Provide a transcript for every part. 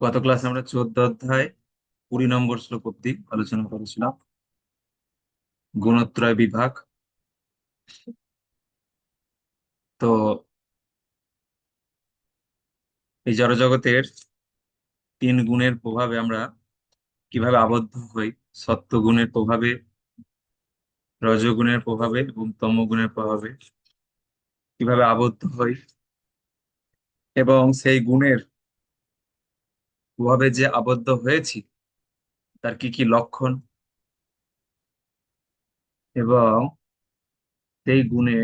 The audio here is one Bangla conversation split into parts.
গত ক্লাসে আমরা 14 অধ্যায় 20 নম্বর শ্লোক অব্দি আলোচনা করেছিলাম। গুণত্রয় বিভাগ। তো এই জড়জগতের 3 গুণের প্রভাবে আমরা কিভাবে আবদ্ধ হই, সত্য গুণের প্রভাবে, রজগুণের প্রভাবে এবং তমগুণের প্রভাবে কিভাবে আবদ্ধ হই, এবং সেই গুণের প্রভাবে যে আবদ্ধ হয়েছি তার কি কি লক্ষণ, এবং সেই গুণে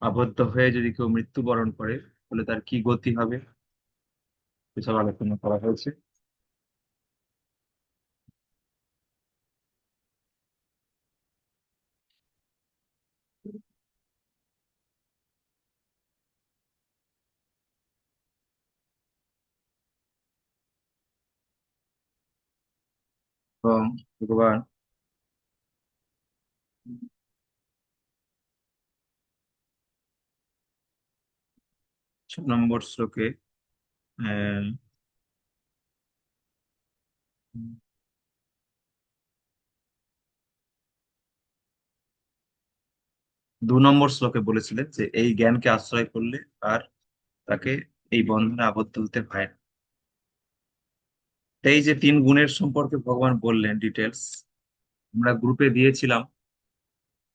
আবদ্ধ হয়ে যদি কেউ মৃত্যুবরণ করে তাহলে তার কি গতি হবে, এসব আলোচনা করা হয়েছে। এবং ভগবান 6 নম্বর শ্লোকে আহ, 2 নম্বর শ্লোকে বলেছিলেন যে এই জ্ঞানকে আশ্রয় করলে আর তাকে এই বন্ধনে আবদ্ধ হতে হয় না। তো এই যে 3 গুণের সম্পর্কে ভগবান বললেন ডিটেলস, আমরা গ্রুপে দিয়েছিলাম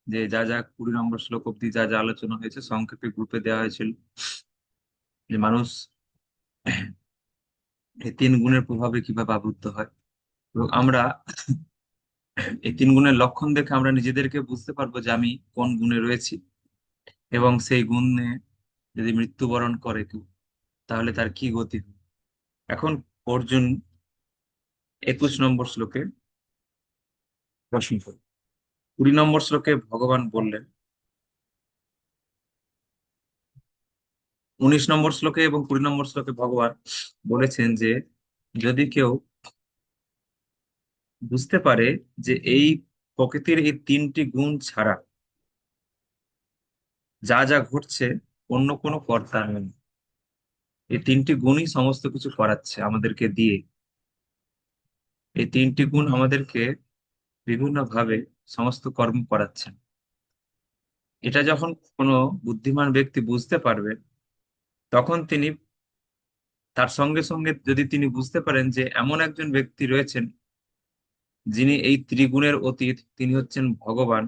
যে যা যা 20 নম্বর শ্লোক অব্দি যা যা আলোচনা হয়েছে সংক্ষেপে গ্রুপে দেওয়া হয়েছিল, যে মানুষ এই 3 গুণের প্রভাবে কিভাবে আবদ্ধ হয়। এবং আমরা এই 3 গুণের লক্ষণ দেখে আমরা নিজেদেরকে বুঝতে পারবো যে আমি কোন গুণে রয়েছি, এবং সেই গুণে যদি মৃত্যুবরণ করে কেউ তাহলে তার কি গতি হবে। এখন অর্জুন 21 নম্বর শ্লোকে প্রশ্ন করে, 20 নম্বর শ্লোকে ভগবান বললেন, 19 নম্বর শ্লোকে এবং 20 নম্বর শ্লোকে ভগবান বলেছেন যে যদি কেউ বুঝতে পারে যে এই প্রকৃতির এই 3টি গুণ ছাড়া যা যা ঘটছে অন্য কোনো কর্তা নেই, এই 3টি গুণই সমস্ত কিছু করাচ্ছে আমাদেরকে দিয়ে, এই 3টি গুণ আমাদেরকে বিভিন্ন ভাবে সমস্ত কর্ম করাচ্ছেন। এটা যখন কোনো বুদ্ধিমান ব্যক্তি বুঝতে পারবে তখন তিনি তার সঙ্গে সঙ্গে যদি তিনি বুঝতে পারেন যে এমন একজন ব্যক্তি রয়েছেন যিনি এই ত্রিগুণের অতীত, তিনি হচ্ছেন ভগবান,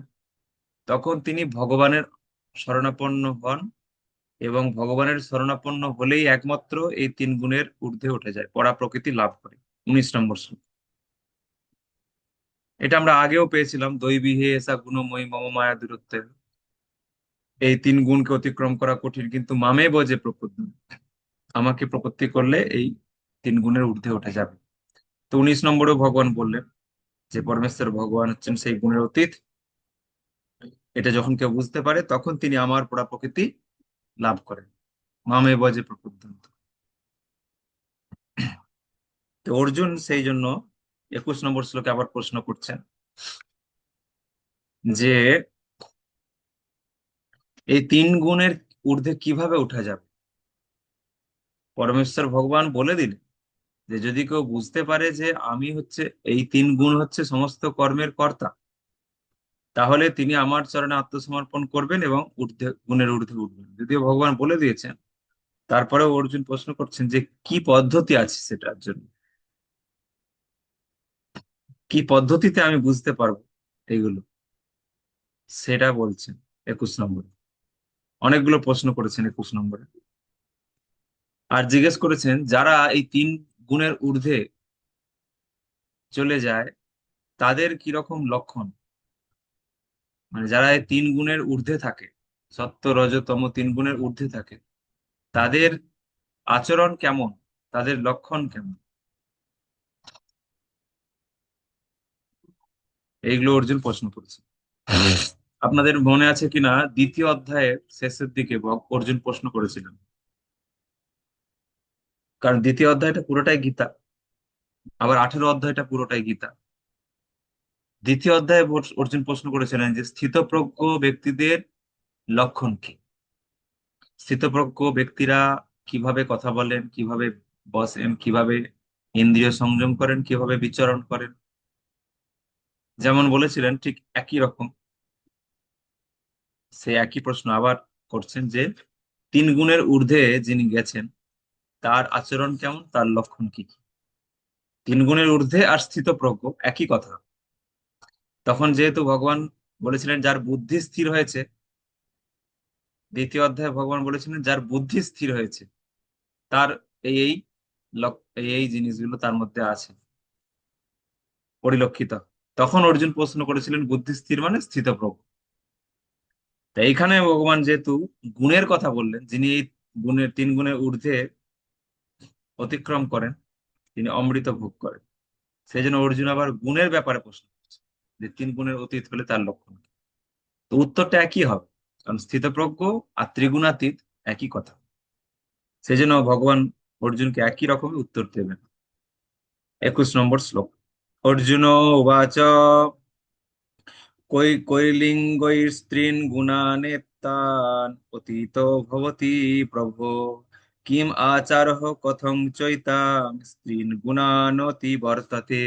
তখন তিনি ভগবানের শরণাপন্ন হন, এবং ভগবানের শরণাপন্ন হলেই একমাত্র এই 3 গুণের ঊর্ধ্বে উঠে যায়, পরা প্রকৃতি লাভ করে। 19 নম্বর শ্লোক। এটা আমরা আগেও পেয়েছিলাম, দৈবী হে এসা গুণময়ী মম মায়া দূরত্বে। এই 3 গুণকে অতিক্রম করা কঠিন কিন্তু মামে বজে প্রপদ্য, আমাকে প্রপত্তি করলে এই 3 গুণের ঊর্ধ্বে উঠে যাবে। তো 19 নম্বরেও ভগবান বললেন যে পরমেশ্বর ভগবান হচ্ছেন সেই গুণের অতীত, এটা যখন কেউ বুঝতে পারে তখন তিনি আমার পরা প্রকৃতি লাভ করেন, মামে বজে প্রপদ্যন্ত। তো অর্জুন সেই জন্য 21 নম্বর শ্লোকে আবার প্রশ্ন করছেন যে এই 3 গুণের ঊর্ধ্বে কিভাবে উঠা যাবে। পরমেশ্বর ভগবান বলে দিলেন যে যদি কেউ বুঝতে পারে যে আমি হচ্ছে, এই 3 গুণ হচ্ছে সমস্ত কর্মের কর্তা, তাহলে তিনি আমার চরণে আত্মসমর্পণ করবেন এবং গুণের ঊর্ধ্বে উঠবেন। যদিও ভগবান বলে দিয়েছেন, তারপরেও অর্জুন প্রশ্ন করছেন যে কি পদ্ধতি আছে সেটার জন্য, কি পদ্ধতিতে আমি বুঝতে পারবো এগুলো, সেটা বলছেন 21 নম্বরে। অনেকগুলো প্রশ্ন করেছেন 21 নম্বরে, আর জিজ্ঞেস করেছেন যারা এই 3 গুণের ঊর্ধ্বে চলে যায় তাদের কিরকম লক্ষণ, মানে যারা এই 3 গুণের ঊর্ধ্বে থাকে, সত্য রজ তম 3 গুণের ঊর্ধ্বে থাকে, তাদের আচরণ কেমন, তাদের লক্ষণ কেমন, এইগুলো অর্জুন প্রশ্ন করেছে। আপনাদের মনে আছে কিনা 2য় অধ্যায়ের শেষের দিকে অর্জুন প্রশ্ন করেছিলেন, কারণ 2য় অধ্যায়টা পুরোটাই গীতা, আবার 18 অধ্যায়টা পুরোটাই গীতা। 2য় অধ্যায়ে অর্জুন প্রশ্ন করেছিলেন যে স্থিতপ্রজ্ঞ ব্যক্তিদের লক্ষণ কি, স্থিতপ্রজ্ঞ ব্যক্তিরা কিভাবে কথা বলেন, কিভাবে বসেন, কিভাবে ইন্দ্রিয় সংযম করেন, কিভাবে বিচরণ করেন। যেমন বলেছিলেন ঠিক একই রকম সে একই প্রশ্ন আবার করছেন যে তিন গুণের ঊর্ধ্বে যিনি গেছেন তার আচরণ কেমন, তার লক্ষণ কি কি। তিন গুণের ঊর্ধ্বে আর স্থিতপ্রজ্ঞ একই কথা। তখন যেহেতু ভগবান বলেছিলেন যার বুদ্ধি স্থির হয়েছে, দ্বিতীয় অধ্যায়ে ভগবান বলেছিলেন যার বুদ্ধি স্থির হয়েছে তার এই এই এই জিনিসগুলো তার মধ্যে আছে, পরিলক্ষিত। তখন অর্জুন প্রশ্ন করেছিলেন বুদ্ধি স্থির মানে স্থিতপ্রজ্ঞ। তাই এইখানে ভগবান যেহেতু গুণের কথা বললেন, যিনি এই গুণের তিন গুণের ঊর্ধ্বে অতিক্রম করেন, তিনি অমৃত ভোগ করেন, সেই জন্য অর্জুন আবার গুণের ব্যাপারে প্রশ্ন করছে যে তিন গুণের অতীত হলে তার লক্ষণ কি। তো উত্তরটা একই হবে, কারণ স্থিতপ্রজ্ঞ আর ত্রিগুণাতীত একই কথা। সেই জন্য ভগবান অর্জুনকে একই রকমের উত্তর দেবেন। 21 নম্বর শ্লোক। অর্জুন উবাচ কৈলিঙ্গৈস্ত্রীन् গুণানেতাन् অতীতো ভবতি প্রভো কিম আচারः কথং চৈতাং স্ত্রীन् গুণানতি বর্ততে।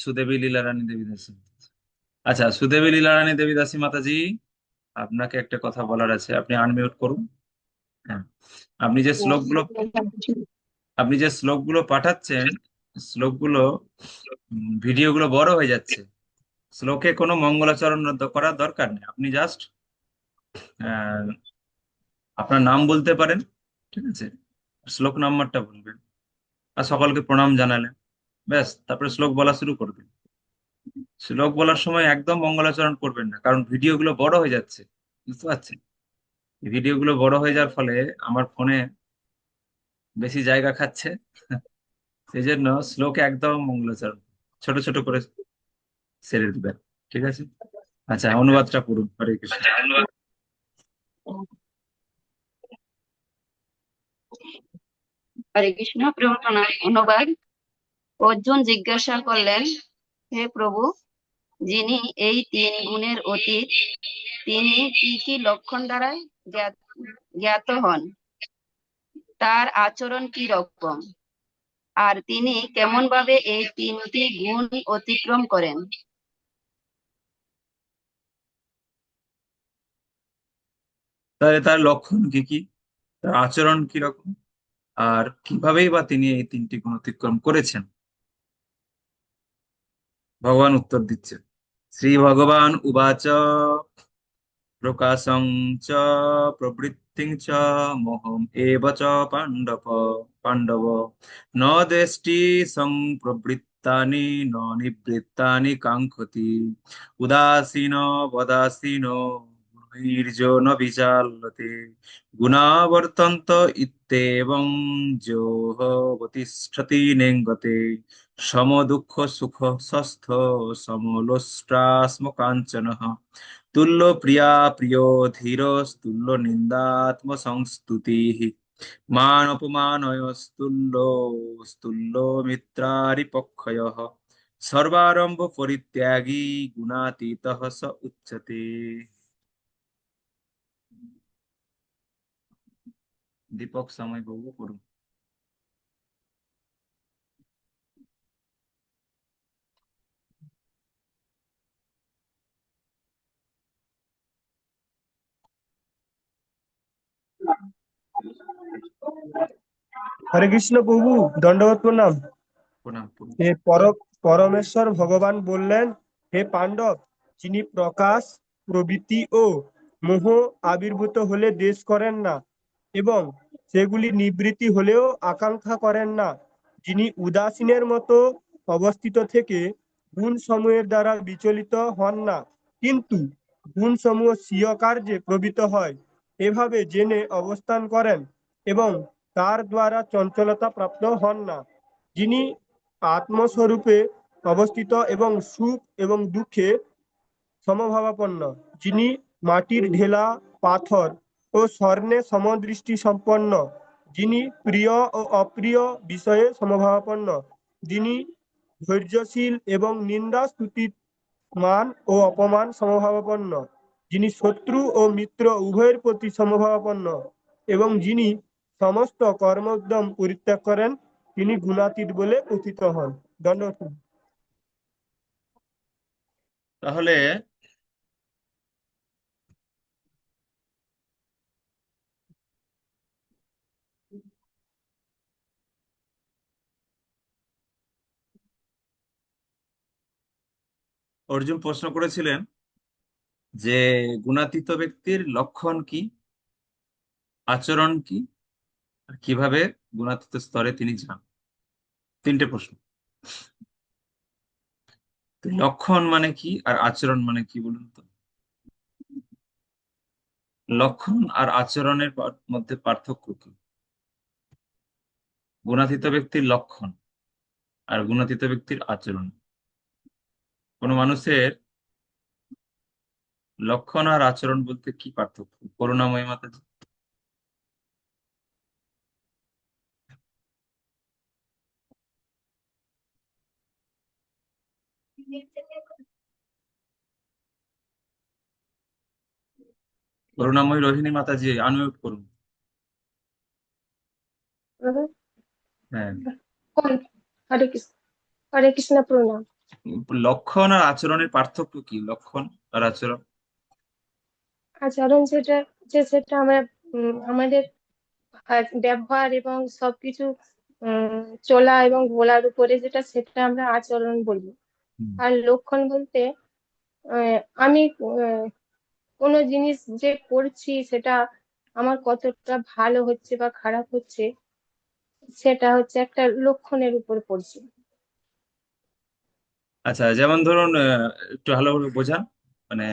সুদেবী লীলারানী দেবী দাসী। আচ্ছা, সুদেবী লীলারানী দেবী দাসী মাতাজি, আপনাকে একটা কথা বলার আছে, আপনি আনমিউট করুন। হ্যাঁ, আপনি যে শ্লোকগুলো আপনি যে শ্লোকগুলো পাঠাচ্ছেন, শ্লোকগুলো ভিডিওগুলো বড় হয়ে যাচ্ছে। শ্লোকে কোনো মঙ্গলাচরণ করার দরকার নেই, আপনি জাস্ট আপনার নাম বলতে পারেন, ঠিক আছে, শ্লোক নাম্বারটা বলবেন, আর সকলকে প্রণাম জানালেন, ব্যাস, তারপরে শ্লোক বলা শুরু করবেন। শ্লোক বলার সময় একদম মঙ্গলাচরণ করবেন না, কারণ ভিডিওগুলো বড় হয়ে যাচ্ছে, বুঝতে পারছেন। ভিডিওগুলো বড় হয়ে যাওয়ার ফলে আমার ফোনে বেশি জায়গা খাচ্ছে, সেই জন্য শ্লোকে একদম মঙ্গলাচরণ ছোট ছোট করে ছেড়ে দিবেন, ঠিক আছে। আচ্ছা, অনুবাদটা পড়ুন, হরে কৃষ্ণ। হরে কৃষ্ণ। প্রণাম। অনুবাদ। অর্জুন জিজ্ঞাসা করলেন, হে প্রভু, যিনি এই তিন গুণের অতীত, তিনি কি কি লক্ষণ দ্বারা জ্ঞাত হন, তার আচরণ কি রকম, আর তিনি কেমন ভাবে এই তিনটি গুণ অতিক্রম করেন? তাহলে তার লক্ষণ কি কি, তার আচরণ কি রকম, আর কিভাবেই বা তিনি এই তিনটি গুণ অতিক্রম করেছেন। ভগবান উত্তর দিচ্ছেন। শ্রী ভগবান উবাচ প্রকাশং চ প্রবৃত্তিং চ মোহম এব চ পাণ্ডব পাণ্ডব ন দেষ্টি সংপ্রবৃত্তানি ন নিবৃত্তানি কাঙ্ক্ষতি উদাসীন বদাসীন গুণৈর্যো ন বিচাল্যতে গুণা বর্তন্ত ইত্যেবং যোহ বতিষ্ঠতি নেঙ্গতে সম দুঃখ সুখ স্বস্থ সমলোষ্টাস্ম কাঞ্চনঃ তুল্য প্রিয়া প্রিয় ধীর তুল্য নিন্দাত্ম সংস্তুতি মান অপমানয়স্তুল্য স্তুল্য মিত্রারিপক্ষয় সর্বারম্ভ পরিত্যাগী গুণাতীতঃ স উচ্যতে। দীপক সময় বাবু করুন। হরে কৃষ্ণ প্রভু, দণ্ডবত প্রণাম। প্রণাম প্রণাম। হে পরমেশ্বর ভগবান বললেন, হে পাণ্ডব, যিনি প্রকাশ, প্রবৃত্তি ও মোহ আবির্ভূত হলে দেশ করেন না এবং সেগুলি নিবৃত্তি হলেও আকাঙ্ক্ষা করেন না, যিনি উদাসীনের মতো অবস্থিত থেকে গুণ সমূহের দ্বারা বিচলিত হন না, কিন্তু গুণ সমূহ স্বীয় কার্যে প্রবৃত্ত হয়, এভাবে জেনে অবস্থান করেন এবং তার দ্বারা চঞ্চলতা প্রাপ্ত হন না, যিনি আত্মস্বরূপে অবস্থিত এবং সুখ এবং দুঃখে সমভাবাপন্ন, যিনি মাটির ঢেলা পাথর ও স্বর্ণে সমদৃষ্টি সম্পন্ন, যিনি প্রিয় ও অপ্রিয় বিষয়ে সমভাবাপন্ন, যিনি ধৈর্যশীল এবং নিন্দা স্তুতি মান ও অপমান সমভাবাপন্ন, যিনি শত্রু ও মিত্র উভয়ের প্রতি সমভাবাপন্ন এবং যিনি সমস্ত কর্মোদ্যম পরিত্যাগ করেন তিনি গুণাতীত বলে কথিত হন। ধন্যবাদ। তাহলে অর্জুন প্রশ্ন করেছিলেন যে গুণাতীত ব্যক্তির লক্ষণ কি, আচরণ কি, আর কিভাবে গুণাতীত স্তরে তিনি যান। তিনটে প্রশ্ন। তো লক্ষণ মানে কি আর আচরণ মানে কি বলুন তো? লক্ষণ আর আচরণের মধ্যে পার্থক্য কি? গুণাতীত ব্যক্তির লক্ষণ আর গুণাতীত ব্যক্তির আচরণ। কোন মানুষের লক্ষণ আর আচরণ বলতে কি পার্থক্য, করুণাময়ী মাতাজি? করুণাময়ী রোহিণী মাতাজি আনমিউট করুন। হ্যাঁ। কোন? হরে কৃষ্ণ, হরে কৃষ্ণ, প্রণাম। লক্ষণ আর আচরণের পার্থক্য কি? লক্ষণ আর আচরণ। আচরণ সেটা আমরা আমাদের ব্যবহার এবং সবকিছু চলা এবং বলার উপরে সেটা আমরা আচরণ বলি। হুম। আর লক্ষণ বলতে আমি কোনো জিনিস যে করছি সেটা আমার কতটা ভালো হচ্ছে বা খারাপ হচ্ছে, সেটা হচ্ছে একটা লক্ষণের উপর পড়ছে। আচ্ছা, যেমন ধরুন একটু ভালোভাবে বোঝান। মানে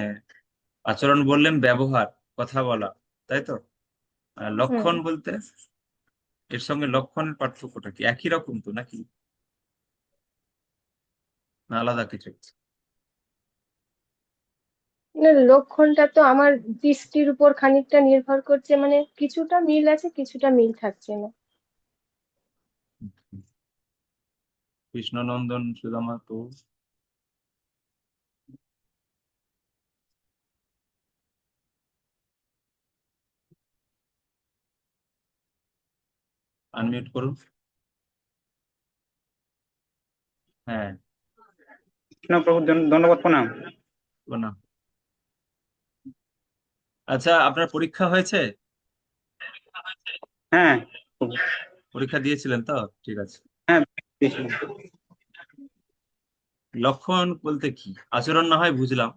আচরণ বললেন ব্যবহার, কথা বলা, তাই তো? আর হুম লক্ষণ বলতে এর সঙ্গে লক্ষণের পার্থক্যটা কি? একই রকম তো নাকি, না আলাদা কিছু? না, লক্ষণটা তো আমার দৃষ্টির উপর খানিকটা নির্ভর করছে, মানে কিছুটা মিল আছে, কিছুটা মিল থাকছে না। কৃষ্ণনন্দন সুদামা তো আনমিউট করুন। হ্যাঁ, কৃষ্ণ প্রভু ধন্যবাদ, প্রণাম। না। আচ্ছা, আপনার পরীক্ষা হয়েছে? হ্যাঁ পরীক্ষা দিয়েছিলেন তো? ঠিক আছে। হ্যাঁ, কৃষ্ণ। লক্ষণ বলতে কি? আচরণ না হয় বুঝলাম,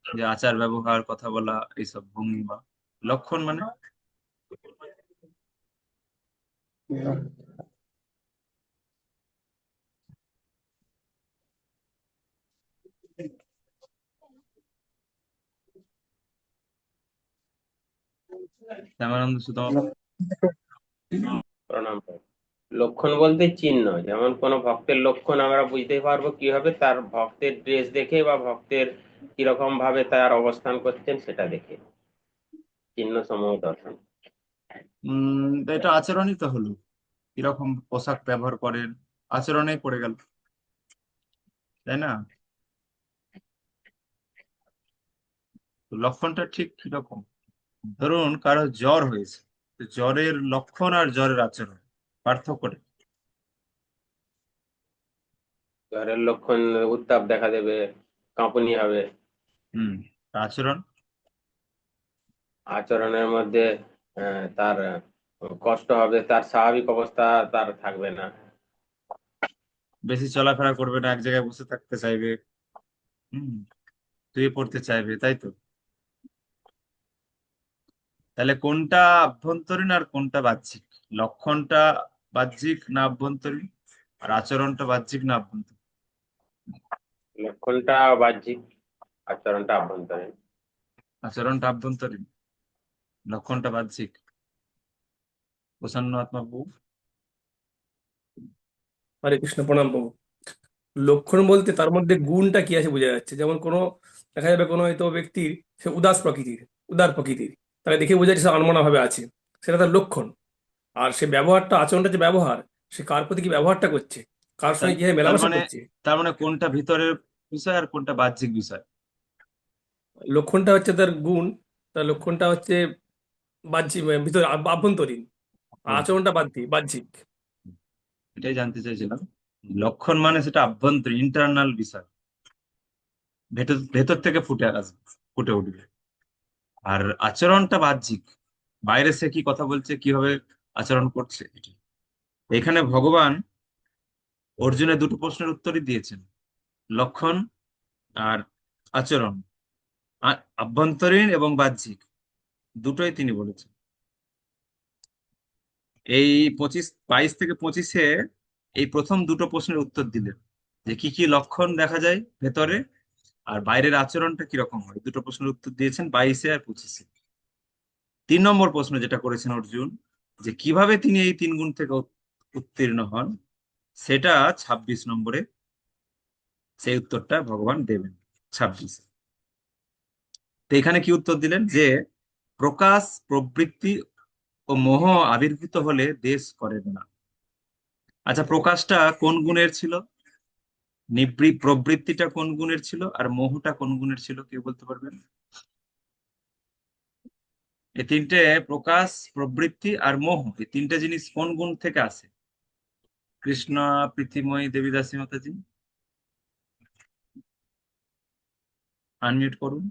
যে আচার ব্যবহার, কথা বলা, এইসব ভঙ্গিমা। লক্ষণ মানে শ্যামানন্দ সুদামা। প্রণাম। লক্ষণ বলতে চিহ্ন, যেমন কোন ভক্তের লক্ষণ আমরা বুঝতে পারবো কিভাবে, তার ভক্তের ড্রেস দেখে বা ভক্তের কিরকম ভাবে তার অবস্থান করছেন সেটা দেখে চিহ্ন সমূহ দর্শন। এটা আচরণই তো হলো, কিরকম পোশাক ব্যবহার করেন, আচরণে পড়ে গেল, তাই না? তো লক্ষণটা ঠিক কিরকম? ধরুন কারো জ্বর হয়েছে, তো জ্বরের লক্ষণ আর জ্বরের আচরণ পার্থক্যটা কি? জ্বরের লক্ষণ উত্তাপ দেখা দেবে, কাঁপুনি হবে। হুম। আচরণ আচরণের মধ্যে তার কষ্ট হবে, তার স্বাভাবিক অবস্থা তার থাকবে না। বেশি চলাফেরা করবে না, এক জায়গায় বসে থাকতে চাইবে, হুম, শুয়ে পড়তে চাইবে, তাই তো? তাহলে কোনটা আভ্যন্তরীণ আর কোনটা বাহ্যিক? লক্ষণটা বাহ্যিক না আভ্যন্তরীণ, আর আচরণটা বাহ্যিক না আভ্যন্তরীণ? লক্ষণটা বাহ্যিক, আচরণটা আভ্যন্তরীণ। আচরণটা আভ্যন্তরীণ, লক্ষণটা বাহ্যিক। প্রসন্ন আত্মা প্রভু। হরে কৃষ্ণ, প্রণাম প্রভু। লক্ষণ বলতে তার মধ্যে গুণটা কি আছে বোঝা যাচ্ছে। যেমন কোনো দেখা যাবে কোনো হয়তো ব্যক্তির সে উদার প্রকৃতির, তাকে দেখে বোঝা যাচ্ছে সে আনমনা ভাবে আছে, সেটা তার লক্ষণ। আর সে ব্যবহারটা, আচরণটা যে ব্যবহার, সে কার প্রতি কি ব্যবহারটা করছে, কার তার সঙ্গে কিভাবে তার মেলামেশা মানে করছে। তার মানে কোনটা ভিতরের বিষয় আর কোনটা বাহ্যিক বিষয়? লক্ষণটা হচ্ছে তার গুণ, তার লক্ষণটা হচ্ছে বাহ্যিক, ভিতর আভ্যন্তরীণ। আচরণটা বাহ্যিক। এটাই জানতে চাইছিলাম। লক্ষণ মানে সেটা আভ্যন্তরীণ, ইন্টারনাল বিষয়, ভেতর ভেতর থেকে ফুটে উঠবে। আর আচরণটা বাহ্যিক, বাইরে সে কি কথা বলছে, কিভাবে আচরণ করছে এটা। এখানে ভগবান অর্জুনের দুটো প্রশ্নের উত্তরই দিয়েছেন, লক্ষণ আর আচরণ, আভ্যন্তরীণ এবং বাহ্যিক, দুটোই তিনি বলেছেন। এই 22 থেকে 25-এ এই প্রথম দুটো প্রশ্নের উত্তর দিলেন, যে কি কি লক্ষণ দেখা যায় ভেতরে আর বাইরের আচরণটা কিরকম হয়। দুটো প্রশ্নের উত্তর দিয়েছেন 22-এ আর 25-এ। 3 নম্বর প্রশ্ন যেটা করেছেন অর্জুন, যে কিভাবে তিনি এই 3 গুণ থেকে উত্তীর্ণ হন, সেটা 26 নম্বরে সেই উত্তরটা ভগবান দেবেন, 26-এ। তো এখানে কি উত্তর দিলেন, যে প্রকাশ, প্রবৃত্তি ও মোহ আবির্ভূত হলে দেশ করেন না। আচ্ছা, প্রকাশটা কোন গুণের ছিল, প্রবৃত্তিটা কোন গুণের ছিল, আর মোহটা কোন গুণের ছিল, কেউ বলতে পারবেন? এই তিনটে, প্রকাশ, প্রবৃত্তি আর মোহ, এই তিনটে জিনিস কোন গুণ থেকে আসে? কৃষ্ণ প্রীতিময়ী দেবীদাসী মাতাজি, আনমিউট করুন।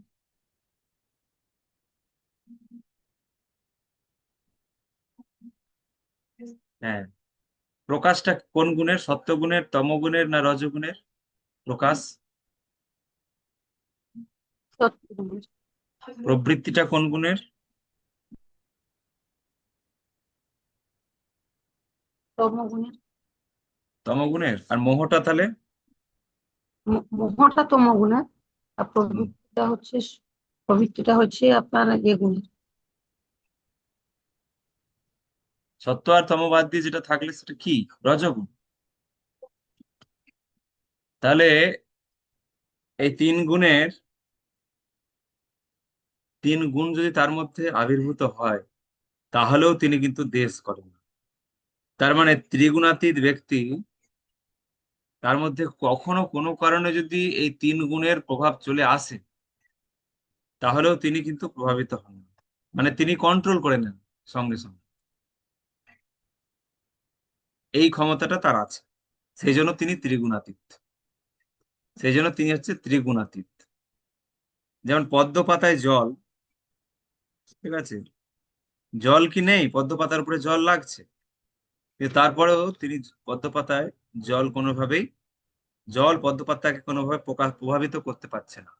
হ্যাঁ, প্রকাশটা কোন গুণের, সত্যগুণের, তমগুণের না রজগুণের? প্রকাশ। প্রবৃত্তিটা কোন গুণের? তমগুণের। তমগুণের। আর মোহটা তাহলে? মোহটা তমগুণের, আর হুম, প্রবৃত্তিটা হচ্ছে আপনার এ গুণের। সত্য আর তম বাদ দিয়ে যেটা থাকলে সেটা কি, রজগুণ। তাহলে এই 3 গুণ যদি তার মধ্যে আবির্ভূত হয়, তাহলেও তিনি কিন্তু দেশ করেন না। তার মানে ত্রিগুণাতীত ব্যক্তি, তার মধ্যে কখনো কোনো কারণে যদি এই 3 গুণের প্রভাব চলে আসে, তাহলেও তিনি কিন্তু প্রভাবিত হন না, মানে তিনি কন্ট্রোল করে নেন সঙ্গে সঙ্গে। এই ক্ষমতাটা তার আছে, সেই জন্য তিনি ত্রিগুণাতীত, সেই জন্য তিনি হচ্ছে ত্রিগুণাতীত। যেমন পদ্ম পাতায় জল, ঠিক আছে, জল কি নেই, পদ্ম পাতার উপরে জল লাগছে, কিন্তু তারপরেও তিনি পদ্ম পাতায় জল কোনোভাবেই, জল পদ্ম পাতাকে কোনোভাবে প্রভাবিত করতে পারছে না।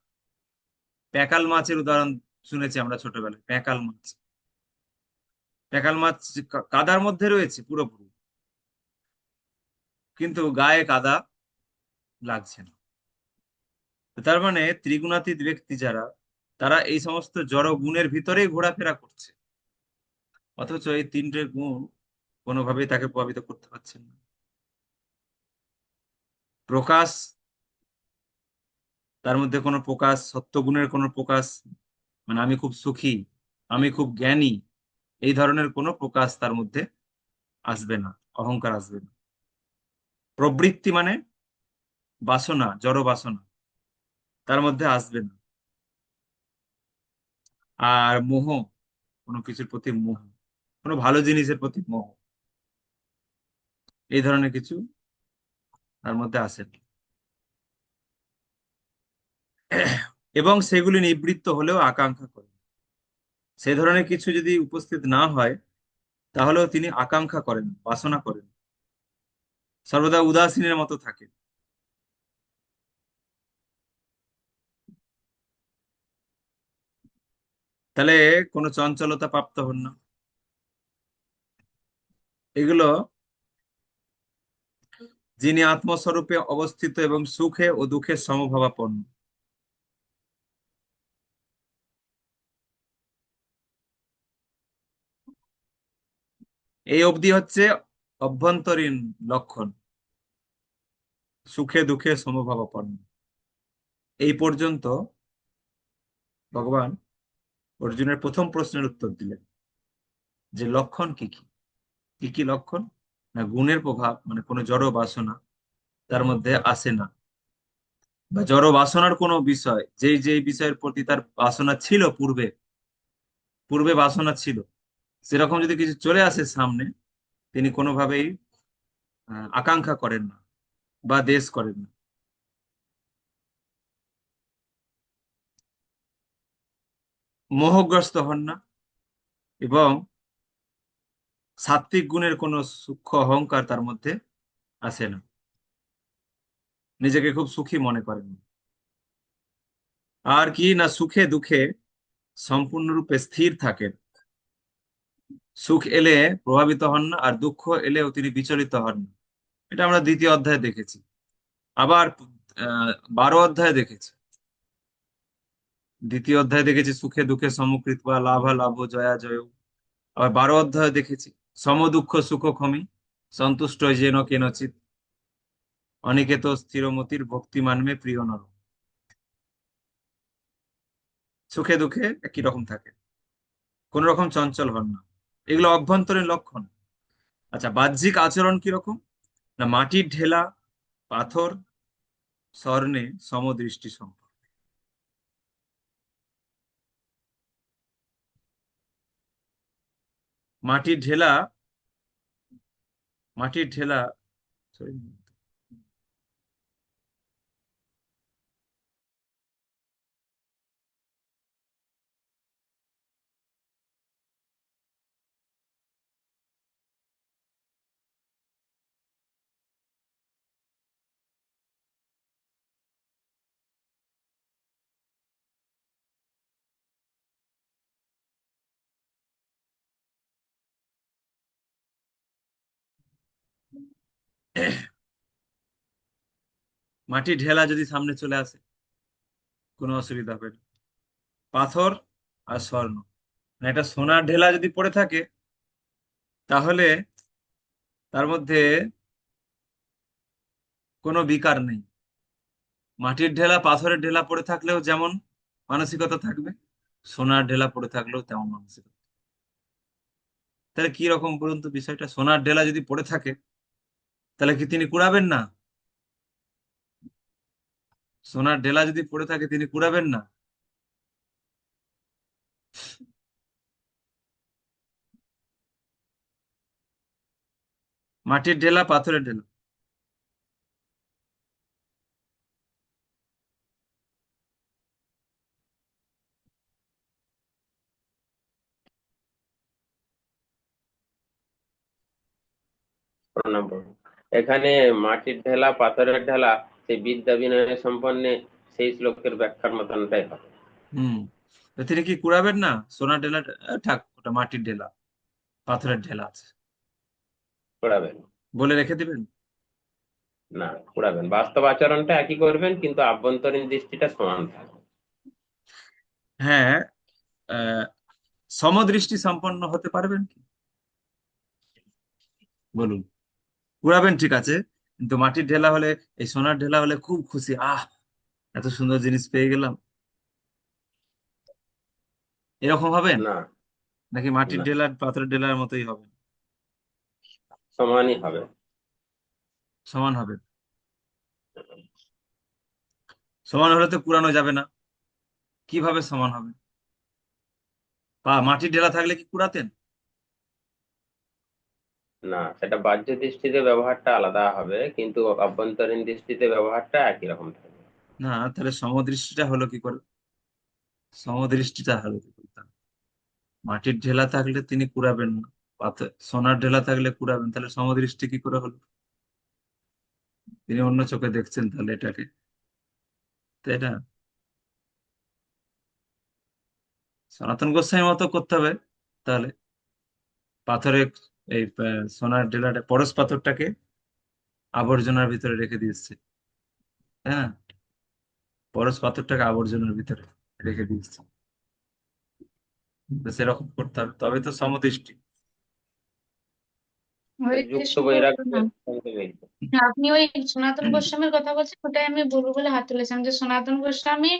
প্যাকাল মাছের উদাহরণ শুনেছি আমরা ছোটবেলায়, প্যাকাল মাছ। প্যাকাল মাছ কাদার মধ্যে রয়েছে পুরোপুরি, কিন্তু গায়ে কাদা লাগছে না। তো তার মানে ত্রিগুণাতীত ব্যক্তি যারা, তারা এই সমস্ত জড় গুণের ভিতরেই ঘোরাফেরা করছে, অথচ এই 3টে গুণ কোনোভাবেই তাকে প্রভাবিত করতে পারছেন না। প্রকাশ, তার মধ্যে কোনো প্রকাশ, সত্যগুণের কোনো প্রকাশ, মানে আমি খুব সুখী, আমি খুব জ্ঞানী, এই ধরনের কোনো প্রকাশ তার মধ্যে আসবে না, অহংকার আসবে না। প্রবৃত্তি মানে বাসনা, জড় বাসনা, তার মধ্যে আসবে না। আর মোহ, কোনো কিছুর প্রতি মোহ, কোনো ভালো জিনিসের প্রতি মোহ, এই ধরনের কিছু তার মধ্যে আসে না। এবং সেগুলি নিবৃত্ত হলেও আকাঙ্ক্ষা করেন, সে ধরনের কিছু যদি উপস্থিত না হয়, তাহলেও তিনি আকাঙ্ক্ষা করেন, বাসনা করেন, সর্বদা উদাসীনের মতো থাকে। তাহলে কোনো চঞ্চলতা প্রাপ্ত হন না। এগুলো যিনি আত্মস্বরূপে অবস্থিত এবং সুখে ও দুঃখে সমভাবাপন্ন। এই অবধি হচ্ছে অভ্যন্তরীণ লক্ষণ, সুখে দুঃখে সমভাবাপন্ন। এই পর্যন্ত ভগবান অর্জুনের প্রথম প্রশ্নের উত্তর দিলেন, যে লক্ষণ কি কি। কি কি লক্ষণ? না, গুণের প্রভাব, মানে কোনো জড় বাসনা তার মধ্যে আসে না, বা জড় বাসনার কোনো বিষয়, যেই যেই বিষয়ের প্রতি তার বাসনা ছিল, পূর্বে পূর্বে বাসনা ছিল, সেরকম যদি কিছু চলে আসে সামনে, তিনি কোনোভাবেই আকাঙ্ক্ষা করেন না বা দেশ করেন না। মোহগ্রস্ত হন না এবং সাত্ত্বিক গুণের কোনো সূক্ষ্ম অহংকার তার মধ্যে আসে না, নিজেকে খুব সুখী মনে করেন না। আর কি না, সুখে দুঃখে সম্পূর্ণরূপে স্থির থাকেন। সুখ এলে প্রভাবিত হন না, আর দুঃখ এলেও তিনি বিচলিত হন না। এটা আমরা দ্বিতীয় অধ্যায়ে দেখেছি। আবার 12 অধ্যায়ে দেখেছি। দ্বিতীয় অধ্যায়ে দেখেছি সুখে দুঃখে সমকৃত বা লাভা লাভ জয়া জয়। আবার 12 অধ্যায়ে দেখেছি সম দুঃখ সুখ ক্ষমি সন্তুষ্ট যেন কেনচিত অনিকেত স্থিরমতির ভক্তিমান মে প্রিয় নর। সুখে দুঃখে একই রকম থাকে, কোন রকম চঞ্চল হন না। এগুলো অভ্যন্তরীণ লক্ষণ। আচ্ছা, বাহ্যিক আচরণ কিরকম? না, মাটির ঢেলা, পাথর, স্বর্ণে সমদৃষ্টি সম্পন্ন। মাটির ঢেলা, মাটির ঢেলা sorry, মাটির ঢেলা যদি সামনে চলে আসে কোনো অসুবিধা হবে না। পাথর আর স্বর্ণ, মানে একটা সোনার ঢেলা যদি পড়ে থাকে তাহলে তার মধ্যে কোনো বিকার নেই। মাটির ঢেলা পাথরের ঢেলা পড়ে থাকলেও যেমন মানসিকতা থাকবে, সোনার ঢেলা পড়ে থাকলেও তেমন মানসিকতা। তাহলে কি রকম বলুন তো বিষয়টা? সোনার ঢেলা যদি পড়ে থাকে তাহলে কি তিনি কুড়াবেন না? সোনার ঢেলা যদি পড়ে থাকে তিনি কুড়াবেন না? মাটির ঢেলা পাথরের ঢেলা, প্রণাম প্রভু। এখানে মাটির ঢেলা পাথরের ঢেলা সেই বিদ্যা বিনয় সম্পন্নে সেই শ্লোকের ব্যাখ্যার মতনটাই হবে। হুম, তো তিনি কি কুড়াবেন না? সোনার ঢেলা থাক, ওটা মাটির ঢেলা, পাথরের ঢেলা আছে পড়াবেন বলে রেখে দিবেন। না, পড়াবেন, বাস্তব আচরণটা একই করবেন কিন্তু আভ্যন্তরীণ দৃষ্টিটা সমান থাকবে। হ্যাঁ, আহ সমদৃষ্টি সম্পন্ন হতে পারবেন কি বলুন? কুড়াবেন ঠিক আছে, কিন্তু মাটির ঢেলা হলে, এই সোনার ঢেলা হলে খুব খুশি, আহ এত সুন্দর জিনিস পেয়ে গেলাম, এরকম হবেন? না, নাকি মাটির না, ঢেলার পাথরের ঢেলার মতোই হবে? সমানই হবে। সমান হবে। সমান হলে তো কুড়ানো যাবে না। কিভাবে সমান হবে? মাটির ঢেলা থাকলে কি কুড়াতেন? না, সেটা বাহ্য দৃষ্টিতে ব্যবহারটা আলাদা হবে কিন্তু আভ্যন্তরীণ দৃষ্টিতে ব্যবহারটা একই রকম থাকবে। না, তাহলে সমদৃষ্টিটা হলো কি করে? সমদৃষ্টিটা হলো কি করে তাহলে? মাটির ঢেলা থাকলে তিনি কুড়াবেন না, পাথর সোনার ঢেলা থাকলে কুড়াবেন, তাহলে সমদৃষ্টি কি করে হলো? তিনি অন্য চোখে দেখছেন তাহলে এটাকে, তাই না? সনাতন গোস্বামীর মতো করতে হবে তাহলে। পাথরে এই সোনার ঢেলাটা, পরশ পাথরটাকে আবর্জনার ভিতরে রেখে দিয়েছে, হ্যাঁ, পরশ পাথরটাকে আবর্জনার ভিতরে রেখে দিয়েছে। তো সেরকম করতে হবে, তবে তো সমদৃষ্টি। হরে যুক্ত কৃষ্ণ বৈরাগ্যের প্রণাম। সঙ্গে মিলবে। আপনি ওই সনাতন গোস্বামীর কথা বলছেন, ওটাই আমি বলবো বলে হাত তুলেছিলাম যে সনাতন গোস্বামী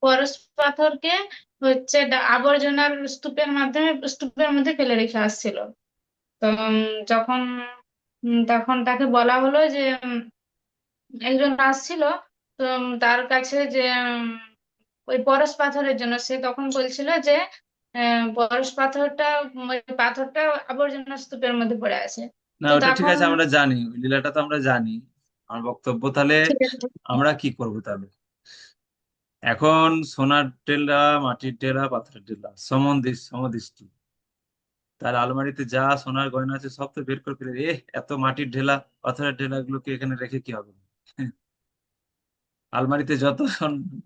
পরশ পাথরকে হচ্ছে আবর্জনার স্তূপের মধ্যে ফেলে রেখে আসছিল। তো যখন তখন তাকে বলা হলো যে একজন আসছিল, তো তার কাছে যে ওই পরশ পাথরের জন্য, সে তখন বলছিল যে পরশ পাথরটা ওই পাথরটা আবর্জনা স্তূপের মধ্যে পড়ে আছে। না, তো ওটা ঠিক তখন আছে, আমরা জানি, ওই লীলাটা তো আমরা জানি। আমার বক্তব্য তাহলে ঠিক আছে। আমরা কি করব তাহলে? এখন সোনার টেলা, মাটির টেলা, পাথরের টেলা, সমদৃষ্টি। তার আলমারিতে যা সোনার গয়না আছে সব তো বের করে ফেলে, এত মাটির ঢেলা, পাথরের ঢেলা গুলোকে এখানে রেখে কি হবে? আলমারিতে যত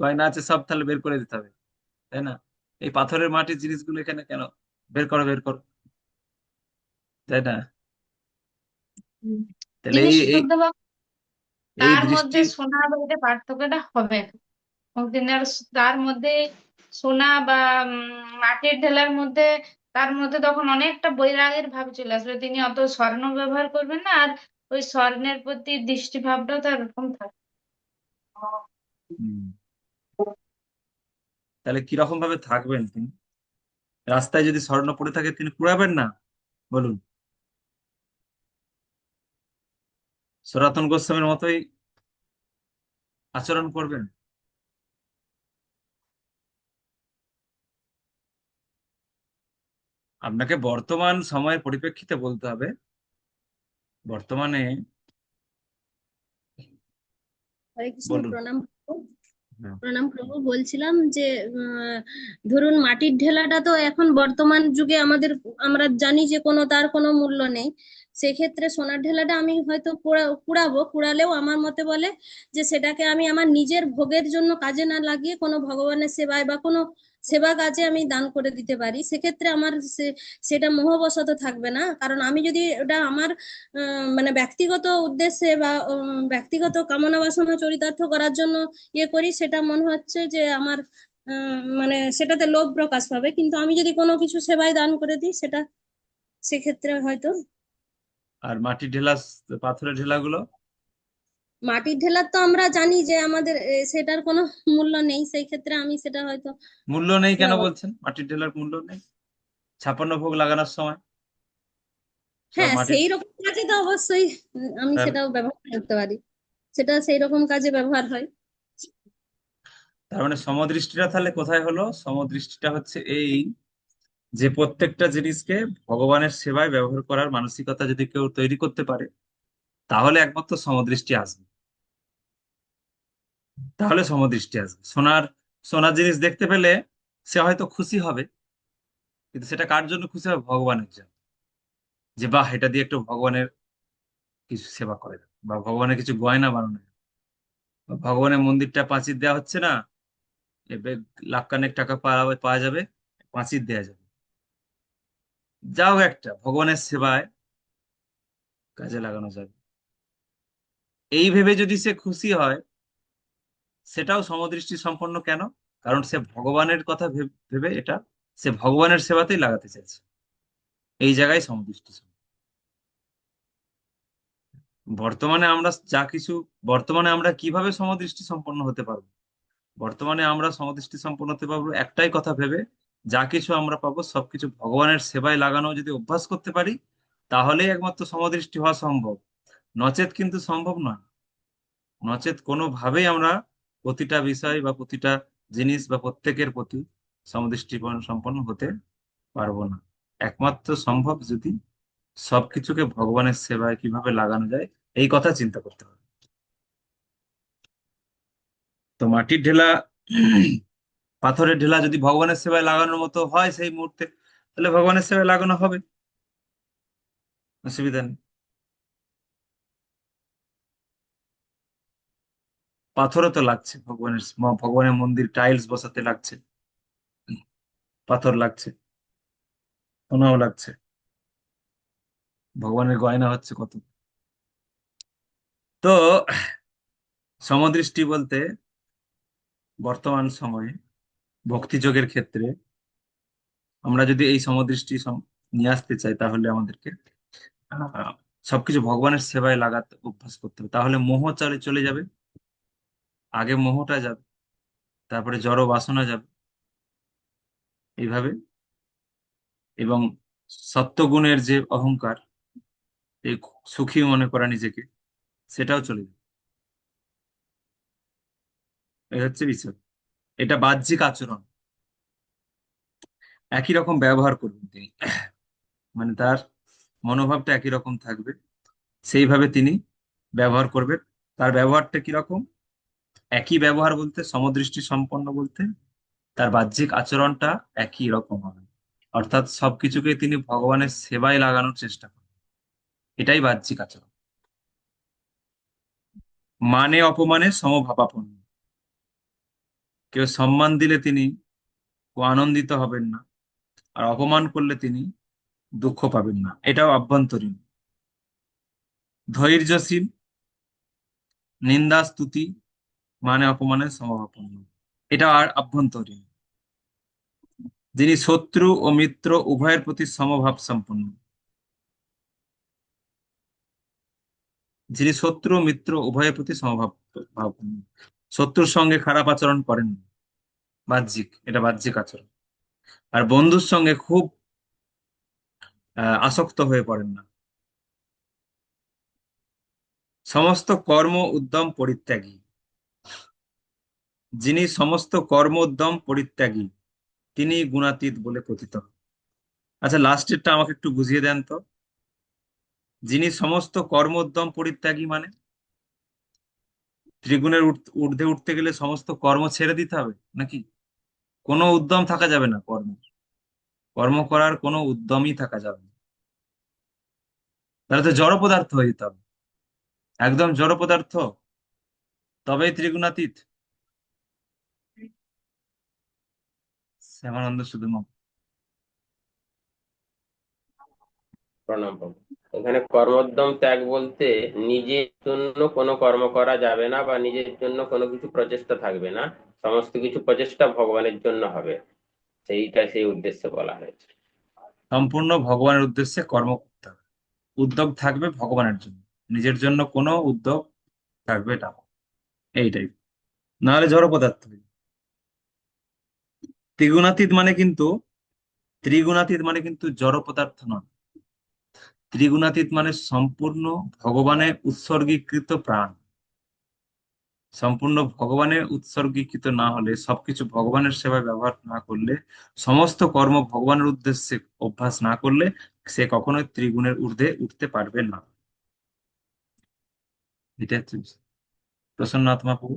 গয়না আছে সব তাহলে বের করে দিতে হবে, তাই না? এই পাথরের মাটির জিনিসগুলো এখানে কেন? বের করো, বের করো, তাই না? হুম। তাহলে যিনি এই এই শুদ্ধ ভক্ত এই তার দৃষ্টি। মধ্যে সোনা বা এটা পার্থক্যটা হবে না। এবং তিনি তার মধ্যে সোনা বা মাটির ঢেলার মধ্যে তার মধ্যে তখন অনেকটা বৈরাগের ভাব চলে আসবে, তিনি অত স্বর্ণ ব্যবহার করবেন না, আর ওই স্বর্ণের প্রতি দৃষ্টিভাবটাও তার এরকম থাকবে। হুম, তাহলে কিরকম ভাবে থাকবেন তিনি? রাস্তায় যদি স্বর্ণ পড়ে থাকে তিনি কুড়াবেন না? বলুন। সনাতন গোস্বামীর মতোই আচরণ করবেন? আপনাকে বর্তমান সময়ের পরিপ্রেক্ষিতে বলতে হবে। বর্তমানে হরে কৃষ্ণ, বলুন। প্রণাম প্রভু। হ্যাঁ। প্রণাম প্রভু, বলছিলাম যে ধরুন মাটির ঢেলাটা তো এখন বর্তমান যুগে আমরা জানি যে তার কোনো মূল্য নেই। সেক্ষেত্রে সোনার ঢেলাটা আমি হয়তো কুড়াবো, কুড়ালেও আমার মতে বলে যে সেটাকে আমি আমার নিজের ভোগের জন্য কাজে না লাগিয়ে কোনো ভগবানের সেবায় বা কোনো সেবা কাজে আমি দান করে দিতে পারি। সেক্ষেত্রে আমার সেটা মোহবশত থাকবে না, কারণ আমি যদি ওটা আমার মানে ব্যক্তিগত উদ্দেশ্যে বা ব্যক্তিগত কামনা বাসনা চরিতার্থ করার জন্য করি, সেটা মনে হচ্ছে যে আমার মানে সেটাতে লোভ প্রকাশ পাবে। কিন্তু আমি যদি কোনো কিছু সেবায় দান করে দিই, সেটা সেক্ষেত্রে হয়তো আর মাটির ঢেলা, পাথরের ঢেলাগুলো? মাটির ঢেলার তো আমরা জানি যে আমাদের সেটার কোনো মূল্য নেই, সেই ক্ষেত্রে আমি সেটা হয়তো মূল্য নেই কেন ব্যবহার। বলছেন? মাটির ঢেলার মূল্য নেই? 56 ভোগ লাগানোর সময় সব হ্যাঁ, মাটির। সেই রকম কাজে তো অবশ্যই আমি তাহলে সেটাও ব্যবহার করতে পারি, সেটা সেই রকম কাজে ব্যবহার হয়। তার মানে সমদৃষ্টিটা তাহলে কোথায় হলো? সমদৃষ্টিটা হচ্ছে এই, যে প্রত্যেকটা জিনিসকে ভগবানের সেবায় ব্যবহার করার মানসিকতা যদি কেউ তৈরি করতে পারে, তাহলে একমাত্র সমদৃষ্টি আসবে। তাহলে সমদৃষ্টি আসবে। সোনার সোনার জিনিস দেখতে পেলে সে হয়তো খুশি হবে, কিন্তু সেটা কার জন্য খুশি হবে? ভগবানের জন্য। যে বাহ, এটা দিয়ে একটু ভগবানের কিছু সেবা করে দেয়, বা ভগবানের কিছু গয়না বানানো যায়, বা ভগবানের মন্দিরটা পাঁচির দেওয়া হচ্ছে না, এবার লাখখানেক টাকা পাওয়া পাওয়া যাবে, পাঁচির দেওয়া যাবে, যাও একটা ভগবানের সেবায় কাজে লাগানো যাবে। এই ভেবে যদি সে খুশি হয়, সেটাও সমদৃষ্টি সম্পন্ন। কেন? কারণ সে ভগবানের কথা ভেবে এটা সে ভগবানের সেবাতেই লাগাতে চাইছে। এই জায়গায় সমদৃষ্টি সম্পন্ন। বর্তমানে আমরা যা কিছু, বর্তমানে আমরা কিভাবে সমদৃষ্টি সম্পন্ন হতে পারবো? বর্তমানে আমরা সমদৃষ্টি সম্পন্ন হতে পারবো একটাই কথা ভেবে, যা কিছু আমরা পাবো সবকিছু ভগবানের সেবায় লাগানো যদি অভ্যাস করতে পারি, তাহলেই একমাত্র সমদৃষ্টি হওয়া সম্ভব। নচেত কিন্তু সম্ভব নয়। নচেত কোনোভাবেই আমরা প্রতিটা বিষয় বা প্রতিটা জিনিস বা প্রত্যেকের প্রতি সমদৃষ্টি সম্পন্ন হতে পারবো না। একমাত্র সম্ভব যদি সবকিছুকে ভগবানের সেবায় কিভাবে লাগানো যায়, এই কথা চিন্তা করতে হবে। তো মাটির ঢেলা, পাথরের ঢেলা যদি ভগবানের সেবায় লাগানোর মতো হয় সেই মুহূর্তে, তাহলে ভগবানের সেবায় লাগানো হবে, অসুবিধা নেই। পাথরও তো লাগছে, ভগবানের মন্দির টাইলস বসাতে লাগছে, পাথর লাগছে, সোনাও লাগছে, ভগবানের গয়না হচ্ছে কত। তো সমদৃষ্টি বলতে বর্তমান সময়ে ভক্তিযোগের ক্ষেত্রে আমরা যদি এই সমদৃষ্টি নিয়ে আসতে চাই, তাহলে আমাদেরকে আহ, সবকিছু ভগবানের সেবায় লাগাতে অভ্যাস করতে হবে। তাহলে মোহ চলে চলে যাবে। আগে মোহটা যাবে, তারপরে জড় বাসনা যাবে, এইভাবে। এবং সত্ত্বগুণের যে অহংকার, এই সুখী মনে করা নিজেকে, সেটাও চলে যাবে। এই হচ্ছে বিষয়। এটা বাহ্যিক আচরণ, একই রকম ব্যবহার করবেন তিনি, মানে তার মনোভাবটা একই রকম থাকবে। সেইভাবে তিনি ব্যবহার করবেন। তার ব্যবহারটা কিরকম? একই ব্যবহার বলতে সমদৃষ্টি সম্পন্ন বলতে তার বাহ্যিক আচরণটা একই রকম হবে, অর্থাৎ সবকিছুকে তিনি ভগবানের সেবায় লাগানোর চেষ্টা করেন, এটাই বাহ্যিক আচরণ। মানে অপমানে সমভাবাপন্ন, কেউ সম্মান দিলে তিনি আনন্দিত হবেন না, আর অপমান করলে তিনি দুঃখ পাবেন না, এটাও আভ্যন্তরীণ। ধৈর্যশীল, নিন্দা স্তুতি মানে অপমানের সমভাবাপন্ন, এটা আর আভ্যন্তরীণ। যিনি শত্রু ও মিত্র উভয়ের প্রতি সমভাব সম্পন্ন, যিনি শত্রু ও মিত্র উভয়ের প্রতি সমভাব ভাবাপন্ন, শত্রুর সঙ্গে খারাপ আচরণ করেন না, বাহ্যিক, এটা বাহ্যিক আচরণ। আর বন্ধুর সঙ্গে খুব আসক্ত হয়ে পড়েন না। সমস্ত কর্ম উদ্যম পরিত্যাগী, যিনি সমস্ত কর্ম উদ্যম পরিত্যাগী তিনি গুণাতীত বলে কথিত। আচ্ছা, লাস্টেরটা আমাকে একটু বুঝিয়ে দেন তো। যিনি সমস্ত কর্ম উদ্যম পরিত্যাগী মানে ত্রিগুণের ঊর্ধ্বে উঠতে গেলে সমস্ত কর্ম ছেড়ে দিতে হবে নাকি? কোনো উদ্যম থাকা যাবে না, কর্ম করার কোনো উদ্যমই থাকা যাবে না, তাহলে তো জড় পদার্থ হয়ে যেতে হবে, একদম জড় পদার্থ, তবেই ত্রিগুণাতীত। শ্যামানন্দ শুধু প্রণাম প্রভু। এখানে কর্মোদ্যম ত্যাগ বলতে নিজের জন্য কোনো কর্ম করা যাবে না বা নিজের জন্য কোনো কিছু প্রচেষ্টা থাকবে না, সমস্ত কিছু প্রচেষ্টা ভগবানের জন্য হবে, সেই উদ্দেশ্যে বলা হয়েছে। সম্পূর্ণ ভগবানের উদ্দেশ্যে কর্ম করতে হবে, উদ্যোগ থাকবে ভগবানের জন্য, নিজের জন্য কোনো উদ্যোগ থাকবে না, এইটাই, নাহলে জড় পদার্থ হয়ে। ত্রিগুণাতীত মানে কিন্তু ত্রিগুণাতীত মানে কিন্তু জড় পদার্থ নয়। ত্রিগুণাতীত মানে সম্পূর্ণ ভগবানের উৎসর্গীকৃত প্রাণ। সম্পূর্ণ ভগবানের উৎসর্গীকৃত না হলে, সবকিছু ভগবানের সেবায় ব্যবহার না করলে, সমস্ত কর্ম ভগবানের উদ্দেশ্যে অভ্যাস না করলে সে কখনোই ত্রিগুণের ঊর্ধ্বে উঠতে পারবে না। এটা হচ্ছে বিষয়। প্রসন্ন আত্মা প্রভু।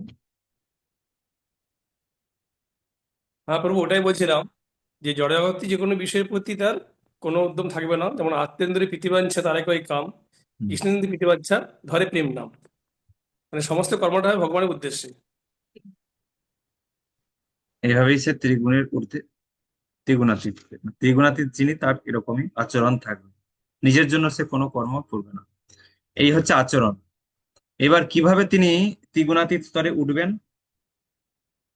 হ্যাঁ প্রভু, ওটাই বলছিলাম যে জড়জগৎ যে কোনো বিষয়ের প্রতি তার কোনো উদ্যম থাকবে না, যেমন আত্মেন্দ্রিয় প্রীতিবাঞ্ছা তার একই কাম, হুম। কৃষ্ণেন্দ্রিয় প্রীতিবাঞ্ছা ধরে প্রেম নাম। মানে সমস্ত কর্মটা হয় ভগবানের উদ্দেশ্যে। এইভাবেই সে ত্রিগুণের ঊর্ধ্বে, ত্রিগুণাতীত। ত্রিগুণাতীত যিনি তার এরকমই আচরণ থাকবে, নিজের জন্য সে কোনো কর্ম করবে না, এই হচ্ছে আচরণ। এবার কিভাবে তিনি ত্রিগুণাতীত স্তরে উঠবেন?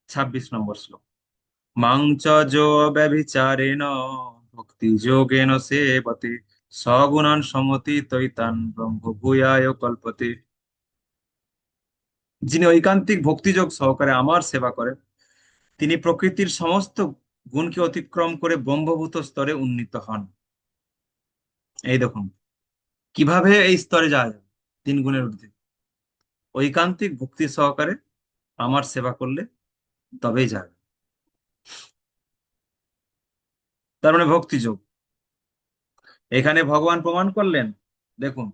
২৬ নম্বর শ্লোক। মাং চ যো ব্যভিচারেণ ভক্তি যোগেন সেবতে সগুণান সমতি তৈতান ব্রহ্ম ভূয়ায় কল্পতে। যিনি ঐকান্তিক ভক্তিযোগ সহকারে আমার সেবা করেন, তিনি প্রকৃতির সমস্ত গুণকে অতিক্রম করে ব্রহ্মভূত স্তরে উন্নীত হন। এই দেখুন কিভাবে এই স্তরে যাওয়া যাবে, ৩ গুণের ঊর্ধ্বে ঐকান্তিক ভক্তি সহকারে আমার সেবা করলে তবেই যাবে। তার মানে ভক্তিযোগ এখানে ভগবান প্রমাণ করলেন। দেখুন,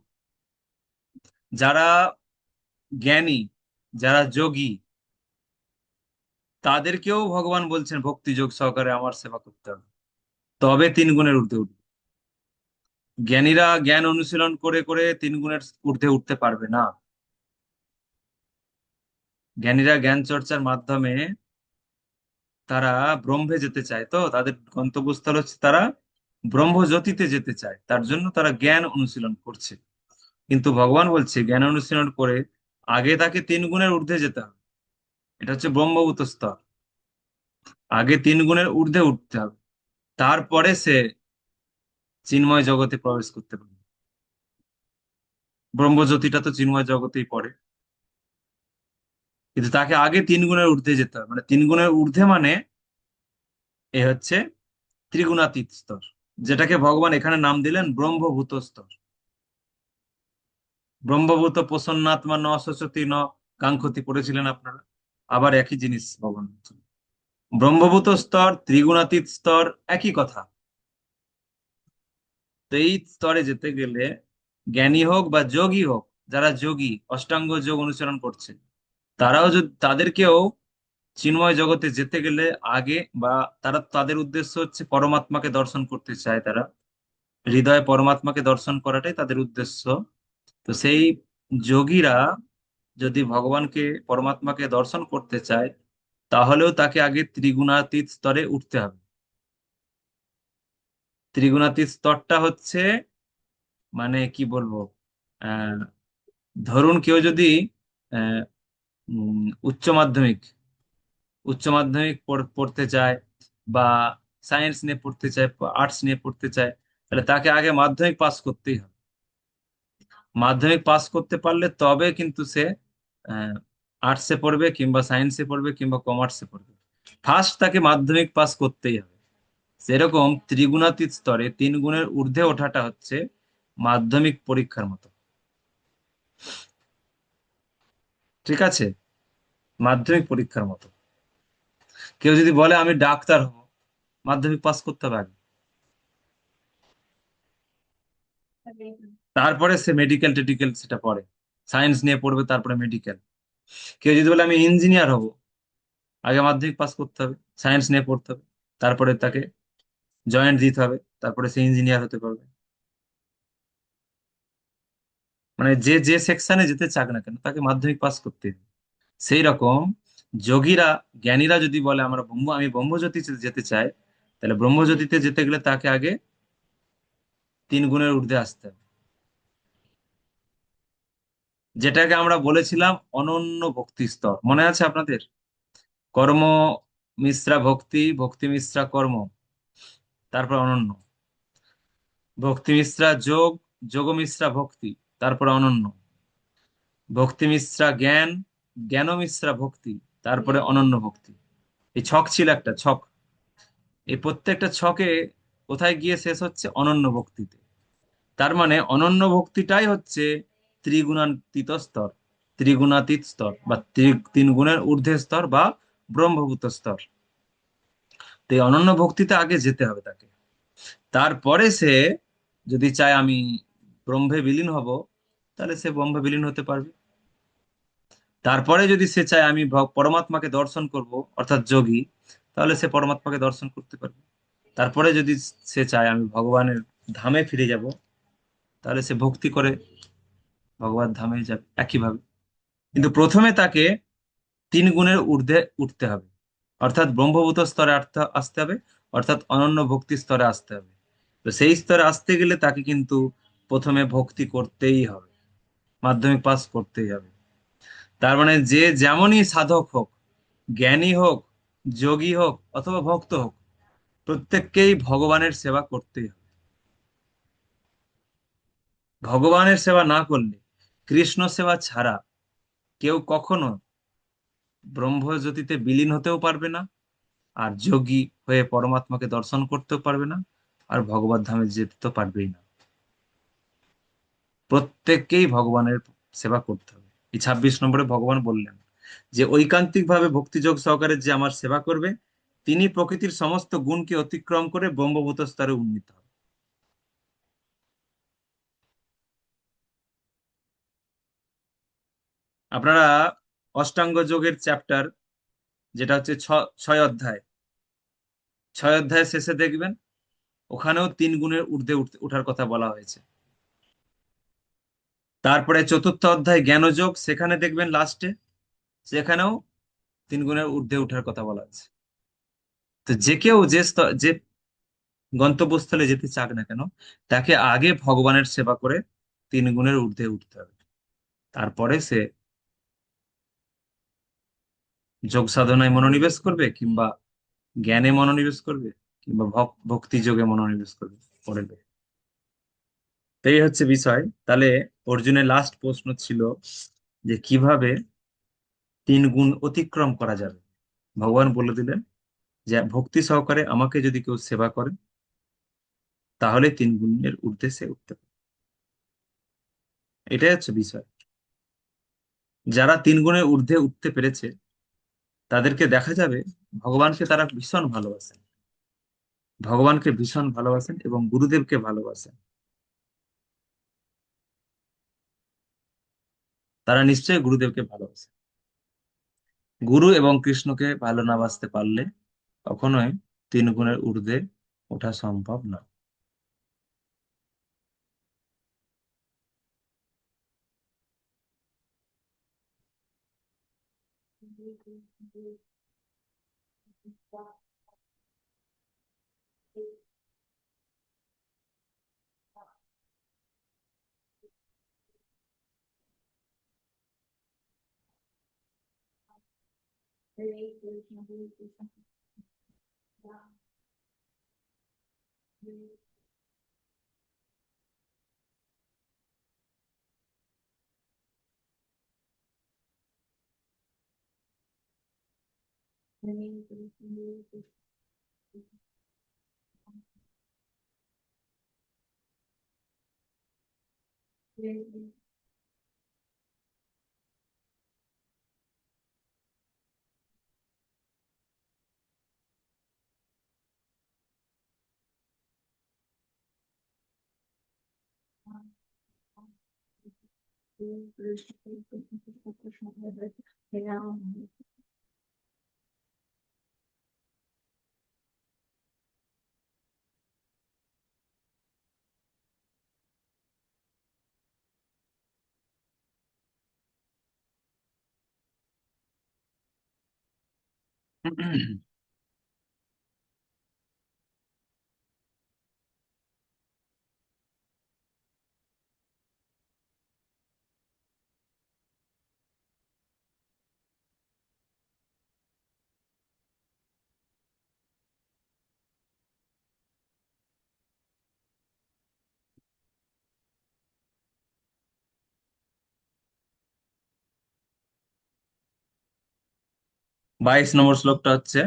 যারা জ্ঞানী, যারা যোগী, তাদেরকেও ভগবান বলছেন ভক্তিযোগ সহকারে আমার সেবা করতে হবে, তবে ৩ গুণের ঊর্ধ্বে উঠবে। জ্ঞানীরা জ্ঞান অনুশীলন করে করে ৩ গুণের ঊর্ধ্বে উঠতে পারবে না। জ্ঞানীরা জ্ঞান চর্চার মাধ্যমে তারা ব্রহ্মে যেতে চায়, তো তাদের গন্তব্যস্থল হচ্ছে তারা ব্রহ্মজ্যোতিতে যেতে চায়, তার জন্য তারা জ্ঞান অনুশীলন করছে। কিন্তু ভগবান বলছে জ্ঞান অনুশীলন করে আগে তাকে ৩ গুণের ঊর্ধ্বে যেতে হবে, এটা হচ্ছে ব্রহ্মভূত স্তর। আগে ৩ গুণের ঊর্ধ্বে উঠতে হবে, তারপরে সে চিন্ময় জগতে প্রবেশ করতে পারবে। ব্রহ্মজ্যোতিটা তো চিন্ময় জগতেই পড়ে, কিন্তু তাকে আগে ৩ গুণের ঊর্ধ্বে যেতে হবে। মানে ৩ গুণের ঊর্ধ্বে মানে এ হচ্ছে ত্রিগুণাতীত স্তর, যেটাকে ভগবান এখানে নাম দিলেন ব্রহ্মভূত স্তর। ব্রহ্মভূত প্রসন্নাত্মা ন শোচতি ন কাঙ্ক্ষতি পড়েছিলেন আপনারা, আবার একই জিনিস ভগবান বলছেন। ব্রহ্মভূত স্তর, ত্রিগুণাতীত স্তর একই কথা। তো এই স্তরে যেতে গেলে জ্ঞানী হোক বা যোগী হোক, যারা যোগী অষ্টাঙ্গ যোগ অনুসরণ করছে, তারাও যদি তাদেরকেও চিন্ময় জগতে যেতে গেলে আগে বা তাদের উদ্দেশ্য হচ্ছে পরমাত্মাকে দর্শন করতে চায়, তারা হৃদয়ে পরমাত্মাকে দর্শন করাটাই তাদের উদ্দেশ্য। তো সেই যোগীরা যদি ভগবানকে পরমাত্মাকে দর্শন করতে চায়, তাহলেও তাকে আগে ত্রিগুণাতীত স্তরে উঠতে হবে। ত্রিগুণাতীত স্তরটা হচ্ছে, মানে কি বলবো, আহ ধরুন কেউ যদি আহ উচ্চ মাধ্যমিক পড়তে চায়, বা সায়েন্স নিয়ে পড়তে চায়, আর্টস নিয়ে পড়তে চায়, তাহলে তাকে আগে মাধ্যমিক পাস করতেই হবে। মাধ্যমিক পাস করতে পারলে তবে কিন্তু সে আর্টসে পড়বে কিংবা সায়েন্সে পড়বে কিংবা কমার্সে পড়বে। ফার্স্ট তাকে মাধ্যমিক পাস করতেই হবে। সেরকম ত্রিগুণাতীত স্তরে 3 গুণের ঊর্ধ্বে ওঠাটা হচ্ছে মাধ্যমিক পরীক্ষার মতো। ঠিক আছে, মাধ্যমিক পরীক্ষার মতো। কেউ যদি বলে আমি ডাক্তার হব, মাধ্যমিক পাস করতে হবে আগে, তারপরে সে মেডিকেল টেডিকেল সেটা পড়ে, সায়েন্স নিয়ে পড়বে তারপরে মেডিকেল। কেউ যদি বলে আমি ইঞ্জিনিয়ার হব, আগে মাধ্যমিক পাস করতে হবে, সায়েন্স নিয়ে পড়তে হবে, তারপরে তাকে জয়েন্ট দিতে হবে, তারপরে সে ইঞ্জিনিয়ার হতে পারবে। মানে যে যে সেকশনে যেতে চাক না কেন তাকে মাধ্যমিক পাস করতে হবে। সেই রকম যোগীরা, জ্ঞানীরা যদি বলে আমি ব্রহ্মজ্যোতিতে যেতে চাই, তাহলে ব্রহ্মজ্যোতিতে যেতে গেলে তাকে আগে 3 গুণের ঊর্ধ্বে আসতে হবে, যেটাকে আমরা বলেছিলাম অনন্য ভক্তি স্তর। মনে আছে আপনাদের? কর্ম মিশ্রা ভক্তি, ভক্তি মিশ্রা কর্ম, তারপর অনন্য। ভক্তি মিশ্রা যোগ, যোগ মিশ্রা ভক্তি, তারপর অনন্য। ভক্তি মিশ্রা জ্ঞান, জ্ঞান মিশ্রা ভক্তি, তারপরে অনন্য ভক্তি। এই ছক ছিল একটা ছক। এই প্রত্যেকটা ছকে কোথায় গিয়ে শেষ হচ্ছে? অনন্য ভক্তিতে। তার মানে অনন্য ভক্তিটাই হচ্ছে ত্রিগুণাতীত স্তর, ত্রিগুণাতীত স্তর বা 3 গুণের ঊর্ধ্বে স্তর বা ব্রহ্মভূত স্তর। তো এই অনন্য ভক্তিতে আগে যেতে হবে তাকে। তারপরে সে যদি চায় আমি ব্রহ্মে বিলীন হব, তাহলে সে ব্রহ্মে বিলীন হতে পারবে। তারপরে যদি সে চায় আমি পরমাত্মাকে দর্শন করব, অর্থাৎ যোগী, তাহলে সে পরমাত্মাকে দর্শন করতে পারবে। তারপরে যদি সে চায় আমি ভগবানের ধামে ফিরে যাব, তাহলে সে ভক্তি করে ভগবান ধামে যাবে একইভাবে। কিন্তু প্রথমে তাকে 3 গুণের ঊর্ধ্বে উঠতে হবে, অর্থাৎ ব্রহ্মভূত স্তরে আসতে হবে, অর্থাৎ অনন্য ভক্তি স্তরে আসতে হবে। তো সেই স্তরে আসতে গেলে তাকে কিন্তু প্রথমে ভক্তি করতেই হবে, মাধ্যমিক পাস করতেই হবে। তার মানে যে যেমনই সাধক হোক, জ্ঞানী হোক, যোগী হোক অথবা ভক্ত হোক, প্রত্যেককেই ভগবানের সেবা করতেই হবে। ভগবানের সেবা না করলে, কৃষ্ণ সেবা ছাড়া কেউ কখনো ব্রহ্মজ্যোতিতে বিলীন হতেও পারবে না, আর যোগী হয়ে পরমাত্মাকে দর্শন করতেও পারবে না, আর ভগবত ধামে যেতে তো পারবেই না। প্রত্যেককেই ভগবানের সেবা করতে হবে। এই 26 নম্বরে ভগবান বললেন যে ঐকান্তিক ভাবে ভক্তিযোগ সহকারে যে আমার সেবা করবে, তিনি প্রকৃতির সমস্ত গুণকে অতিক্রম করে ব্রহ্মভূত স্তরে উন্নীত হবে। আপনারা অষ্টাঙ্গ যোগের চ্যাপ্টার, যেটা হচ্ছে 6 অধ্যায়, 6 অধ্যায়ের শেষে দেখবেন ওখানেও 3 গুণের ঊর্ধ্বে ওঠার কথা বলা হয়েছে। তারপরে 4র্থ অধ্যায় জ্ঞানযোগ, সেখানে দেখবেন লাস্টে সেখানেও 3 গুণের ঊর্ধ্বে ওঠার কথা বলা আছে। তো যে কেউ যে গন্তব্যস্থলে যেতে চাক না কেন, তাকে আগে ভগবানের সেবা করে 3 গুণের ঊর্ধ্বে উঠতে হবে। তারপরে সে যোগ সাধনায় মনোনিবেশ করবে, কিংবা জ্ঞানে মনোনিবেশ করবে, কিংবা ভক্তি যোগে মনোনিবেশ করবে। তো এই হচ্ছে বিষয়। তাহলে অর্জুনের লাস্ট প্রশ্ন ছিল যে কিভাবে 3 গুণ অতিক্রম করা যাবে। ভগবান বলে দিলেন যে ভক্তি সহকারে আমাকে যদি কেউ সেবা করে, তাহলে 3 গুণের ঊর্ধ্বে সে উঠতে পারে। এটাই হচ্ছে বিষয়। যারা 3 গুণের ঊর্ধ্বে উঠতে পেরেছে, তাদেরকে দেখা যাবে ভগবানকে তারা ভীষণ ভালোবাসেন, ভগবানকে ভীষণ ভালোবাসেন এবং গুরুদেবকে ভালোবাসেন। তারা নিশ্চয়ই গুরুদেবকে ভালোবাসে। গুরু এবং কৃষ্ণকে ভালো না বাসতে পারলে কখনোই তিন গুণের ঊর্ধ্বে ওঠা সম্ভব না। বাইশ নম্বর শ্লোকটা হচ্ছে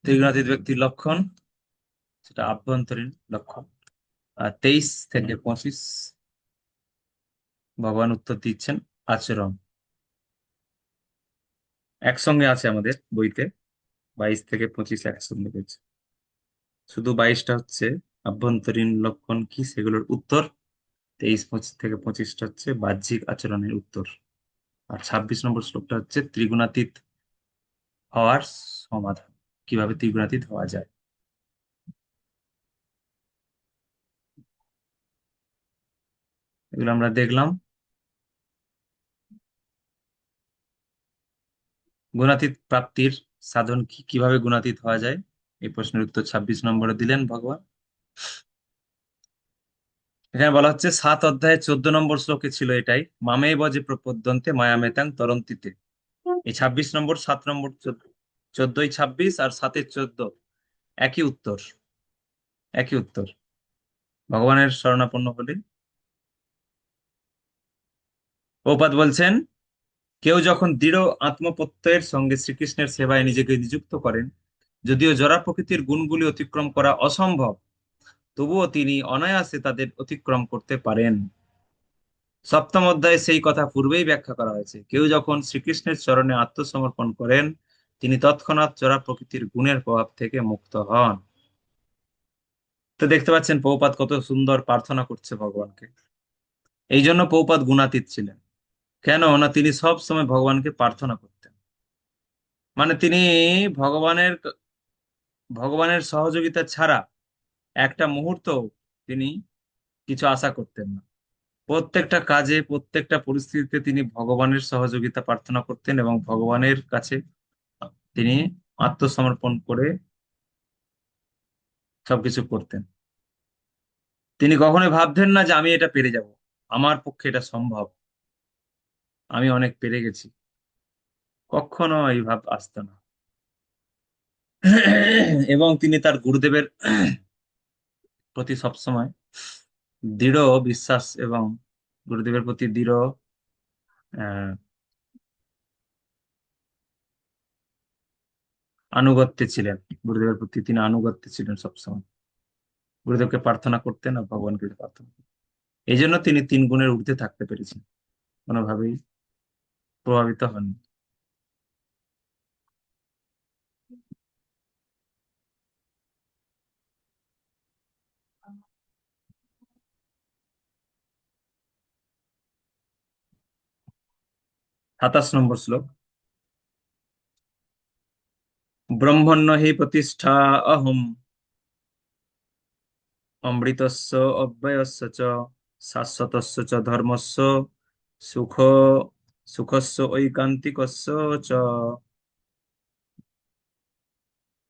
ত্রিগুণাতীত ব্যক্তির লক্ষণ, সেটা আভ্যন্তরীণ লক্ষণ। আর 23 থেকে 25 ভগবান উত্তর দিচ্ছেন আচরণ। একসঙ্গে আছে আমাদের বইতে, 22 থেকে 25 একসঙ্গে রয়েছে। শুধু 22টা হচ্ছে আভ্যন্তরীণ লক্ষণ কি সেগুলোর উত্তর, 23 থেকে 25টা হচ্ছে বাহ্যিক আচরণের উত্তর। আর 26 নম্বর শ্লোকটা হচ্ছে ত্রিগুণাতীত হওয়ার সমাধান, কিভাবে ত্রিগুণাতীত হওয়া যায়। এগুলো আমরা দেখলাম। গুণাতীত প্রাপ্তির সাধন কি, কিভাবে গুণাতীত হওয়া যায়, এই প্রশ্নের উত্তর 26 নম্বরে দিলেন ভগবান। এখানে বলা হচ্ছে 7 অধ্যায়ে 14 নম্বর শ্লোকে ছিল এটাই, মামে বজে প্রপদ্যন্তে মায়ামেতাং তরন্তিতে। এই 26 নম্বর, 7 নম্বর, 14, 26 আর 7-এর 14 একই উত্তর, একই উত্তর। ভগবানের শরণাপন্ন হলে প্রভুপাদ বলছেন, কেউ যখন দৃঢ় আত্মপ্রত্যয়ের সঙ্গে শ্রীকৃষ্ণের সেবায় নিজেকে নিযুক্ত করেন, যদিও জড়া প্রকৃতির গুণগুলি অতিক্রম করা অসম্ভব, তবুও তিনি অনায়াসে তাদের অতিক্রম করতে পারেন। সপ্তম অধ্যায়ে সেই কথা পূর্বেই ব্যাখ্যা করা হয়েছে। কেউ যখন শ্রীকৃষ্ণের চরণে আত্মসমর্পণ করেন, তিনি তৎক্ষণাৎ জড়া প্রকৃতির গুণের প্রভাব থেকে মুক্ত হন। তো দেখতে পাচ্ছেন প্রভুপাদ কত সুন্দর প্রার্থনা করছে ভগবানকে। এই জন্য প্রভুপাদ গুণাতীত ছিলেন। কেন না, তিনি সব সময় ভগবানকে প্রার্থনা করতেন। মানে তিনি ভগবানের ভগবানের সহযোগিতা ছাড়া একটা মুহূর্ত তিনি কিছু আশা করতেন না। প্রত্যেকটা কাজে, প্রত্যেকটা পরিস্থিতিতে তিনি ভগবানের সহযোগিতা প্রার্থনা করতেন এবং ভগবানের কাছে তিনি আত্মসমর্পণ করে সবকিছু করতেন। তিনি কখনোই ভাবতেন না যে আমি এটা পেরে যাব, আমার পক্ষে এটা সম্ভব, আমি অনেক পেরে গেছি। কখনো এই ভাব আসতো না। এবং তিনি তার গুরুদেবের প্রতি সবসময় দৃঢ় বিশ্বাস এবং গুরুদেবের প্রতি দৃঢ় আহ আনুগত্যে ছিলেন। গুরুদেবের প্রতি তিনি আনুগত্যে ছিলেন সবসময়। গুরুদেবকে প্রার্থনা করতেন আর ভগবানকে প্রার্থনা করতেন। এই জন্য তিনি তিন গুণের ঊর্ধ্বে থাকতে পেরেছেন, কোনোভাবেই প্রভাবিত হননি। নম্বর শ্লোক। ব্রহ্মণ্য হি প্রতিষ্ঠা অহম অমৃতস্য অব্যয়স্য চ শাশ্বতস্য চ ধর্মস্য সুখ সুখস্য ঐকান্তিকস্য চ।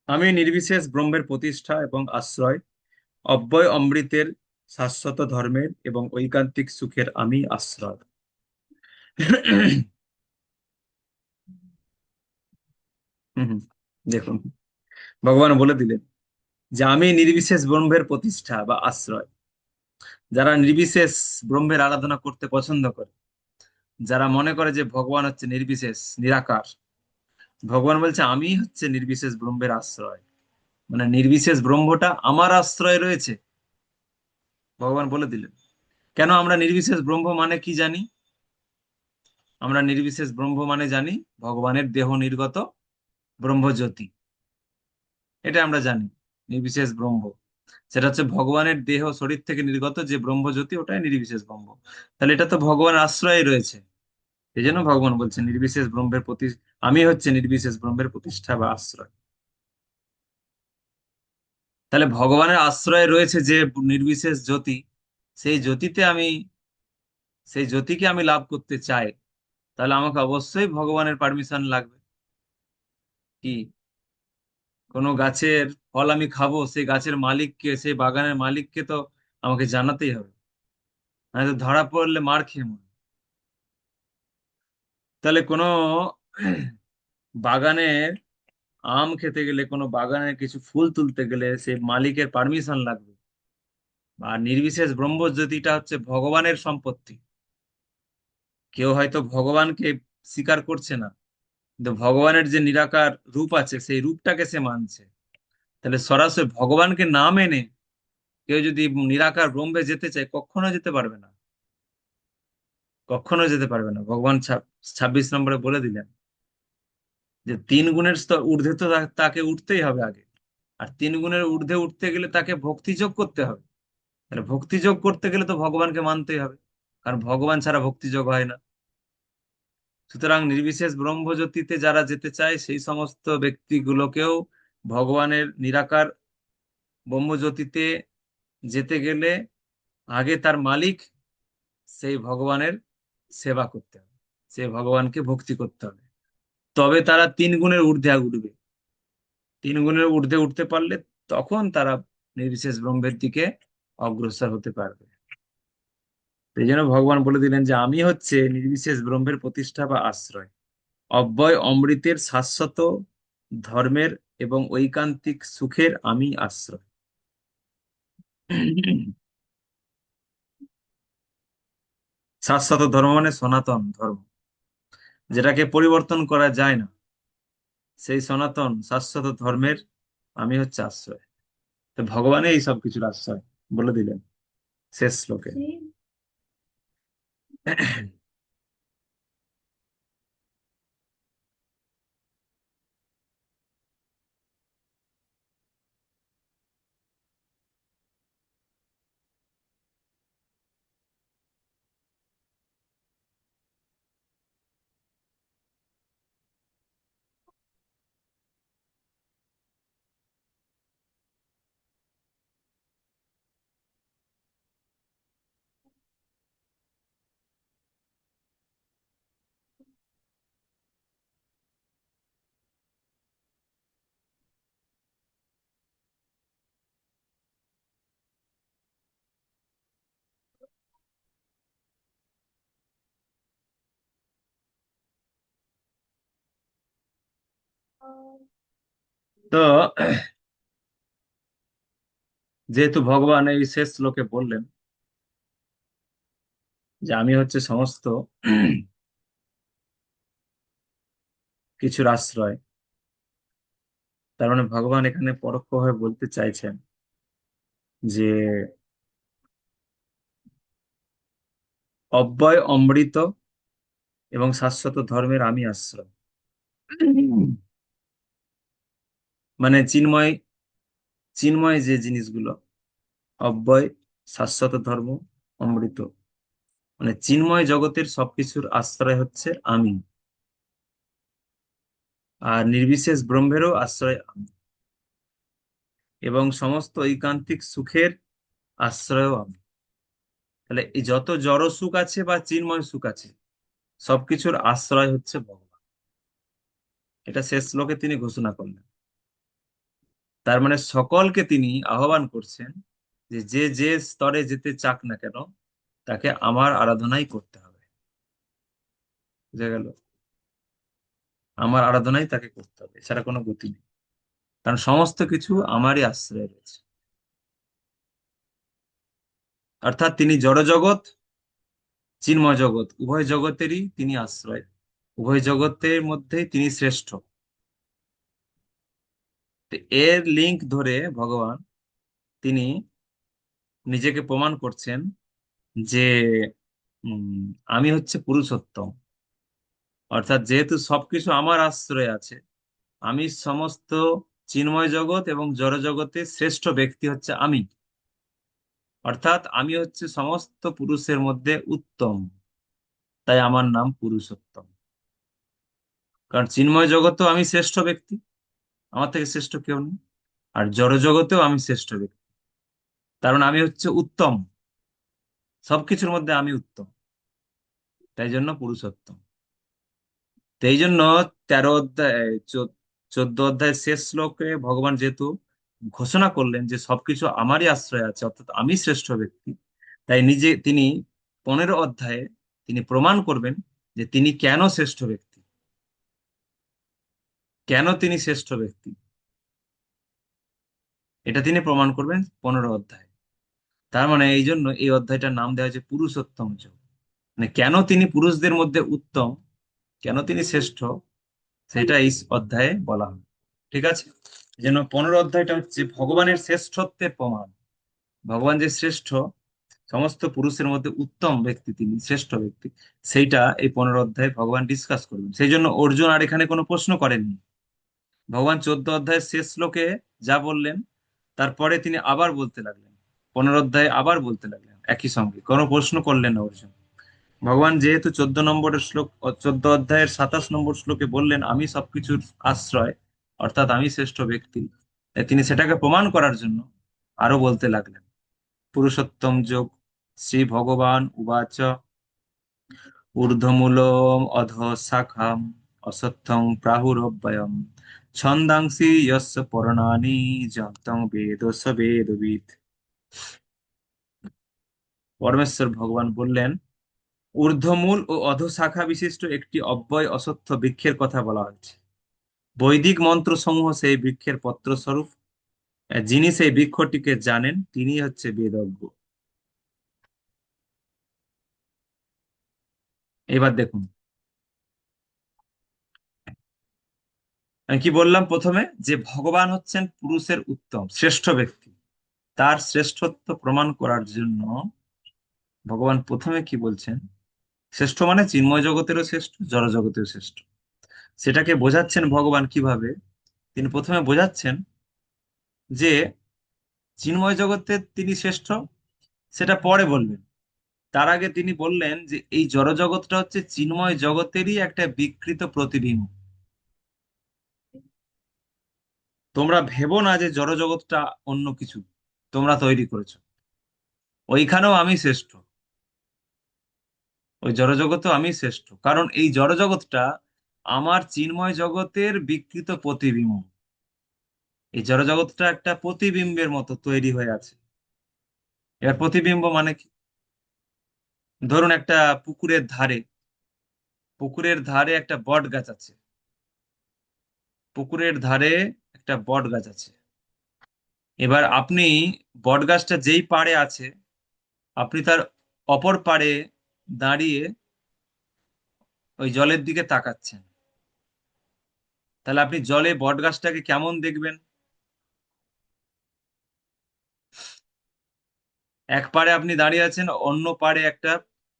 আমি নির্বিশেষ ব্রহ্মের প্রতিষ্ঠা এবং আশ্রয়, অব্যয় অমৃতের শাশ্বত ধর্মের এবং ঐকান্তিক সুখের আমি আশ্রয়। হুম, দেখুন, ভগবান বলে দিলেন যে আমি নির্বিশেষ ব্রহ্মের প্রতিষ্ঠা বা আশ্রয়। যারা নির্বিশেষ ব্রহ্মের আরাধনা করতে পছন্দ করে, যারা মনে করে যে ভগবান হচ্ছে নির্বিশেষ নিরাকার, ভগবান বলছে আমি হচ্ছে নির্বিশেষ ব্রহ্মের আশ্রয়। মানে নির্বিশেষ ব্রহ্মটা আমার আশ্রয়ে রয়েছে, ভগবান বলে দিলেন। কেন আমরা নির্বিশেষ ব্রহ্ম মানে কি জানি? আমরা নির্বিশেষ ব্রহ্ম মানে জানি ভগবানের দেহ নির্গত ব্রহ্মজ্যোতি। এটা আমরা জানি নির্বিশেষ ব্রহ্ম, সেটা হচ্ছে ভগবানের দেহ শরীর থেকে নির্গত যে ব্রহ্মজ্যোতি, ওটাই নির্বিশেষ ব্রহ্ম। তাহলে এটা তো ভগবানের আশ্রয়ে রয়েছে। এই জন্য ভগবান বলছেন নির্বিশেষ ব্রহ্মের প্রতি আমি হচ্ছে নির্বিশেষ ব্রহ্মের প্রতিষ্ঠা বা আশ্রয়। তাহলে ভগবানের আশ্রয়ে রয়েছে যে নির্বিশেষ জ্যোতি, সেই জ্যোতিতে আমি, সেই জ্যোতিকে আমি লাভ করতে চাই, তাহলে আমাকে অবশ্যই ভগবানের পারমিশন লাগবে। কি, কোনো গাছের ফল আমি খাবো, সেই গাছের মালিককে, সেই বাগানের মালিককে তো আমাকে জানাতেই হবে, নয়তো ধরা পড়লে মার খেয়ে মরবো। তাহলে কোনো বাগানের আম খেতে গেলে, কোনো বাগানের কিছু ফুল তুলতে গেলে সেই মালিকের পারমিশন লাগবে। আর নির্বিশেষ ব্রহ্মজ্যোতিটা হচ্ছে ভগবানের সম্পত্তি। কেউ হয়তো ভগবানকে স্বীকার করছে না, কিন্তু ভগবানের যে নিরাকার রূপ আছে সেই রূপটাকে সে মানছে। তাহলে সরাসরি ভগবানকে না মেনে কেউ যদি নিরাকার ব্রহ্মে যেতে চায়, কখনো যেতে পারবে না, কখনো যেতে পারবে না। ভগবান 26 নম্বরে বলে দিলেন যে 3 গুণের স্তর ঊর্ধ্বে তো তাকে উঠতেই হবে আগে। আর 3 গুণের ঊর্ধ্বে উঠতে গেলে তাকে ভক্তিযোগ করতে হবে। তাহলে ভক্তিযোগ করতে গেলে তো ভগবানকে মানতেই হবে, কারণ ভগবান ছাড়া ভক্তিযোগ হয় না। সুতরাং নির্বিশেষ ব্রহ্মজ্যোতিতে যারা যেতে চায়, সেই সমস্ত ব্যক্তিগুলোকেও ভগবানের নিরাকার ব্রহ্মজ্যোতিতে যেতে গেলে আগে তার মালিক সেই ভগবানের সেবা করতে হবে, সেই ভগবানকে ভক্তি করতে হবে, তবে তারা 3 গুণের ঊর্ধ্বে উঠবে। 3 গুণের ঊর্ধ্বে উঠতে পারলে তখন তারা নির্বিশেষ ব্রহ্মের দিকে অগ্রসর হতে পারবে। এই জন্য ভগবান বলে দিলেন যে আমি হচ্ছে নির্বিশেষ ব্রহ্মের প্রতিষ্ঠা বা আশ্রয়, অব্যয় অমৃতের শাশ্বত ধর্মের এবং ঐকান্তিক সুখের আমি আশ্রয়। শাশ্বত ধর্ম মানে সনাতন ধর্ম, যেটাকে পরিবর্তন করা যায় না, সেই সনাতন শাশ্বত ধর্মের আমি হচ্ছে আশ্রয়। তো ভগবানই এই সব কিছুর আশ্রয় বলে দিলেন শেষ শ্লোকে। তো যেহেতু ভগবান এই শেষ শ্লোকে বললেন যে আমি হচ্ছে সমস্ত কিছুর আশ্রয়, তার মানে ভগবান এখানে পরোক্ষভাবে বলতে চাইছেন যে অব্যয় অমৃত এবং শাশ্বত ধর্মের আমি আশ্রয়। মানে চিন্ময়, চিন্ময় যে জিনিসগুলো, অব্যয়, শাশ্বত ধর্ম, অমৃত, মানে চিন্ময় জগতের সবকিছুর আশ্রয় হচ্ছে আমি। আর নির্বিশেষ ব্রহ্মেরও আশ্রয় আমি, এবং সমস্ত ঐকান্তিক সুখের আশ্রয়ও আমি। তাহলে এই যত জড় সুখ আছে বা চিন্ময় সুখ আছে, সবকিছুর আশ্রয় হচ্ছে ভগবান। এটা শেষ শ্লোকে তিনি ঘোষণা করলেন। তার মানে সকলকে তিনি আহ্বান করছেন যে যে যে স্তরে যেতে চাক না কেন, তাকে আমার আরাধনাই করতে হবে। বুঝা গেল? আমার আরাধনাই তাকে করতে হবে, এছাড়া কোনো গতি নেই। কারণ সমস্ত কিছু আমারই আশ্রয়ে রয়েছে। অর্থাৎ তিনি জড় জগৎ, চিন্ময় জগৎ, উভয় জগতেরই তিনি আশ্রয়, উভয় জগতের মধ্যেই তিনি শ্রেষ্ঠ। তো এর লিংক ধরে ভগবান তিনি নিজেকে প্রমাণ করছেন যে আমি হচ্ছে পুরুষোত্তম। অর্থাৎ যেহেতু সবকিছু আমার আশ্রয়ে আছে, আমি সমস্ত চিন্ময় জগৎ এবং জড় জগতে শ্রেষ্ঠ ব্যক্তি হচ্ছে আমি। অর্থাৎ আমি হচ্ছে সমস্ত পুরুষের মধ্যে উত্তম, তাই আমার নাম পুরুষোত্তম। কারণ চিন্ময় জগতেও আমি শ্রেষ্ঠ ব্যক্তি, আমার থেকে শ্রেষ্ঠ কেউ নেই। আর জড় জগতেও আমি শ্রেষ্ঠ ব্যক্তি, কারণ আমি হচ্ছে উত্তম, সবকিছুর মধ্যে আমি উত্তম, তাই জন্য পুরুষোত্তম। তো এই জন্য 13 অধ্যায় 14 অধ্যায়ের শেষ শ্লোকে ভগবান যেহেতু ঘোষণা করলেন যে সবকিছু আমারই আশ্রয় আছে, অর্থাৎ আমি শ্রেষ্ঠ ব্যক্তি, তাই নিজে তিনি 15 অধ্যায়ে তিনি প্রমাণ করবেন যে তিনি কেন শ্রেষ্ঠ ব্যক্তি, কেন তিনি শ্রেষ্ঠ ব্যক্তি, এটা তিনি প্রমাণ করবেন 15 অধ্যায়ে। তার মানে এই জন্য এই অধ্যায়টার নাম দেওয়া হয়েছে পুরুষোত্তম যোগ। মানে কেন তিনি পুরুষদের মধ্যে উত্তম, কেন তিনি শ্রেষ্ঠ, সেটা এই অধ্যায়ে বলা হবে। ঠিক আছে? যেন 15 অধ্যায়টা হচ্ছে ভগবানের শ্রেষ্ঠত্বের প্রমাণ। ভগবান যে শ্রেষ্ঠ, সমস্ত পুরুষের মধ্যে উত্তম ব্যক্তি, তিনি শ্রেষ্ঠ ব্যক্তি, সেইটা এই 15 অধ্যায়ে ভগবান ডিসকাস করবেন। সেই জন্য অর্জুন আর এখানে কোনো প্রশ্ন করেননি। ভগবান 14 অধ্যায়ের শেষ শ্লোকে যা বললেন, তারপরে তিনি আবার বলতে লাগলেন, 15 অধ্যায়ে আবার বলতে লাগলেন একই সঙ্গে, কোনো প্রশ্ন করলেন না অর্জুন। ভগবান যেহেতু 14 নম্বরের শ্লোক, 14 অধ্যায়ের 27 নম্বর শ্লোকে বললেন আমি সবকিছুর আশ্রয়, অর্থাৎ আমি শ্রেষ্ঠ ব্যক্তি, তাই তিনি সেটাকে প্রমাণ করার জন্য আরো বলতে লাগলেন। পুরুষোত্তম যোগ শ্রী ভগবান উবাচ ঊর্ধ্বমূলম অধঃ শাখাম অসত্যং প্রাহুরব্যয়ম ছন্দাংসি যস্য পর্ণানি যন্তং বেদ স বেদবিদ। পরমেশ্বর ভগবান বললেন, ঊর্ধ্বমূল ও অধঃশাখা বিশিষ্ট একটি অব্যয় অসত্য বৃক্ষের কথা বলা হয়েছে। বৈদিক মন্ত্র সমূহ সেই বৃক্ষের পত্র স্বরূপ। যিনি সেই বৃক্ষটিকে জানেন তিনি হচ্ছে বেদজ্ঞ। এবার দেখুন, আমি কি বললাম প্রথমে, যে ভগবান হচ্ছেন পুরুষের উত্তম শ্রেষ্ঠ ব্যক্তি। তার শ্রেষ্ঠত্ব প্রমাণ করার জন্য ভগবান প্রথমে কি বলছেন, শ্রেষ্ঠ মানে চিন্ময় জগতেরও শ্রেষ্ঠ, জড় জগতেরও শ্রেষ্ঠ। সেটাকে বোঝাচ্ছেন ভগবান কিভাবে? তিনি প্রথমে বোঝাচ্ছেন যে চিন্ময় জগতে তিনি শ্রেষ্ঠ, সেটা পরে বলবেন। তার আগে তিনি বললেন যে এই জড় জগৎটা হচ্ছে চিন্ময় জগতেরই একটা বিকৃত প্রতিবিম্ব। তোমরা ভেবো না যে জড় জগৎটা অন্য কিছু তোমরা তৈরি করেছো, ওইখানেও আমি শ্রেষ্ঠ, ওই জড়জগতেও আমি শ্রেষ্ঠ। কারণ এই জড়জগৎটা আমার চিন্ময় জগতের বিকৃত প্রতিবিম্ব। এই জড়জগৎটা একটা প্রতিবিম্বের মতো তৈরি হয়ে আছে। এবার প্রতিবিম্ব মানে কি? ধরুন একটা পুকুরের ধারে, পুকুরের ধারে একটা বট গাছ আছে, পুকুরের ধারে একটা বট গাছ আছে। এবার আপনি বট গাছটা যেই পাড়ে আছে, আপনি তার অপর পাড়ে দাঁড়িয়ে ওই জলের দিকে তাকাচ্ছেন, তাহলে আপনি জলে বট গাছটাকে কেমন দেখবেন? এক পাড়ে আপনি দাঁড়িয়ে আছেন, অন্য পাড়ে একটা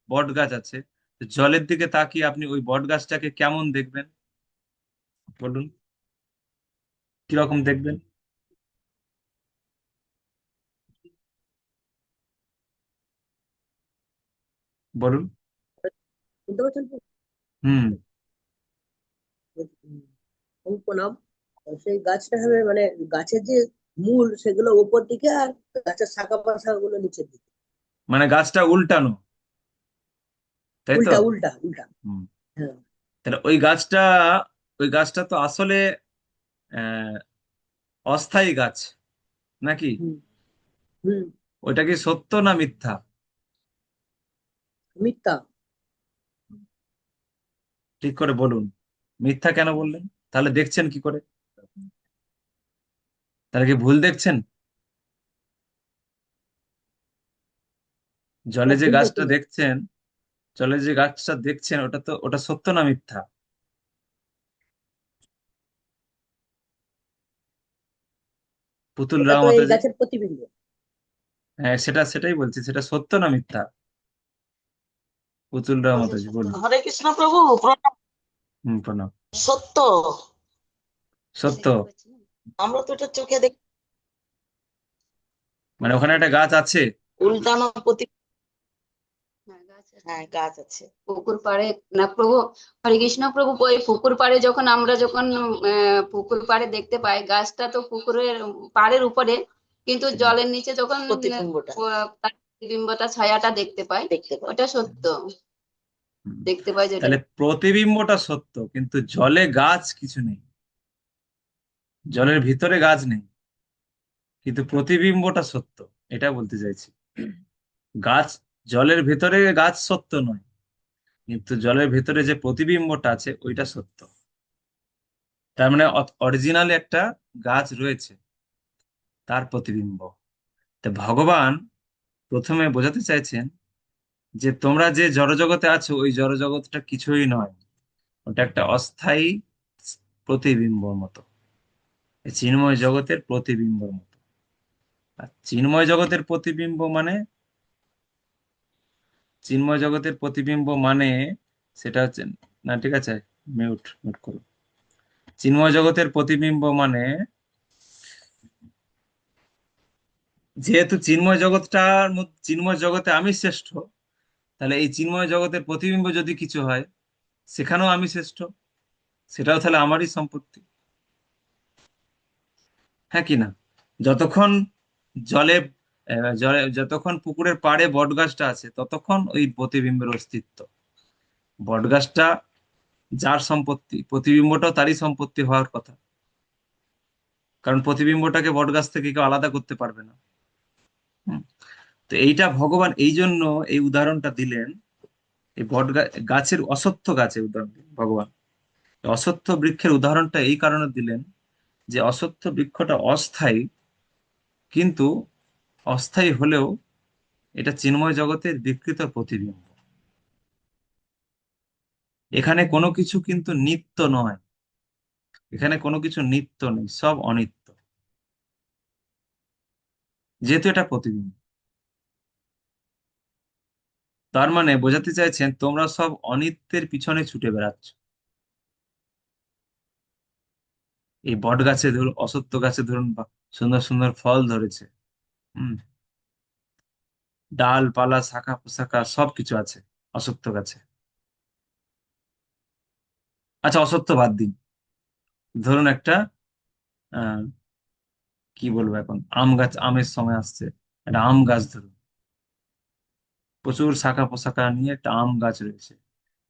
বট গাছ আছে, তো জলের দিকে তাকিয়ে আপনি ওই বট গাছটাকে কেমন দেখবেন বলুন? কিরকম দেখবেন বলুন? হুম। প্রণাম। সেই গাছটা হবে মানে গাছের যে মূল সেগুলো উপর দিকে আর গাছের শাখা পাশা গুলো নিচের দিকে। মানে গাছটা উল্টানো, তাই তো? উল্টা উল্টা উল্টা। হুম। হ্যাঁ। তাহলে ওই গাছটা তো আসলে আহ অস্থায়ী গাছ নাকি? হুম হুম। ওইটা কি সত্য না মিথ্যা? মিথ্যা। ঠিক করে বলুন, মিথ্যা কেন বললেন? তাহলে দেখছেন কি করে? তাহলে কি ভুল দেখছেন? না, জলে যে ভুল গাছটা দেখি না। দেখছেন, জলে যে গাছটা দেখছেন, ওটা সত্য না মিথ্যা? পুতুল ওটা রাও তো এই মাতাজি, গাছের প্রতিবিম্ব। হ্যাঁ সেটাই বলছি, সেটা সত্য না মিথ্যা? পুতুল রাও মাতাজি বলুন। হরে কৃষ্ণ প্রভু, প্রণাম। প্রণাম। সত্য। সত্য? আমরা তো এটা চোখে দেখি। মানে ওখানে একটা গাছ আছে? উল্টানো প্রতি। হ্যাঁ, গাছ আছে। হ্যাঁ, গাছ আছে। পুকুর পাড়ে না প্রভু, হরে কৃষ্ণ প্রভু, ওই পুকুর পাড়ে আমরা যখন পুকুর পাড়ে দেখতে পাই গাছটা, তো পুকুরের পাড়ের উপরে, কিন্তু জলের নিচে যখন প্রতিবিম্বটা তার প্রতিবিম্বটা, ছায়াটা দেখতে পাই, দেখতে পাই। ওটা সত্য। হুম। দেখতে পাই যেটা। তাহলে প্রতিবিম্বটা সত্য, কিন্তু জলে গাছ কিছু নেই, জলের ভিতরে গাছ নেই, কিন্তু প্রতিবিম্বটা সত্য, এটা বলতে চাইছি। গাছ, জলের ভেতরে গাছ সত্য নয়, কিন্তু জলের ভেতরে যে প্রতিবিম্বটা আছে ওইটা সত্য। তার মানে অরিজিনালি একটা গাছ রয়েছে, তার প্রতিবিম্ব। তা ভগবান প্রথমে বোঝাতে চাইছেন যে তোমরা যে জড়জগতে আছো, ওই জড়জগৎটা কিছুই নয়, ওটা একটা অস্থায়ী প্রতিবিম্বর মতো, এই চিন্ময় জগতের প্রতিবিম্বর মতো। আর চিন্ময় জগতের প্রতিবিম্ব মানে, চিন্ময় জগতের প্রতিবিম্ব মানে সেটা হচ্ছে, না ঠিক আছে, মিউট মিউট করো। চিন্ময় জগতের প্রতিবিম্ব মানে, যেহেতু চিন্ময় জগতে আমি শ্রেষ্ঠ, তাহলে এই চিন্ময় জগতের প্রতিবিম্ব যদি কিছু হয়, সেখানেও আমি শ্রেষ্ঠ, সেটাও তাহলে আমারই সম্পত্তি, হ্যাঁ কি না? যতক্ষণ জলে যতক্ষণ পুকুরের পাড়ে বটগাছটা আছে, ততক্ষণ ওই প্রতিবিম্বের অস্তিত্ব। বটগাছটা যার সম্পত্তি, প্রতিবিম্বটাও তারই সম্পত্তি হওয়ার কথা, কারণ প্রতিবিম্বটাকে বটগাছ থেকে কেউ আলাদা করতে পারবে না। হুম। তো এইটা ভগবান এই জন্য এই উদাহরণটা দিলেন, এই গাছের, অশ্বত্থ গাছের উদাহরণ দিলেন ভগবান। অশ্বত্থ বৃক্ষের উদাহরণটা এই কারণে দিলেন যে অশ্বত্থ বৃক্ষটা অস্থায়ী, কিন্তু অস্থায়ী হলেও এটা চিন্ময় জগতের বিকৃত প্রতিবিম্ব। এখানে কোনো কিছু কিন্তু নিত্য নয়, এখানে কোনো কিছু নিত্য নেই, সব অনিত্য, যেহেতু এটা প্রতিবিম্ব। তার মানে বোঝাতে চাইছেন তোমরা সব অনিত্যের পিছনে ছুটে বেড়াচ্ছ। এই বট গাছে ধরুন, অশ্বত্থ গাছে ধরুন, সুন্দর সুন্দর ফল ধরেছে, হুম, ডাল পালা শাখা পোশাকা সবকিছু আছে অশ্বত্থ গাছে। আচ্ছা, অশ্বত্থ বাদ দিন, ধরুন একটা আহ কি বলবো, এখন আম গাছ, আমের সময় আসছে, একটা আম গাছ ধরুন, প্রচুর শাখা পোশাকা নিয়ে একটা আম গাছ রয়েছে,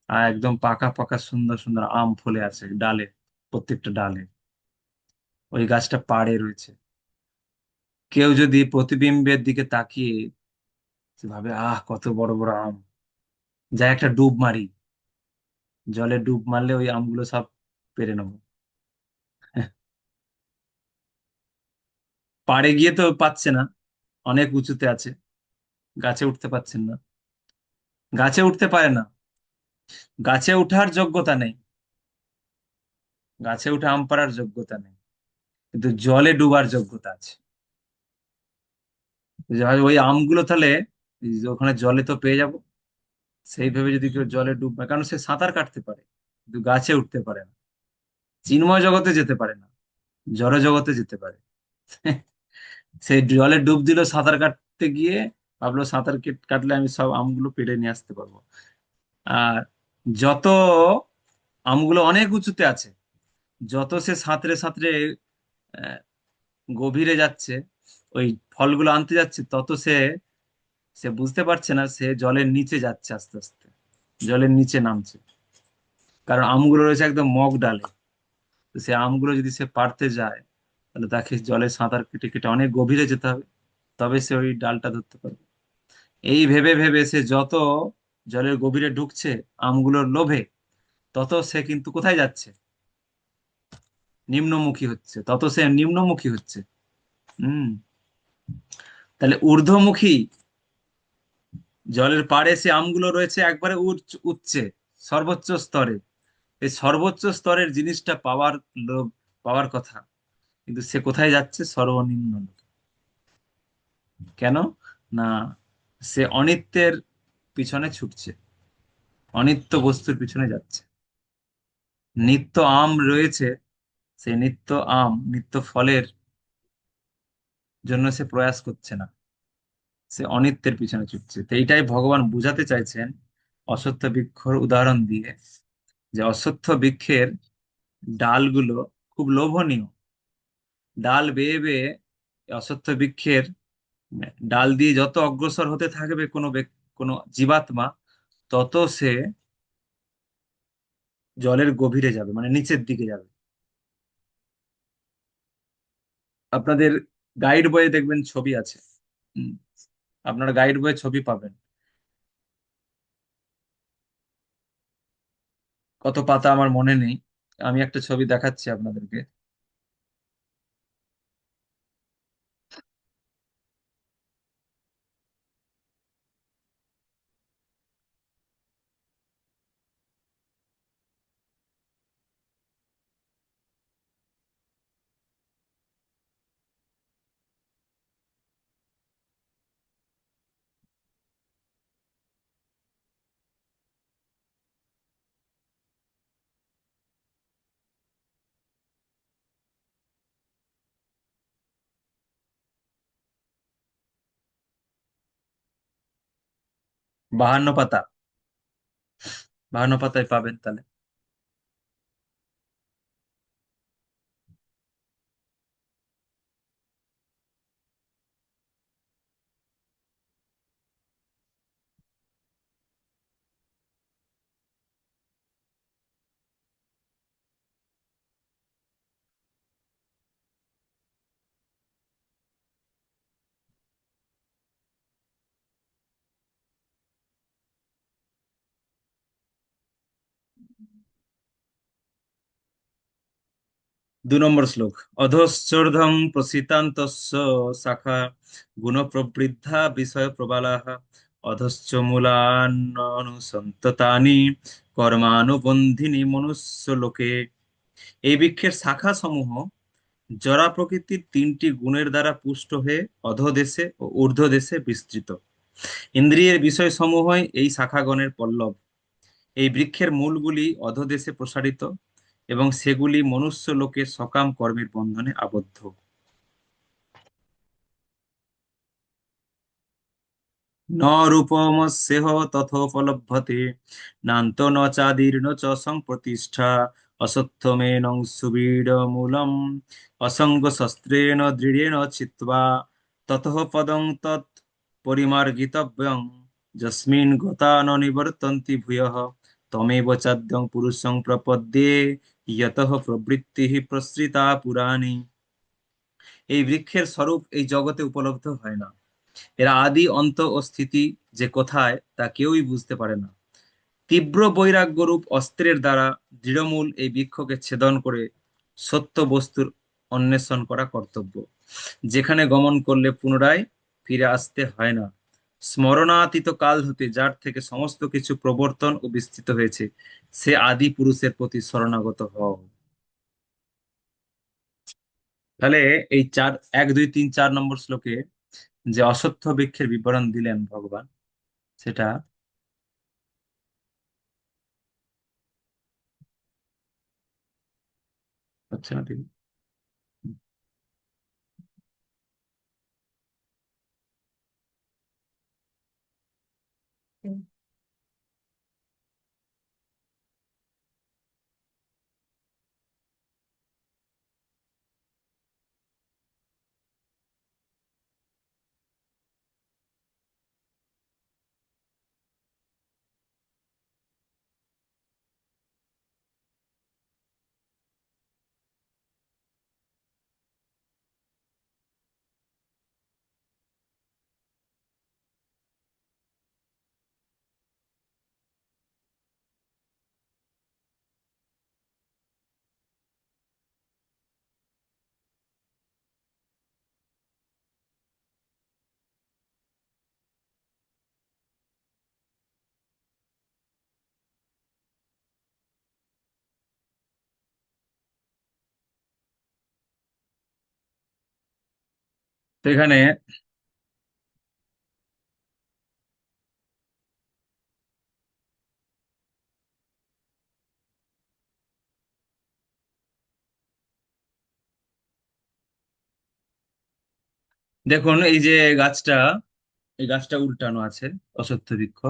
আর একদম পাকা পাকা সুন্দর সুন্দর আম ফলে আছে ডালে, প্রত্যেকটা ডালে। ওই গাছটা পাড়ে রয়েছে। কেউ যদি প্রতিবিম্বের দিকে তাকিয়ে ভাবে, আহ কত বড় বড় আম, যা একটা ডুব মারি, জলে ডুব মারলে ওই আমগুলো সব পেরে নেবো। পাড়ে গিয়ে তো পাচ্ছে না, অনেক উঁচুতে আছে, গাছে উঠতে পাচ্ছেন না, গাছে উঠতে পারে না, গাছে উঠার যোগ্যতা নেই, গাছে উঠে আম পাড়ার যোগ্যতা নেই, কিন্তু জলে ডুবার যোগ্যতা আছে। ওই আমগুলো তাহলে এই যে ওখানে জলে তো পেয়ে যাব, সেই ভেবে যদি কেউ জলে ডুব, কারণ সে সাঁতার কাটতে পারে, কিন্তু গাছে উঠতে পারে না, চিন্ময় জগতে যেতে পারে না, জড় জগতে যেতে পারে। সেই জলে ডুব দিল সাঁতার কাটতে গিয়ে, ভাবলো সাঁতার কাটলে আমি সব আমগুলো পেড়ে নিয়ে আসতে পারবো। আর যত আমগুলো অনেক উঁচুতে আছে, যত সে সাঁতরে সাঁতরে আহ, গভীরে যাচ্ছে, ওই ফলগুলো আনতে যাচ্ছে, তত সে সে বুঝতে পারছে না সে জলের নিচে যাচ্ছে, আস্তে আস্তে জলের নিচে নামছে। কারণ আমগুলো রয়েছে একদম মগ ডালে। তো সে আমগুলো যদি সে পারতে যায়, তাহলে তাকে জলে সাঁতার কেটে কেটে অনেক গভীরে যেতে হবে, তবে সে ওই ডালটা ধরতে পারবে। এই ভেবে ভেবে সে যত জলের গভীরে ঢুকছে আমগুলোর লোভে, তত সে কিন্তু কোথায় যাচ্ছে? নিম্নমুখী হচ্ছে, তত সে নিম্নমুখী হচ্ছে। হুম। তাহলে ঊর্ধ্বমুখী জলের পাড়ে সে আমগুলো রয়েছে একবারে উচ্চে, সর্বোচ্চ স্তরে। এই সর্বোচ্চ স্তরের জিনিসটা পাওয়ার লোভ, পাওয়ার কথা, কিন্তু সে কোথায় যাচ্ছে? সর্বনিম্ন লোকে। কেন? না, সে অনিত্যের পিছনে ছুটছে, অনিত্য বস্তুর পিছনে যাচ্ছে। নিত্য আম রয়েছে, সে নিত্য আম, নিত্য ফলের জন্য সে প্রয়াস করছে না, সে অনিত্যের পিছনে ছুটছে। তো এইটাই ভগবান বুঝাতে চাইছেন অশ্বত্থ বৃক্ষর উদাহরণ দিয়ে, যে অশ্বত্থ বৃক্ষের ডালগুলো খুব লোভনীয়। ডাল বেয়ে বেয়ে অশ্বত্থ বৃক্ষের ডাল দিয়ে যত অগ্রসর হতে থাকবে কোনো জীবাত্মা, তত সে জলের গভীরে যাবে, মানে নিচের দিকে যাবে। আপনাদের গাইড বইয়ে দেখবেন ছবি আছে। হুম, আপনারা গাইড বইয়ে ছবি পাবেন। কত পাতা আমার মনে নেই, আমি একটা ছবি দেখাচ্ছি আপনাদেরকে। বাহান্ন পাতা, বাহান্ন পাতায় পাবেন তাহলে। দু নম্বর শ্লোক। অধশ্চর্ধং প্রসিতান্তস্য শাখা গুণ প্রবৃদ্ধা বিষয় প্রবালাহ, অধশ্চ মূলান্যনুসন্ততানি কর্মানুবন্ধিনী মনুষ্য লোকে। এই বৃক্ষের শাখা সমূহ জরা প্রকৃতির তিনটি গুণের দ্বারা পুষ্ট হয়ে অধোদেশে ও ঊর্ধ্বদেশে বিস্তৃত। ইন্দ্রিয়ের বিষয় সমূহই এই শাখাগণের পল্লব। এই বৃক্ষের মূলগুলি অধোদেশে প্রসারিত, এবং সেগুলি মনুষ্য লোকের সকাম কর্মের বন্ধনে আবদ্ধ। ন রূপমস্যেহ তথোপলভ্যতে, নান্ত ন চাদীর্ণ চ সংপ্রতিষ্ঠা, অশ্বত্থমেনং সুবীডমূলম অসঙ্গ শস্ত্রেণ দৃঢ়েণ চিত্বা, ততঃ পদং তৎ পরিমার্গিতব্যং, যস্মিন গতা ন নিবর্তন্তি ভূয়ঃ, তমেব চাদ্যং পুরুষং প্রপদ্যে, ইয়তঃ প্রবৃত্তিঃ প্রসৃতা পুরাণী। এই বৃক্ষের স্বরূপ এই জগতে উপলব্ধ হয় না। এর আদি অন্ত ও স্থিতি যে কোথায় তা কেউই বুঝতে পারে না। তীব্র বৈরাগ্যরূপ অস্ত্রের দ্বারা দৃঢ়মূল এই বৃক্ষকে ছেদন করে সত্য বস্তুর অন্বেষণ করা কর্তব্য, যেখানে গমন করলে পুনরায় ফিরে আসতে হয় না। স্মরণাতীত কাল হতে যার থেকে সমস্ত কিছু প্রবর্তন ও বিস্তৃত হয়েছে, সে আদি পুরুষের প্রতি শরণাগত হও। তাহলে এই চার, 1, 2, 3, 4 নম্বর শ্লোকে যে অশ্বত্থ বৃক্ষের বিবরণ দিলেন ভগবান, সেটা হচ্ছে না ঠিক। তো এখানে দেখুন এই যে গাছটা, এই গাছটা উল্টানো আছে, অশ্বত্থ বৃক্ষ।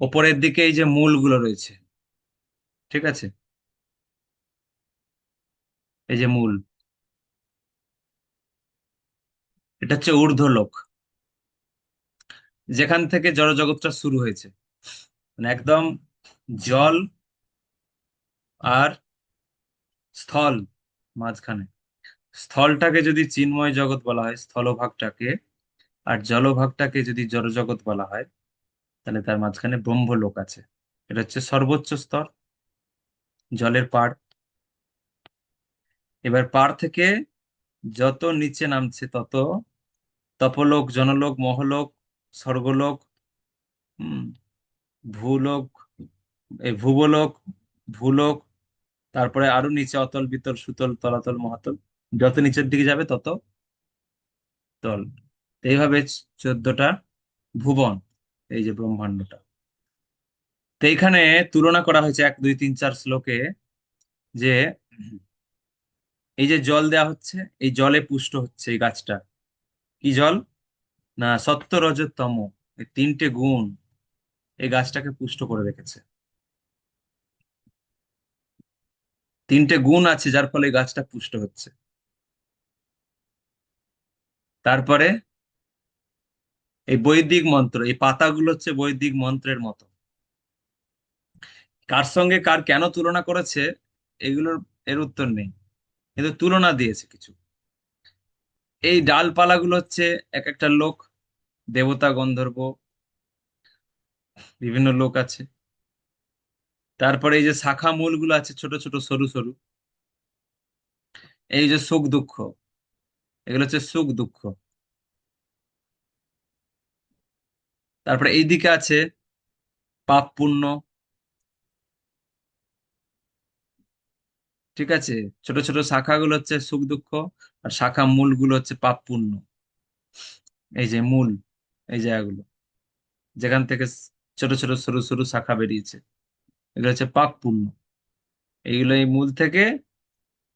ওপরের দিকে এই যে মূলগুলো রয়েছে, ঠিক আছে, এই যে মূল, এটা হচ্ছে ঊর্ধ্বলোক, যেখান থেকে জড়জগৎটা শুরু হয়েছে। মানে একদম জল আর স্থল মাঝখানে। স্থলটাকে যদি চিন্ময় জগৎ বলা হয়, স্থলভাগটাকে, আর জলভাগটাকে যদি জড়জগৎ বলা হয়, তাহলে তার মাঝখানে ব্রহ্মলোক আছে। এটা হচ্ছে সর্বোচ্চ স্তর, জলের পাড়। এবার পাড় থেকে যত নিচে নামছে তত তপলোক, জনলোক, মহলোক, স্বর্গলোক, হম, ভূলোক, এই ভূবলোক, ভূলোক, তারপরে আরো নিচে অতল, বিতল, সুতল, তলাতল, মহাতল। যত নিচের দিকে যাবে তত তল। এইভাবে 14টা ভুবন, এই যে ব্রহ্মাণ্ডটা। তো এইখানে তুলনা করা হয়েছে 1, 2, 3, 4 শ্লোকে, যে এই যে জল দেয়া হচ্ছে, এই জলে পুষ্ট হচ্ছে এই গাছটা। কি জল? না, সত্য, রজ, তম, এই 3টে গুণ এই গাছটাকে পুষ্ট করে রেখেছে। 3টে গুণ আছে যার ফলে এই গাছটা পুষ্ট হচ্ছে। তারপরে এই বৈদিক মন্ত্র, এই পাতাগুলো হচ্ছে বৈদিক মন্ত্রের মতো। কার সঙ্গে কার কেন তুলনা করেছে, এগুলোর এর উত্তর নেই, কিন্তু তুলনা দিয়েছে কিছু। এই ডালপালাগুলো হচ্ছে এক একটা লোক, দেবতা, গন্ধর্ব, বিভিন্ন লোক আছে। তারপরে এই যে শাখা মূলগুলো আছে, ছোট ছোট সরু সরু, এই যে সুখ দুঃখ, এগুলো হচ্ছে সুখ দুঃখ। তারপরে এইদিকে আছে পাপ পুণ্য, ঠিক আছে। ছোট ছোট শাখাগুলো হচ্ছে সুখ দুঃখ, আর শাখা মূলগুলো হচ্ছে পাপ পুণ্য। এই যে মূল, এই জায়গাগুলো যেখান থেকে ছোট ছোট সরু সরু শাখা বেরিয়েছে, এগুলো হচ্ছে পাপ পুণ্য। এইগুলো এই মূল থেকে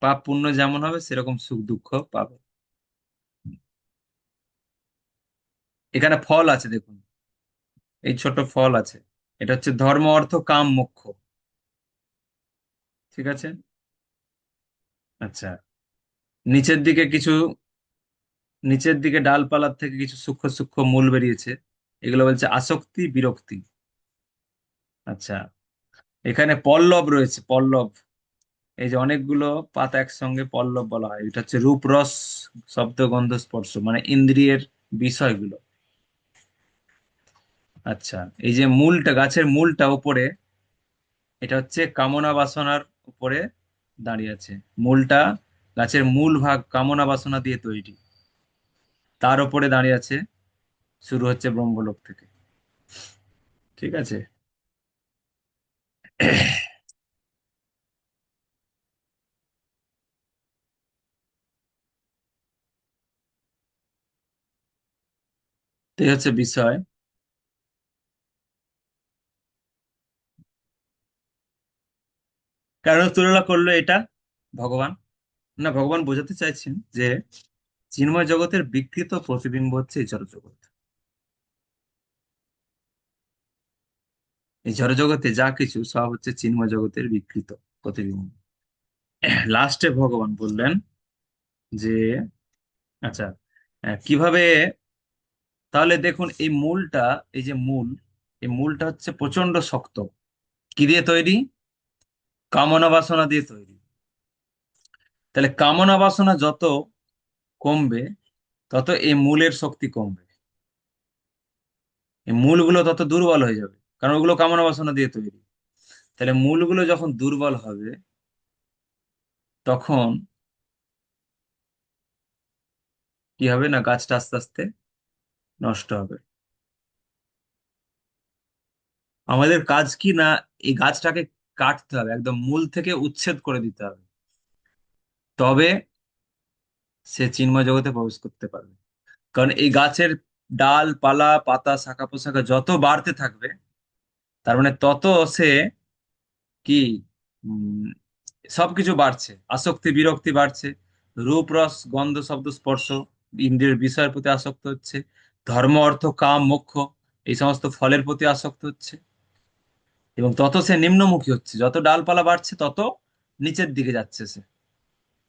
পাপ পুণ্য যেমন হবে সেরকম সুখ দুঃখ পাবে। এখানে ফল আছে দেখুন, এই ছোট ফল আছে। এটা হচ্ছে ধর্ম, অর্থ, কাম, মোক্ষ, ঠিক আছে। আচ্ছা, নিচের দিকে কিছু, নিচের দিকে ডালপালার থেকে কিছু সূক্ষ্ম সূক্ষ্ম মূল বেরিয়েছে, এগুলো বলছে আসক্তি, বিরক্তি। আচ্ছা, এখানে পল্লব রয়েছে, পল্লব, এই যে অনেকগুলো পাতা একসঙ্গে পল্লব বলা হয়। এটা হচ্ছে রূপ, রস, শব্দ, গন্ধ, স্পর্শ, মানে ইন্দ্রিয়ের বিষয়গুলো। আচ্ছা, এই যে মূলটা, গাছের মূলটা উপরে, এটা হচ্ছে কামনা বাসনার উপরে দাঁড়িয়ে আছে। মূলটা, গাছের মূল ভাগ কামনা বাসনা দিয়ে তৈরি, তার উপরে দাঁড়িয়ে আছে, শুরু হচ্ছে ব্রহ্মলোক থেকে, ঠিক আছে। তো এই হচ্ছে বিষয়। কারণ তুলনা করলো এটা ভগবান, না, ভগবান বোঝাতে চাইছেন যে চিন্ময় জগতের বিকৃত প্রতিবিম্ব হচ্ছে এই জড়জগৎ। এই জড়জগতে যা কিছু সব হচ্ছে চিন্ময় জগতের বিকৃত প্রতিবিম্ব। লাস্টে ভগবান বললেন যে, আচ্ছা, কিভাবে, তাহলে দেখুন এই মূলটা, এই যে মূল, এই মূলটা হচ্ছে প্রচন্ড শক্ত। কি দিয়ে তৈরি? কামনা বাসনা দিয়ে তৈরি। তাহলে কামনা বাসনা যত কমবে, তত এই মূলের শক্তি কমবে, এই মূলগুলো তত দুর্বল হয়ে যাবে, কারণ ওগুলো কামনা বাসনা দিয়ে তৈরি। তাহলে মূলগুলো যখন দুর্বল হবে, তখন কি হবে, না গাছটা আস্তে আস্তে নষ্ট হবে। আমাদের কাজ কি, না এই গাছটাকে কাটতে হবে, একদম মূল থেকে উচ্ছেদ করে দিতে হবে। তবে সে চিন্ময় জগতে প্রবেশ করতে পারবে। কারণ এই গাছের ডাল পালা পাতা শাখা পোশাখা যত বাড়তে থাকবে, তার মানে তত সে কি উম সবকিছু বাড়ছে, আসক্তি বিরক্তি বাড়ছে, রূপ রস গন্ধ শব্দ স্পর্শ ইন্দ্রিয়ের বিষয়ের প্রতি আসক্ত হচ্ছে, ধর্ম অর্থ কাম মোক্ষ এই সমস্ত ফলের প্রতি আসক্ত হচ্ছে, এবং তত সে নিম্নমুখী হচ্ছে। যত ডালপালা বাড়ছে তত নিচের দিকে যাচ্ছে, সে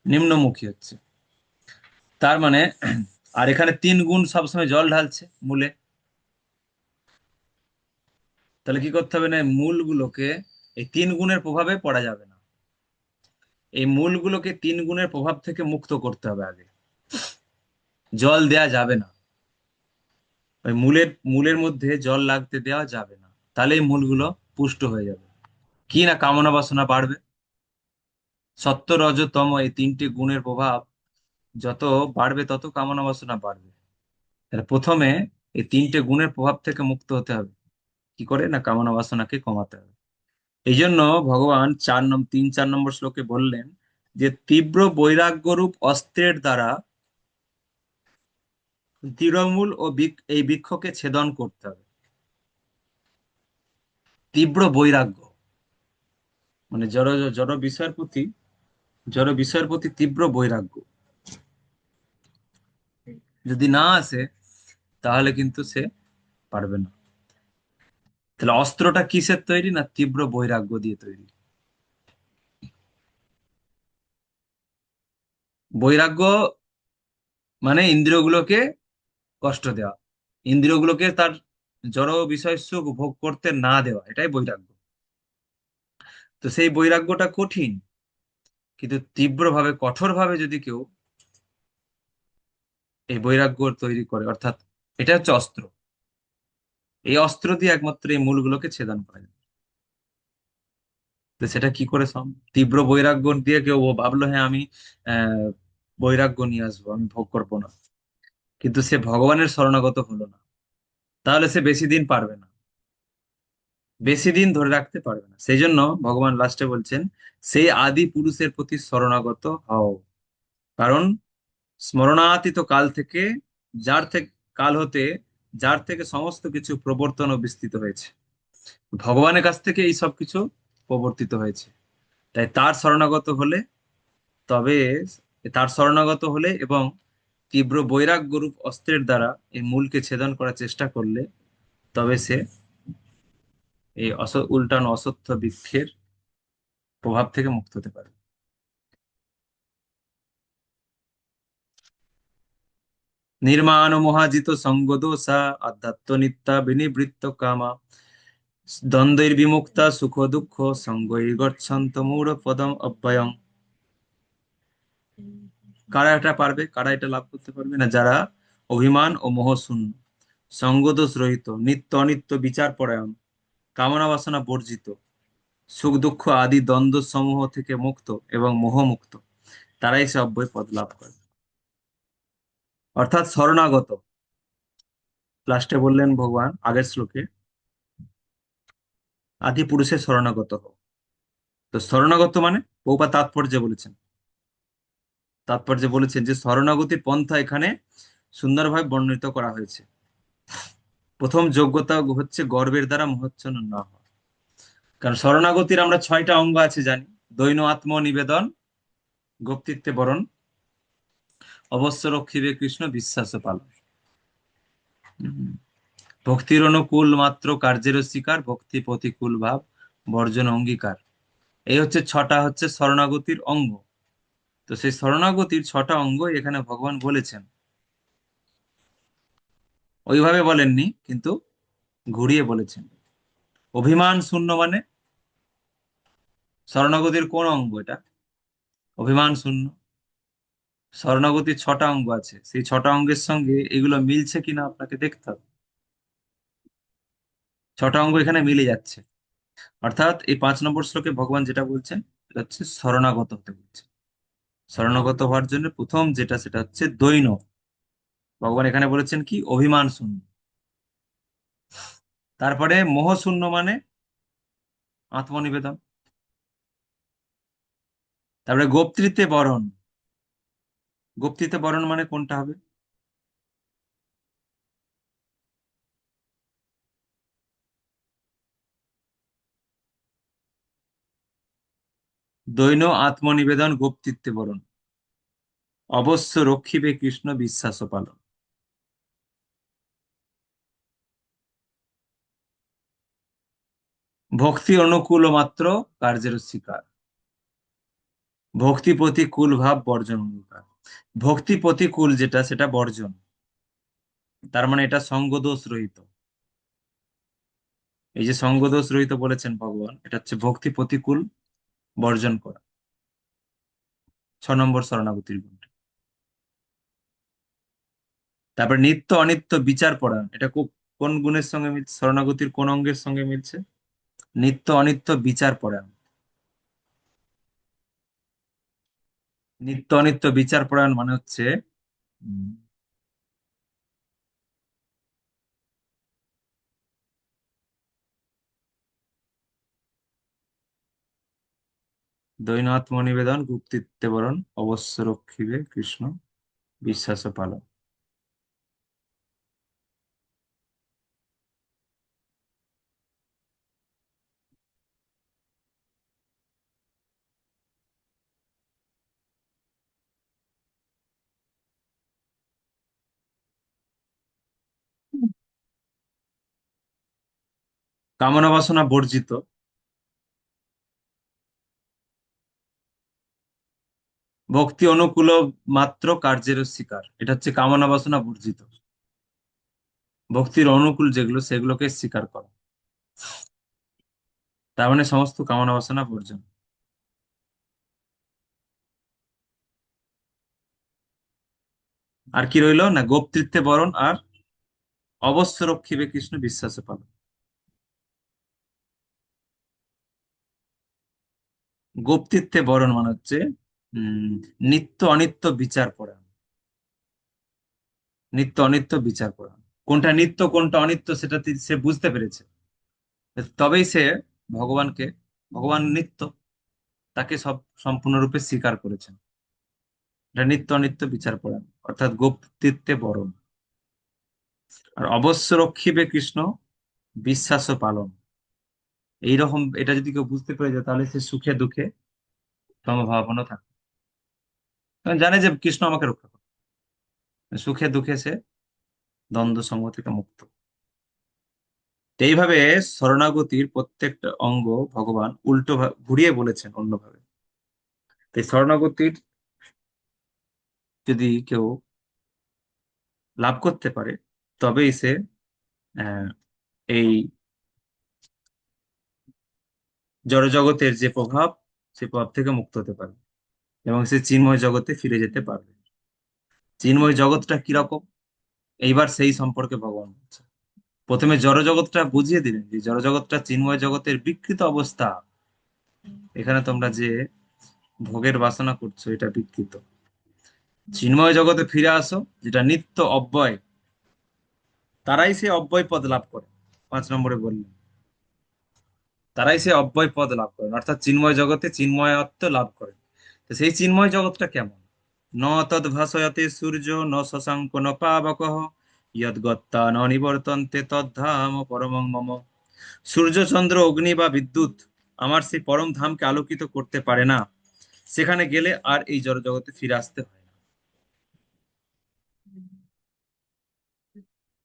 নিম্নমুখী হচ্ছে। তার মানে আর এখানে 3 গুণ সবসময় জল ঢালছে মূলে। তাহলে কি করতে হবে না, মূলগুলোকে এই 3 গুণের প্রভাবে পড়া যাবে না, এই মূলগুলোকে 3 গুণের প্রভাব থেকে মুক্ত করতে হবে আগে। জল দেয়া যাবে না, ওই মূলের মূলের মধ্যে জল লাগতে দেওয়া যাবে না, তাহলে এই মূলগুলো পুষ্ট হয়ে যাবে। কি না, কামনা বাসনা বাড়বে। সত্য রজ তম এই 3টে গুণের প্রভাব যত বাড়বে তত কামনা বাসনা বাড়বে। তাহলে প্রথমে এই 3টে গুণের প্রভাব থেকে মুক্ত হতে হবে। কি করে না, কামনা বাসনাকে কমাতে হবে। এই জন্য ভগবান 3-4 নম্বর শ্লোকে বললেন যে তীব্র বৈরাগ্যরূপ অস্ত্রের দ্বারা তৃণমূল ও এই বৃক্ষকে ছেদন করতে হবে। তীব্র বৈরাগ্য মানে জড় জড় বিষয়ের প্রতি, জড় বিষয়ের প্রতি তীব্র বৈরাগ্য যদি না আসে, তাহলে কিন্তু সে পারবে না। তাহলে অস্ত্রটা কিসের তৈরি না, তীব্র বৈরাগ্য দিয়ে তৈরি। বৈরাগ্য মানে ইন্দ্রিয়গুলোকে কষ্ট দেওয়া, ইন্দ্রিয়গুলোকে তার জড় বিষয় সুখ ভোগ করতে না দেওয়া, এটাই বৈরাগ্য। তো সেই বৈরাগ্যটা কঠিন, কিন্তু তীব্রভাবে কঠোরভাবে যদি কেউ এই বৈরাগ্য তৈরি করে, অর্থাৎ এটা হচ্ছে অস্ত্র, এই অস্ত্র দিয়ে একমাত্র এই মূলগুলোকে ছেদন করা যায়। তো সেটা কি করে তীব্র বৈরাগ্য দিয়ে কেউ ভাবলো হ্যাঁ আমি আহ বৈরাগ্য নিয়ে আসবো, আমি ভোগ করবো না, কিন্তু সে ভগবানের শরণাগত হলো না, তাহলে সে বেশি দিন পারবে না, বেশি দিন ধরে রাখতে পারবে না। সেই জন্য ভগবান লাস্টে বলছেন সেই আদি পুরুষের প্রতি শরণাগত হও। কারণ স্মরণাতীত কাল থেকে, যার থেকে কাল হতে যার থেকে সমস্ত কিছু প্রবর্তন ও বিস্তৃত হয়েছে, ভগবানের কাছ থেকে এই সব কিছু প্রবর্তিত হয়েছে। তাই তার শরণাগত হলে, তবে তার শরণাগত হলে এবং তীব্র বৈরাগ্যরূপ অস্ত্রের দ্বারা এই মূলকে ছেদন করার চেষ্টা করলে, তবে সে এই উল্টানো অসত্য বৃক্ষের প্রভাব থেকে মুক্ত হতে পারে। নির্মাণ মহাজিত সঙ্গদোষা আধ্যাত্ম নিত্যা বিনিবৃত্ত কামা দ্বন্দ্বের বিমুক্তা সুখ দুঃখ সঙ্গই গচ্ছন্ত মূঢ় পদম অব্যয়ং। কারা এটা পারবে, কারা এটা লাভ করতে পারবে না, যারা অভিমান ও মোহ শূন্য, সঙ্গদোষ রহিত, নিত্য অনিত্য বিচার পরায়ণ, কামনা বাসনা বর্জিত, সুখ দুঃখ আদি দ্বন্দ্ব সমূহ থেকে মুক্ত এবং মোহমুক্ত, তারাই সে অব্যয় পদ লাভ করে। অর্থাৎ শরণাগত। লাস্টে বললেন ভগবান আগের শ্লোকে আদি পুরুষের শরণাগত হও। তো শরণাগত মানে বহুপা তাৎপর্যে বলেছেন যে শরণাগতির পন্থা এখানে সুন্দরভাবে বর্ণিত করা হয়েছে। প্রথম যোগ্যতা হচ্ছে গর্বের দ্বারা মোহাচ্ছন্ন না হওয়া। কারণ শরণাগতির আমরা 6টা অঙ্গ আছে জানি: দৈন আত্ম নিবেদন, গোপ্তিত্বে বরণ, অবশ্য রক্ষিবে কৃষ্ণ বিশ্বাস পালন, ভক্তির অনুকূল মাত্র কার্যের স্বীকার, ভক্তি প্রতিকূল ভাব বর্জন অঙ্গীকার। এই হচ্ছে 6টা হচ্ছে শরণাগতির অঙ্গ। তো সেই শরণাগতির 6টা অঙ্গ এখানে ভগবান বলেছেন, ওইভাবে বলেননি কিন্তু ঘুরিয়ে বলেছেন। অভিমান শূন্য মানে শরণাগতির কোন অঙ্গ এটা? অভিমান শূন্য। শরণাগতির 6টা অঙ্গ আছে, সেই 6টা অঙ্গের সঙ্গে এগুলো মিলছে কিনা আপনাকে দেখতে হবে। 6টা অঙ্গ এখানে মিলে যাচ্ছে। অর্থাৎ এই 5 নম্বর শ্লোকে ভগবান যেটা বলছেন সেটা হচ্ছে শরণাগত হতে বলছে। শরণাগত হওয়ার জন্য প্রথম যেটা, সেটা হচ্ছে দৈন। ভগবান এখানে বলেছেন কি, অভিমান শূন্য। তারপরে মোহ শূন্য মানে আত্মনিবেদন। তারপরে গোপ্তৃত্বে বরণ, গুপ্তিতে বরণ মানে কোনটা হবে? দৈন আত্মনিবেদন গুপ্তিত্বে বরণ, অবশ্য রক্ষিবে কৃষ্ণ বিশ্বাস পালন। ভক্তি অনুকূল মাত্র কার্যের স্বীকার, ভক্তি প্রতিকূল ভাব বর্জন অঙ্গীকার। ভক্তি প্রতিকূল যেটা সেটা বর্জন, তার মানে এটা সঙ্গদোষ রহিত। এই যে সঙ্গদোষ রহিত বলেছেন ভগবান, এটা হচ্ছে ভক্তি প্রতিকূল বর্জন করা, 6 নম্বর শরণাগতির গুণটা। তারপর নিত্য অনিত্য বিচার পরায়ণ, এটা কোন গুণের সঙ্গে মিলছে? শরণাগতির কোন অঙ্গের সঙ্গে মিলছে? নিত্য অনিত্য বিচার পরায়ণ। নিত্য অনিত্য বিচার পরায়ণ মানে হচ্ছে উম, দৈনাত্ম নিবেদন গুপ্তিত্বে বরণ, অবশ্য রক্ষিবে কৃষ্ণ বিশ্বাস পালন। কামনা বাসনা বর্জিত, ভক্তি অনুকূল মাত্র কার্যের স্বীকার, এটা হচ্ছে কামনা বাসনা বর্জিত। ভক্তির অনুকূল যেগুলো সেগুলোকে স্বীকার করা, তার মানে সমস্ত কামনা বাসনা বর্জন। আর কি রইলো না? গোপ্তৃত্বে বরণ আর অবশ্য রক্ষিবে কৃষ্ণ বিশ্বাসে পালন। গোপ্তৃত্বে বরণ মানে হচ্ছে উম নিত্য অনিত্য বিচার পড়া, নিত্য অনিত্য বিচার করা। কোনটা নিত্য কোনটা অনিত্য সেটা সে বুঝতে পেরেছে, তবেই সে ভগবানকে, ভগবান নিত্য, তাকে সব সম্পূর্ণরূপে স্বীকার করেছেন। এটা নিত্য অনিত্য বিচার করা, অর্থাৎ গোপ্তৃত্বে বরণ। আর অবশ্য রক্ষিবে কৃষ্ণ বিশ্বাস ও পালন, এইরকম এটা যদি কেউ বুঝতে পেরে যায় তাহলে সে সুখে দুঃখে সমভাবাপন্ন থাকে, কারণ জানে যে কৃষ্ণ আমাকে রক্ষা করে। সুখে দুঃখে সে দ্বন্দ্ব সঙ্গ থেকে মুক্ত। তো এইভাবে শরণাগতির প্রত্যেকটা অঙ্গ ভগবান উল্টো ঘুরিয়ে বলেছেন অন্যভাবে। তাই শরণাগতির যদি কেউ লাভ করতে পারে তবেই সে আহ, এই জড়জগতের যে প্রভাব, সে প্রভাব থেকে মুক্ত হতে পারবে এবং সে চিন্ময় জগতে ফিরে যেতে পারবে। চিন্ময় জগৎটা কিরকম, এইবার সেই সম্পর্কে ভগবান বলছেন। প্রথমে জড়জগৎটা বুঝিয়ে দিলেন যে জড়জগৎটা চিন্ময় জগতের বিকৃত অবস্থা, এখানে তোমরা যে ভোগের বাসনা করছো এটা বিকৃত। চিন্ময় জগতে ফিরে আসো, যেটা নিত্য অব্যয়, তারাই সে অব্যয় পদ লাভ করে। 5 নম্বরে বললেন তারাই সে অব্যয় পদ লাভ করেন, অর্থাৎ চিন্ময় জগতে চিন্ময়ত্ব লাভ করেন। তো সেই চিন্ময় জগৎটা কেমন? ন তদ ভাসয়তে সূর্য ন শশাঙ্ক ন পাবকঃ, ইয়দ্গত্তা ন নিবর্তন্তে তদ্ধাম পরমং মম। সূর্য চন্দ্র অগ্নি বা বিদ্যুৎ আমার সেই পরম ধামকে আলোকিত করতে পারে না, সেখানে গেলে আর এই জড় জগতে ফিরে আসতে হয় না।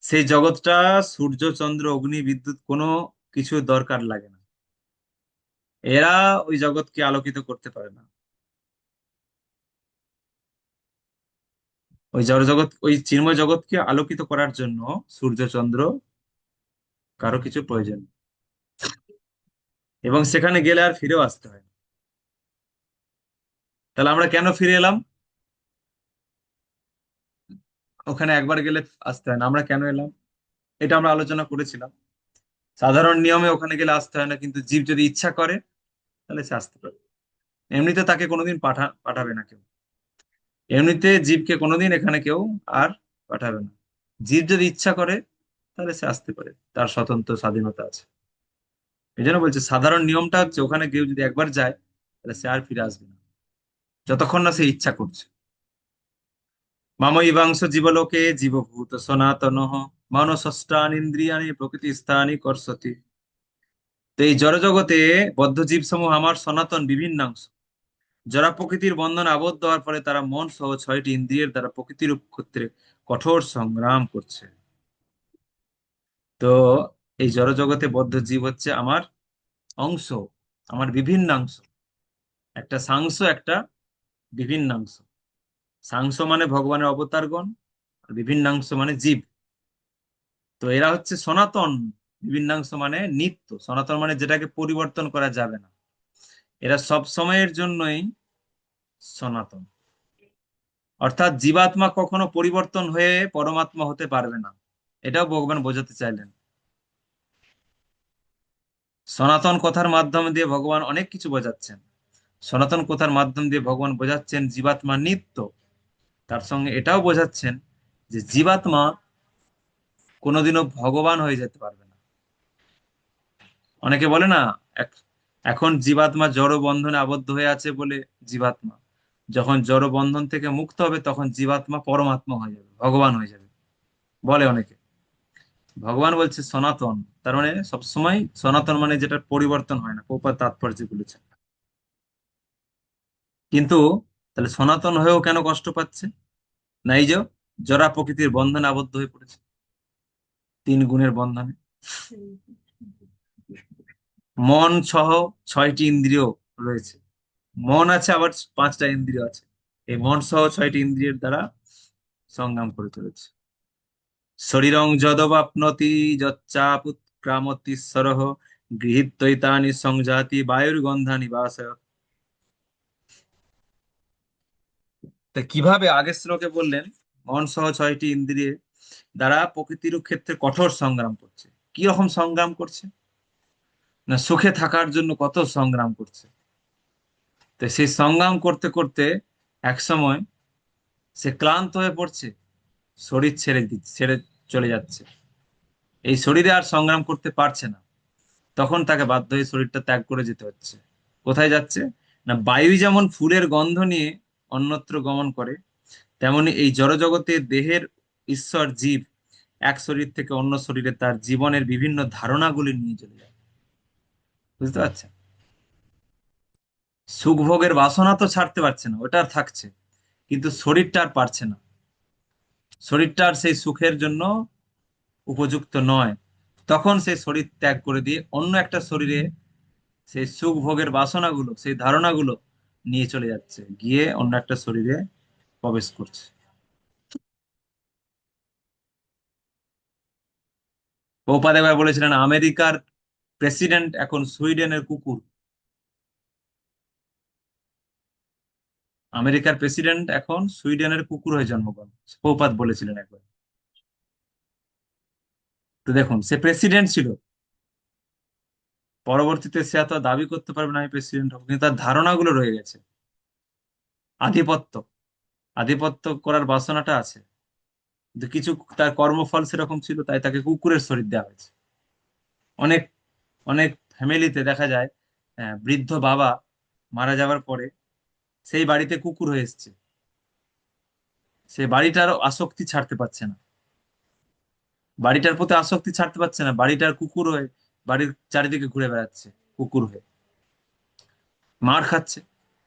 সেই জগৎটা সূর্য চন্দ্র অগ্নি বিদ্যুৎ কোনো কিছু দরকার লাগে না, এরা ওই জগৎকে আলোকিত করতে পারে না। ওই জড় জগৎ, ওই চিন্ময় জগৎকে আলোকিত করার জন্য সূর্য চন্দ্র কারো কিছু প্রয়োজন নেই। এবং সেখানে গেলে আর ফিরেও আসতে হয় না। তাহলে আমরা কেন ফিরে এলাম? ওখানে একবার গেলে আসতে হয় না, আমরা কেন এলাম এটা আমরা আলোচনা করেছিলাম। সাধারণ নিয়মে ওখানে গেলে আসতে হয় না, কিন্তু জীব যদি ইচ্ছা করে তাহলে সে আসতে পারে। এমনিতে তাকে কোনোদিন পাঠাবে না কেউ, এমনিতে জীবকে কোনোদিন এখানে কেউ আর পাঠাবে না। জীব যদি ইচ্ছা করে তাহলে সে আসতে পারে, তার স্বতন্ত্র স্বাধীনতা আছে। এই জন্য বলছে সাধারণ নিয়মটা হচ্ছে ওখানে কেউ যদি একবার যায় তাহলে সে আর ফিরে আসবে না, যতক্ষণ না সে ইচ্ছা করছে। মামৈবাংশ জীবলোকে জীবভূত সনাতনঃ মনষষ্ঠানীন্দ্রিয়াণি প্রকৃতিস্থানি কর্ষতি। তো এই জড়জগতে বদ্ধ জীব সমূহ আমার সনাতন বিভিন্নাংশ। যারা প্রকৃতির বন্ধনে আবদ্ধ হওয়ার ফলে তারা মন সহ 6টি ইন্দ্রিয়ের দ্বারা প্রকৃতির ক্ষেত্রে কঠোর সংগ্রাম করছে। তো এই জড়জগতে বদ্ধ জীব হচ্ছে আমার অংশ, আমার বিভিন্নাংশ। একটা সাংস, একটা বিভিন্নাংশ। সাংস মানে ভগবানের অবতারগণ, আর বিভিন্নাংশ মানে জীব। তো এরা হচ্ছে সনাতন, বিভিন্নাংশ মানে নিত্য, সনাতন মানে যেটাকে পরিবর্তন করা যাবে না। এরা সব সময়ের জন্যই সনাতন। অর্থাৎ জীবাত্মা কখনো পরিবর্তন হয়ে পরমাত্মা হতে পারবে না, এটাও ভগবান বোঝাতে চাইলেন। সনাতন কথার মাধ্যমে দিয়ে ভগবান অনেক কিছু বোঝাচ্ছেন। সনাতন কথার মাধ্যম দিয়ে ভগবান বোঝাচ্ছেন জীবাত্মা নিত্য। তার সঙ্গে এটাও বোঝাচ্ছেন যে জীবাত্মা কোনোদিনও ভগবান হয়ে যেতে পারবে না। অনেকে বলে না, এক- এখন জীবাত্মা জড় বন্ধনে আবদ্ধ হয়ে আছে বলে জীবাত্মা, যখন জড় বন্ধন থেকে মুক্ত হবে তখন জীবাত্মা পরমাত্মা হয়ে যাবে, ভগবান হয়ে যাবে বলে অনেকে। ভগবান বলছে সনাতন, তার মানে সবসময় সনাতন মানে যেটা পরিবর্তন হয় না, প্রপার তাৎপর্য বলেছেন। কিন্তু তাহলে সনাতন হয়েও কেন কষ্ট পাচ্ছে? না এই যে জড়া প্রকৃতির বন্ধনে আবদ্ধ হয়ে পড়েছে, 3 গুণের বন্ধনে। মন সহ 6টি ইন্দ্রিয় রয়েছে, মন আছে আবার 5টা ইন্দ্রিয় আছে। এই মন সহ 6টি ইন্দ্রিয়ের দ্বারা সংগ্রাম করে চলেছে। শরীরং যদবাপ্নতি যচ্চাপুৎক্রামতীশ্বরঃ গৃহীত্বৈতানি সংজাতি বায়ুর্গন্ধানি বাসয়। তা কিভাবে আগের শ্লোকে বললেন মন সহ 6টি ইন্দ্রিয় দ্বারা প্রকৃতির ক্ষেত্রে কঠোর সংগ্রাম করছে। কি রকম সংগ্রাম করছে? না সুখে থাকার জন্য কত সংগ্রাম করছে। তো সেই সংগ্রাম করতে করতে এক সময় সে ক্লান্ত হয়ে পড়ছে, শরীর ছেড়ে চলে যাচ্ছে, এই শরীরে আর সংগ্রাম করতে পারছে না। তখন তাকে বাধ্য হয়ে শরীরটা ত্যাগ করে যেতে হচ্ছে। কোথায় যাচ্ছে? না বায়ু যেমন ফুলের গন্ধ নিয়ে অন্যত্র গমন করে, তেমনি এই জড়জগতে দেহের ঈশ্বর জীব এক শরীর থেকে অন্য শরীরে তার জীবনের বিভিন্ন ধারণাগুলি নিয়ে চলে যায়। বুঝতে পারছেন? সুখ ভোগের বাসনা তো ছাড়তে পারছে না, ওটা আর থাকছে, কিন্তু শরীরটা আর পারছে না। শরীরটা আর সেই সুখের জন্য উপযুক্ত নয়। তখন সেই শরীর ত্যাগ করে দিয়ে অন্য একটা শরীরে সেই সুখ ভোগের বাসনাগুলো, সেই ধারণাগুলো নিয়ে চলে যাচ্ছে, গিয়ে অন্য একটা শরীরে প্রবেশ করছে। প্রভুপাদ একবার বলেছিলেন আমেরিকার প্রেসিডেন্ট এখন সুইডেনের কুকুর। আমেরিকার প্রেসিডেন্ট এখন সুইডেনের কুকুর হয়ে জন্মগ্রহণ করেছে, প্রভুপাদ বলেছিলেন একবার। তো দেখুন, সে প্রেসিডেন্ট ছিল, পরবর্তীতে সে এত দাবি করতে পারবে না আমি প্রেসিডেন্ট হবো, কিন্তু তার ধারণাগুলো রয়ে গেছে। আধিপত্য, আধিপত্য করার বাসনাটা আছে, কিন্তু কিছু তার কর্মফল সেরকম ছিল, তাই তাকে কুকুরের শরীর দেওয়া হয়েছে। অনেক অনেক ফ্যামিলিতে দেখা যায় বৃদ্ধ বাবা মারা যাওয়ার পরে সেই বাড়িতে কুকুর হয়ে এসছে, সে বাড়িটার আসক্তি ছাড়তে পারছে না, বাড়িটার প্রতি আসক্তি ছাড়তে পারছে না, বাড়িটার কুকুর হয়ে বাড়ির চারিদিকে ঘুরে বেড়াচ্ছে কুকুর হয়ে, মার খাচ্ছে,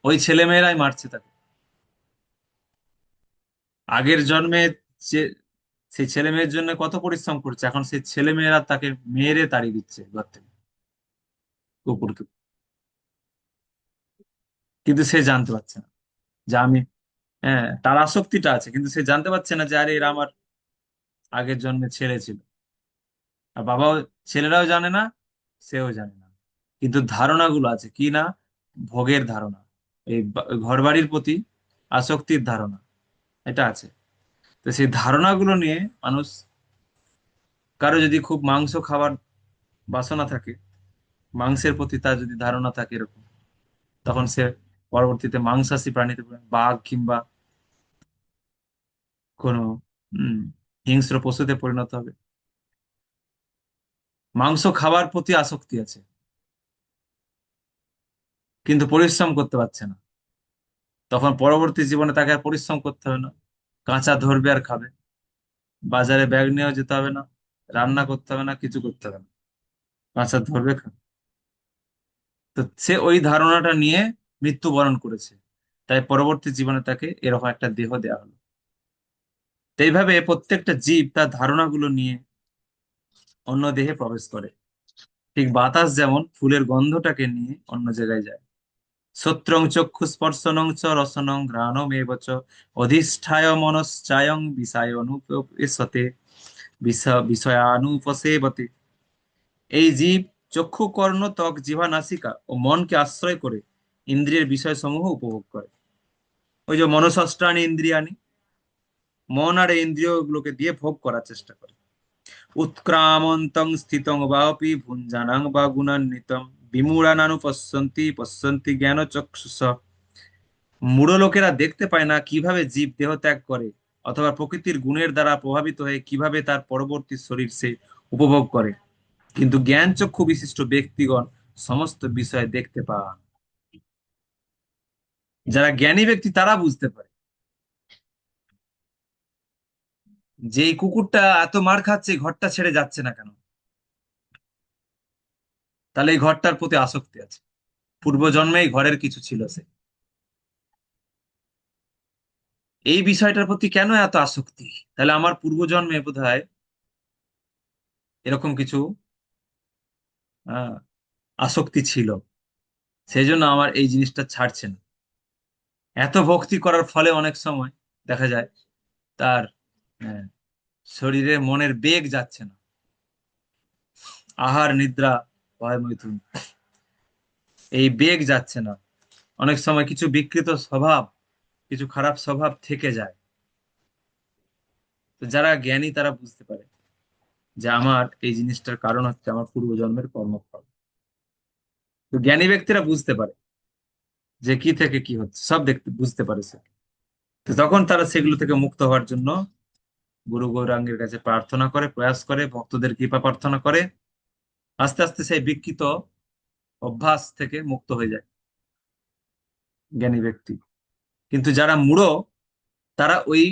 ওই ছেলেমেয়েরাই মারছে তাকে। আগের জন্মে যে সেই ছেলে মেয়ের জন্য কত পরিশ্রম করছে, এখন সেই ছেলে মেয়েরা তাকে মেরে তাড়িয়ে দিচ্ছে ঘর থেকে, কুকুরকে। কিন্তু সে জানতে পারছে না যে আমি, হ্যাঁ তার আসক্তিটা আছে, কিন্তু সে জানতে পারছে না যে আরে এরা আমার আগের জন্মে ছেলে ছিল। আর বাবাও, ছেলেরাও জানে না, সেও জানে না, কিন্তু ধারণাগুলো আছে কি না, ভোগের ধারণা, এই ঘর বাড়ির প্রতি আসক্তির ধারণা, এটা আছে। তো সেই ধারণাগুলো নিয়ে মানুষ, কারো যদি খুব মাংস খাবার বাসনা থাকে, মাংসের প্রতি তার যদি ধারণা থাকে এরকম, তখন সে পরবর্তীতে মাংসাশী প্রাণীতে বাঘ কিংবা কোনো হিংস্র পশুতে পরিণত হবে। মাংস খাবার প্রতি আসক্তি আছে, কিন্তু পরিশ্রম করতে পারছে না, তখন পরবর্তী জীবনে তাকে আর পরিশ্রম করতে হবে না, কাঁচা ধরবে আর খাবে, বাজারে ব্যাগ নিয়েও যেতে হবে না, রান্না করতে হবে না, কিছু করতে হবে না, কাঁচা ধরবে খাবে। তো সে ওই ধারণাটা নিয়ে মৃত্যুবরণ করেছে, তাই পরবর্তী জীবনে তাকে এরকম একটা দেহ দেওয়া হলো। তো এইভাবে প্রত্যেকটা জীব তার ধারণাগুলো নিয়ে অন্য দেহে প্রবেশ করে। ঠিক বাতাস যেমন ফুলের গন্ধটাকে নিয়ে অন্য জায়গায় যায়। শ্রোত্রং চক্ষু স্পর্শনং চ রসনং ঘ্রাণমেব চ অধিষ্ঠায় মনশ্চায়ং বিষয়ানুপেক্ষতে বিষয়ানুপসেবতে। এই জীব চক্ষু কর্ণ ত্বক জিহ্বা নাসিকা ও মনকে আশ্রয় করে ইন্দ্রিয়ের বিষয়সমূহ উপভোগ করে। ওই যে মনষষ্ঠানি ইন্দ্রিয়ানি, মন আর এই ইন্দ্রিয়গুলোকে দিয়ে ভোগ করার চেষ্টা করে। উৎক্রামন্তং স্থিতং বাপি ভুঞ্জানাং বা গুণান্বিতম বিমূঢ়ানানু পশ্যন্তি পশ্যন্তি জ্ঞান চক্ষুষ। মূঢ় লোকেরা দেখতে পায় না কিভাবে জীব দেহ ত্যাগ করে, অথবা প্রকৃতির গুণের দ্বারা প্রভাবিত হয়ে কিভাবে তার পরবর্তী শরীর সে উপভোগ করে, কিন্তু জ্ঞান চক্ষু বিশিষ্ট ব্যক্তিগণ সমস্ত বিষয় দেখতে পান। যারা জ্ঞানী ব্যক্তি তারা বুঝতে পারে যে এই কুকুরটা এত মার খাচ্ছে, এই ঘরটা ছেড়ে যাচ্ছে না কেন, তাহলে এই ঘরটার প্রতি আসক্তি আছে, পূর্বজন্মে এই ঘরের কিছু ছিল। সে এই বিষয়টার প্রতি কেন এত আসক্তি, তাহলে আমার পূর্বজন্মে বোধহয় এরকম কিছু আহ আসক্তি ছিল, সেই জন্য আমার এই জিনিসটা ছাড়ছে না। এত ভক্তি করার ফলে অনেক সময় দেখা যায় তার আহ, শরীরে মনের বেগ যাচ্ছে না, আহার নিদ্রা ভয় মৈথুন, এই বেগ যাচ্ছে না। অনেক সময় কিছু বিকৃত স্বভাব, কিছু খারাপ স্বভাব থেকে যায়। তো যারা জ্ঞানী তারা বুঝতে পারে যে আমার এই জিনিসটার কারণ হচ্ছে আমার পূর্বজন্মের কর্মফল। তো জ্ঞানী ব্যক্তিরা বুঝতে পারে যে কি থেকে কি হচ্ছে, সব দেখতে বুঝতে পারে সে। তো তখন তারা সেগুলো থেকে মুক্ত হওয়ার জন্য গুরু গৌরাঙ্গের কাছে প্রার্থনা করে, প্রয়াস করে, ভক্তদের কৃপা প্রার্থনা করে। আস্তে আস্তে সেই বিকৃত অভ্যাস থেকে মুক্ত হয়ে যায় জ্ঞানী ব্যক্তি। কিন্তু যারা মূঢ় তারা ওই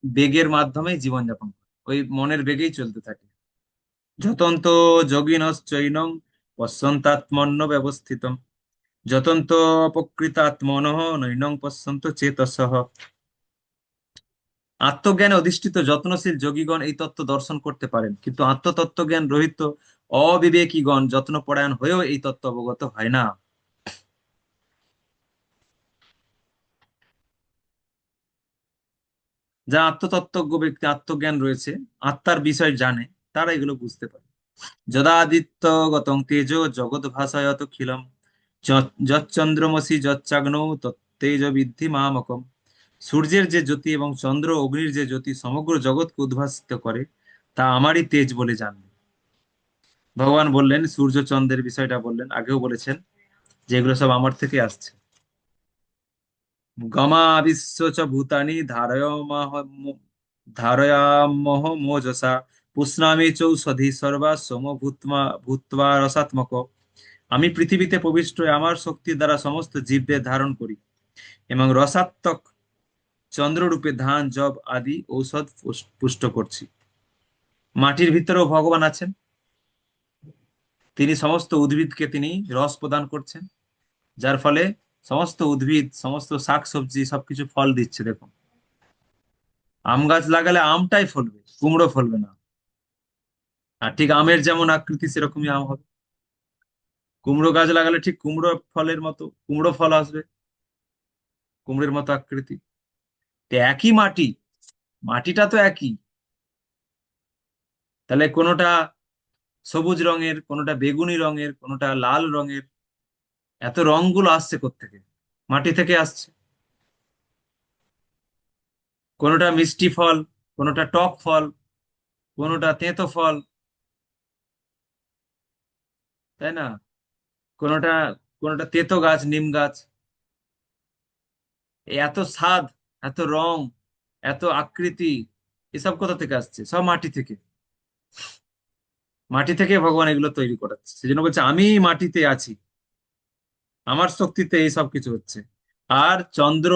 বেগের মাধ্যমে জীবনযাপন করে, ওই মনের বেগেই চলতে থাকে। যতন্ত যোগিনশ্চৈনং পশ্যন্তাত্মন্য ব্যবস্থিতম যতন্ত অপকৃতাত্মনঃ নৈনং পশ্যন্ত চেতসঃ। আত্মজ্ঞানে অধিষ্ঠিত যত্নশীল যোগীগণ এই তত্ত্ব দর্শন করতে পারেন, কিন্তু আত্মতত্ত্বজ্ঞান রহিত অবিবেকীগণ যত্নপরায়ণ হয়েও এই তত্ত্ব অবগত হয় না। যা আত্মতত্ত্বজ্ঞ ব্যক্তি, আত্মজ্ঞান রয়েছে, আত্মার বিষয় জানে, তারা এগুলো বুঝতে পারে। যদাদিত্য গতং তেজো জগৎ ভাষায়ত খিলম যচ্চন্দ্রমসি যচ্চাগ্নৌ তত্তেজ বিদ্ধি মামকম। সূর্যের যে জ্যোতি এবং চন্দ্র অগ্নির যে জ্যোতি সমগ্র জগৎকে উদ্ভাসিত করে, তা আমারই তেজ বলে জানবে। ভগবান বললেন, সূর্য চন্দ্রের বিষয়টা বললেন, আগেও বলেছেন যে এগুলো সব আমার থেকে আসছে। গমা বিশ্ব চ ভূতানি ধারয়ামহ মোজসা পুষ্ণামি চৌষধি সর্বা সোম ভূত্বা রসাত্মক। আমি পৃথিবীতে প্রবিষ্ট হয়ে আমার শক্তির দ্বারা সমস্ত জীবদের ধারণ করি এবং রসাত্মক চন্দ্ররূপে ধান জব আদি ঔষধ পুষ্ট করছি। মাটির ভিতরেও ভগবান আছেন, তিনি সমস্ত উদ্ভিদকে তিনি রস প্রদান করছেন, যার ফলে সমস্ত উদ্ভিদ, সমস্ত শাকসবজি সবকিছু ফল দিচ্ছে। দেখুন, আম গাছ লাগালে আমটাই ফলবে, কুমড়ো ফলবে না। আর ঠিক আমের যেমন আকৃতি সেরকমই আম হবে। কুমড়ো গাছ লাগালে ঠিক কুমড়ো ফলের মতো কুমড়ো ফল আসবে, কুমড়োর মতো আকৃতি। তো একই মাটি, মাটিটা তো একই, তাহলে কোনোটা সবুজ রঙের, কোনোটা বেগুনি রঙের, কোনোটা লাল রঙের, এত রংগুলো আসছে কোত্থেকে? মাটি থেকে আসছে। কোনোটা মিষ্টি ফল, কোনোটা টক ফল, কোনোটা তেঁতো ফল, তাই না? কোনোটা কোনোটা তেঁতো গাছ, নিম গাছ। এই এত স্বাদ, এত রং, এত আকৃতি, এসব কোথা থেকে আসছে? সব মাটি থেকে। মাটি থেকে ভগবান এগুলো তৈরি করাচ্ছে। সেজন্য বলছে আমি মাটিতে আছি, আমার শক্তিতে এই সব কিছু হচ্ছে। আর চন্দ্র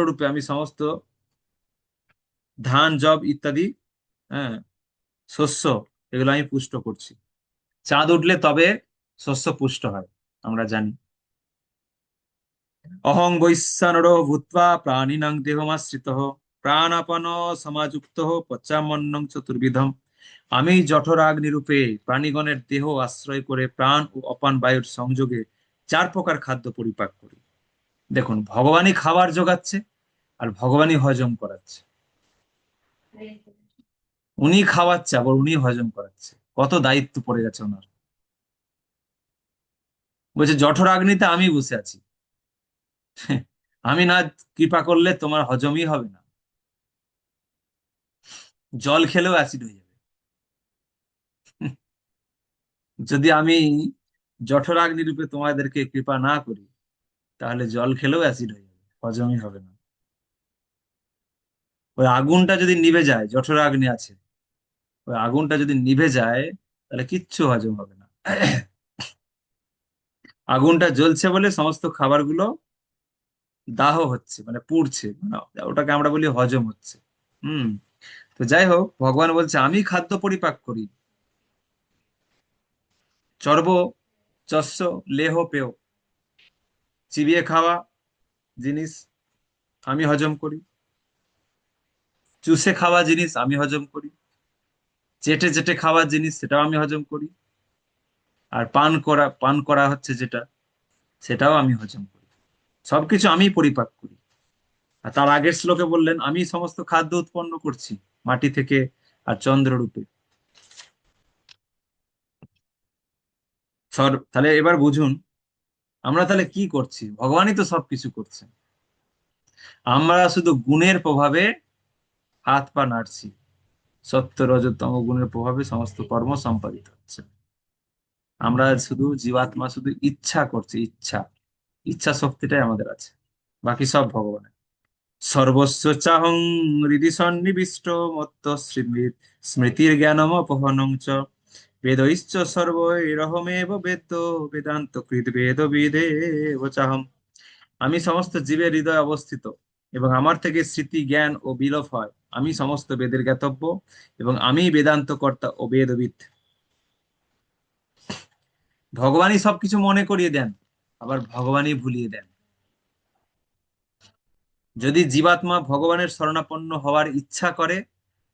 রূপে আমি সমস্ত ধান, যব ইত্যাদি, হ্যাঁ, শস্য, এগুলো আমি পুষ্ট করছি। চাঁদ উঠলে তবে শস্য পুষ্ট হয়, আমরা জানি। অহং বৈশ্বানরো ভূত্বা প্রাণিনাং দেহমাশ্রিতঃ প্রাণাপান সমাযুক্তঃ পচামন্নং চতুর্বিধম। আমি জঠরাগ্নিরূপে প্রাণীগণের দেহ আশ্রয় করে প্রাণ ও অপান বায়ুর সংযোগে 4 প্রকার খাদ্য পরিপাক করি। দেখুন, ভগবানই খাবার জোগাচ্ছে আর ভগবানই হজম করাচ্ছে। উনি খাওয়াচ্ছে আবার উনি হজম করাচ্ছে, কত দায়িত্ব পড়ে গেছে ওনার। বলছে জঠরাগ্নিতে আমি বসে আছি, আমি না কৃপা করলে তোমার হজমই হবে না, জল খেলেও অ্যাসিড হয়ে যাবে। যদি আমি জঠরাগ্নি রূপে তোমাদেরকে কৃপা না করি, তাহলে জল খেলেও অ্যাসিড হয়ে যাবে, হজমই হবে না। ওই আগুনটা যদি নিভে যায়, জঠরাগ্নি আছে, ওই আগুনটা যদি নিভে যায়, তাহলে কিচ্ছু হজম হবে না। আগুনটা জ্বলছে বলে সমস্ত খাবারগুলো দাহ হচ্ছে, মানে পুড়ছে, মানে ওটাকে আমরা বলি হজম হচ্ছে। হুম। তো যাই হোক, ভগবান বলছে আমি খাদ্য পরিপাক করি। চর্ব চস্য লেহ পেয়, চিবিয়ে খাওয়া জিনিস আমি হজম করি, চুষে খাওয়া জিনিস আমি হজম করি, চেটে চেটে খাওয়া জিনিস সেটাও আমি হজম করি, আর পান করা হচ্ছে যেটা, সেটাও আমি হজম করি। সবকিছু আমি পরিপাক করি। আর তার আগের শ্লোকে বললেন আমি সমস্ত খাদ্য উৎপন্ন করছি মাটি থেকে আর চন্দ্ররূপে। তাহলে এবার বুঝুন, আমরা তাহলে কি করছি? ভগবানই তো সবকিছু করছে, আমরা শুধু গুণের প্রভাবে হাত পা নাড়ছি। সত্য রজতম গুণের প্রভাবে সমস্ত কর্ম সম্পাদিত হচ্ছে। আমরা শুধু জীবাত্মা শুধু ইচ্ছা করছি, ইচ্ছা, ইচ্ছা শক্তিটাই আমাদের আছে, বাকি সব ভগবানের। সর্বস্ব চাহং হৃদি সন্নিবিষ্ট মত্ত স্মৃতির জ্ঞানম অপহনং চ বেদৈশ্চ সর্বৈরহমেব বেদ বেদান্ত কৃত বেদ বিদেব চাহম। আমি সমস্ত জীবের হৃদয়ে অবস্থিত এবং আমার থেকে স্মৃতি জ্ঞান ও বিলোপ হয়। আমি সমস্ত বেদের জ্ঞাতব্য এবং আমি বেদান্ত কর্তা ও বেদবিদ। ভগবানই সবকিছু মনে করিয়ে দেন, আবার ভগবানই ভুলিয়ে দেন। যদি জীবাত্মা ভগবানের শরণাপন্ন হওয়ার ইচ্ছা করে,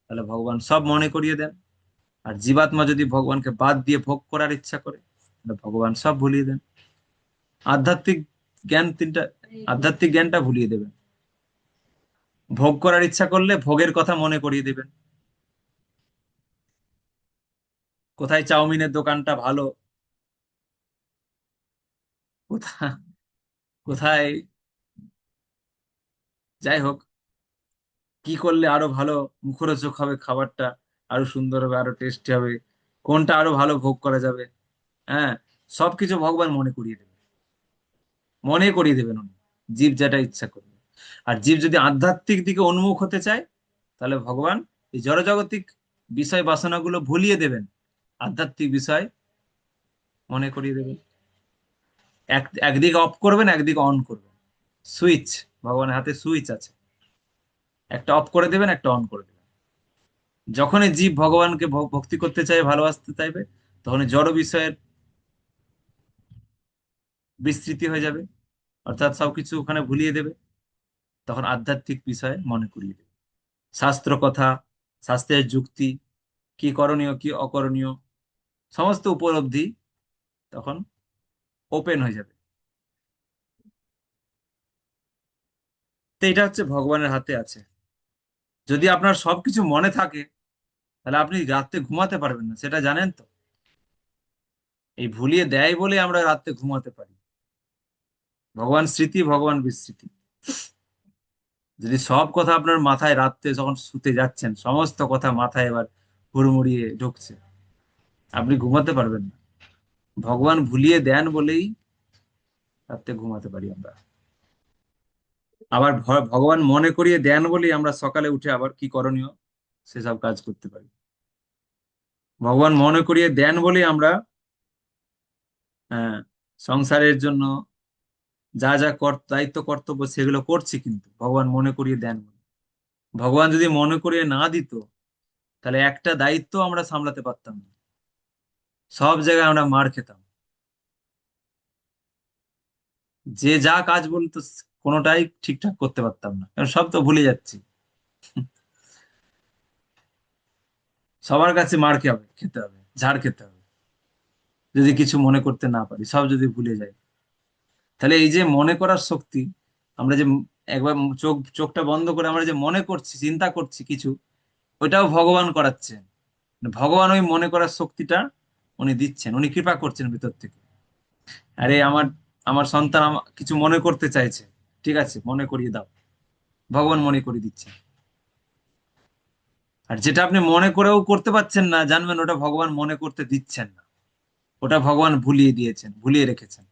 তাহলে ভগবান সব মনে করিয়ে দেন। আর জীবাত্মা যদি ভগবানকে বাদ দিয়ে ভোগ করার ইচ্ছা করে, তাহলে ভগবান সব ভুলিয়ে দেন। আধ্যাত্মিক আধ্যাত্মিক জ্ঞানটা ভুলিয়ে দেবেন। ভোগ করার ইচ্ছা করলে ভোগের কথা মনে করিয়ে দেবেন। কোথায় চাউমিনের দোকানটা ভালো, কোথায় কোথায় যাই হোক, কি করলে আরো ভালো মুখরোচক হবে খাবারটা, আরো সুন্দর হবে, আরো টেস্টি হবে, কোনটা আরো ভালো ভোগ করা যাবে, হ্যাঁ, সবকিছু ভগবান মনে করিয়ে দেবেন উনি, জীব যেটা ইচ্ছা করবে। আর জীব যদি আধ্যাত্মিক দিকে উন্মুখ হতে চায়, তাহলে ভগবান এই জড়জাগতিক বিষয় বাসনাগুলো ভুলিয়ে দেবেন, আধ্যাত্মিক বিষয় মনে করিয়ে দেবেন। একদিকে অফ করবেন, একদিকে অন করবেন। সুইচ, ভগবানের হাতে সুইচ আছে, একটা অফ করে দেবেন, একটা অন করে দেবেন। যখনই জীব ভগবানকে ভক্তি করতে চায়, ভালোবাসতে চাইবে, তখন জড় বিষয়ের বিস্তৃতি হয়ে যাবে, অর্থাৎ সবকিছু ওখানে ভুলিয়ে দেবে। তখন আধ্যাত্মিক বিষয় মনে করিয়ে দেবে, শাস্ত্র কথা, শাস্ত্রের যুক্তি, কি করণীয় কি অকরণীয়, সমস্ত উপলব্ধি তখন ওপেন হয়ে যাবে। তো এটা হচ্ছে ভগবানের হাতে আছে। যদি আপনার সবকিছু মনে থাকে, তাহলে আপনি রাত্রে ঘুমাতে পারবেন না, সেটা জানেন তো। এই ভুলিয়ে দেয় বলে আমরা রাত্রে ঘুমাতে পারি। ভগবান স্মৃতি, ভগবান বিস্মৃতি। যদি সব কথা আপনার মাথায় রাত্রে যখন শুতে যাচ্ছেন, সমস্ত কথা মাথায় এবার হুড়মুড়িয়ে ঢুকছে, আপনি ঘুমাতে পারবেন না। ভগবান ভুলিয়ে দেন বলেই রাত্রে ঘুমাতে পারি আমরা। আবার ভগবান মনে করিয়ে দেন বলেই আমরা সকালে উঠে আবার কি করণীয় সেসব কাজ করতে পারি। ভগবান মনে করিয়ে দেন বলেই আমরা সংসারের জন্য যা যা দায়িত্ব কর্তব্য সেগুলো করছি, কিন্তু ভগবান মনে করিয়ে দেন বলে। ভগবান যদি মনে করিয়ে না দিত, তাহলে একটা দায়িত্ব আমরা সামলাতে পারতাম না, সব জায়গায় আমরা মার খেতাম। যে যা কাজ বলতো কোনোটাই ঠিকঠাক করতে পারতাম না, কারণ সব তো ভুলে যাচ্ছি। সবার কাছে মার খেতে হবে, ঝাড় খেতে হবে, যদি কিছু মনে করতে না পারি, সব যদি ভুলে যাই। তাহলে এই যে মনে করার শক্তি, আমরা যে একবার চোখটা বন্ধ করে আমরা যে মনে করছি, চিন্তা করছি কিছু, ওইটাও ভগবান করাচ্ছেন। ভগবান ওই মনে করার শক্তিটা উনি দিচ্ছেন, উনি কৃপা করছেন ভিতর থেকে। আরে আমার আমার সন্তান কিছু মনে করতে চাইছে, ঠিক আছে, মনে করিয়ে দাও, ভগবান মনে করিয়ে দিচ্ছেন। আর যেটা আপনি মনে করেও করতে পারছেন না, জানবেন ওটা ভগবান মনে করতে দিচ্ছেন না, ওটা ভগবান ভুলিয়ে দিয়েছেন, ভুলিয়ে রেখেছেন।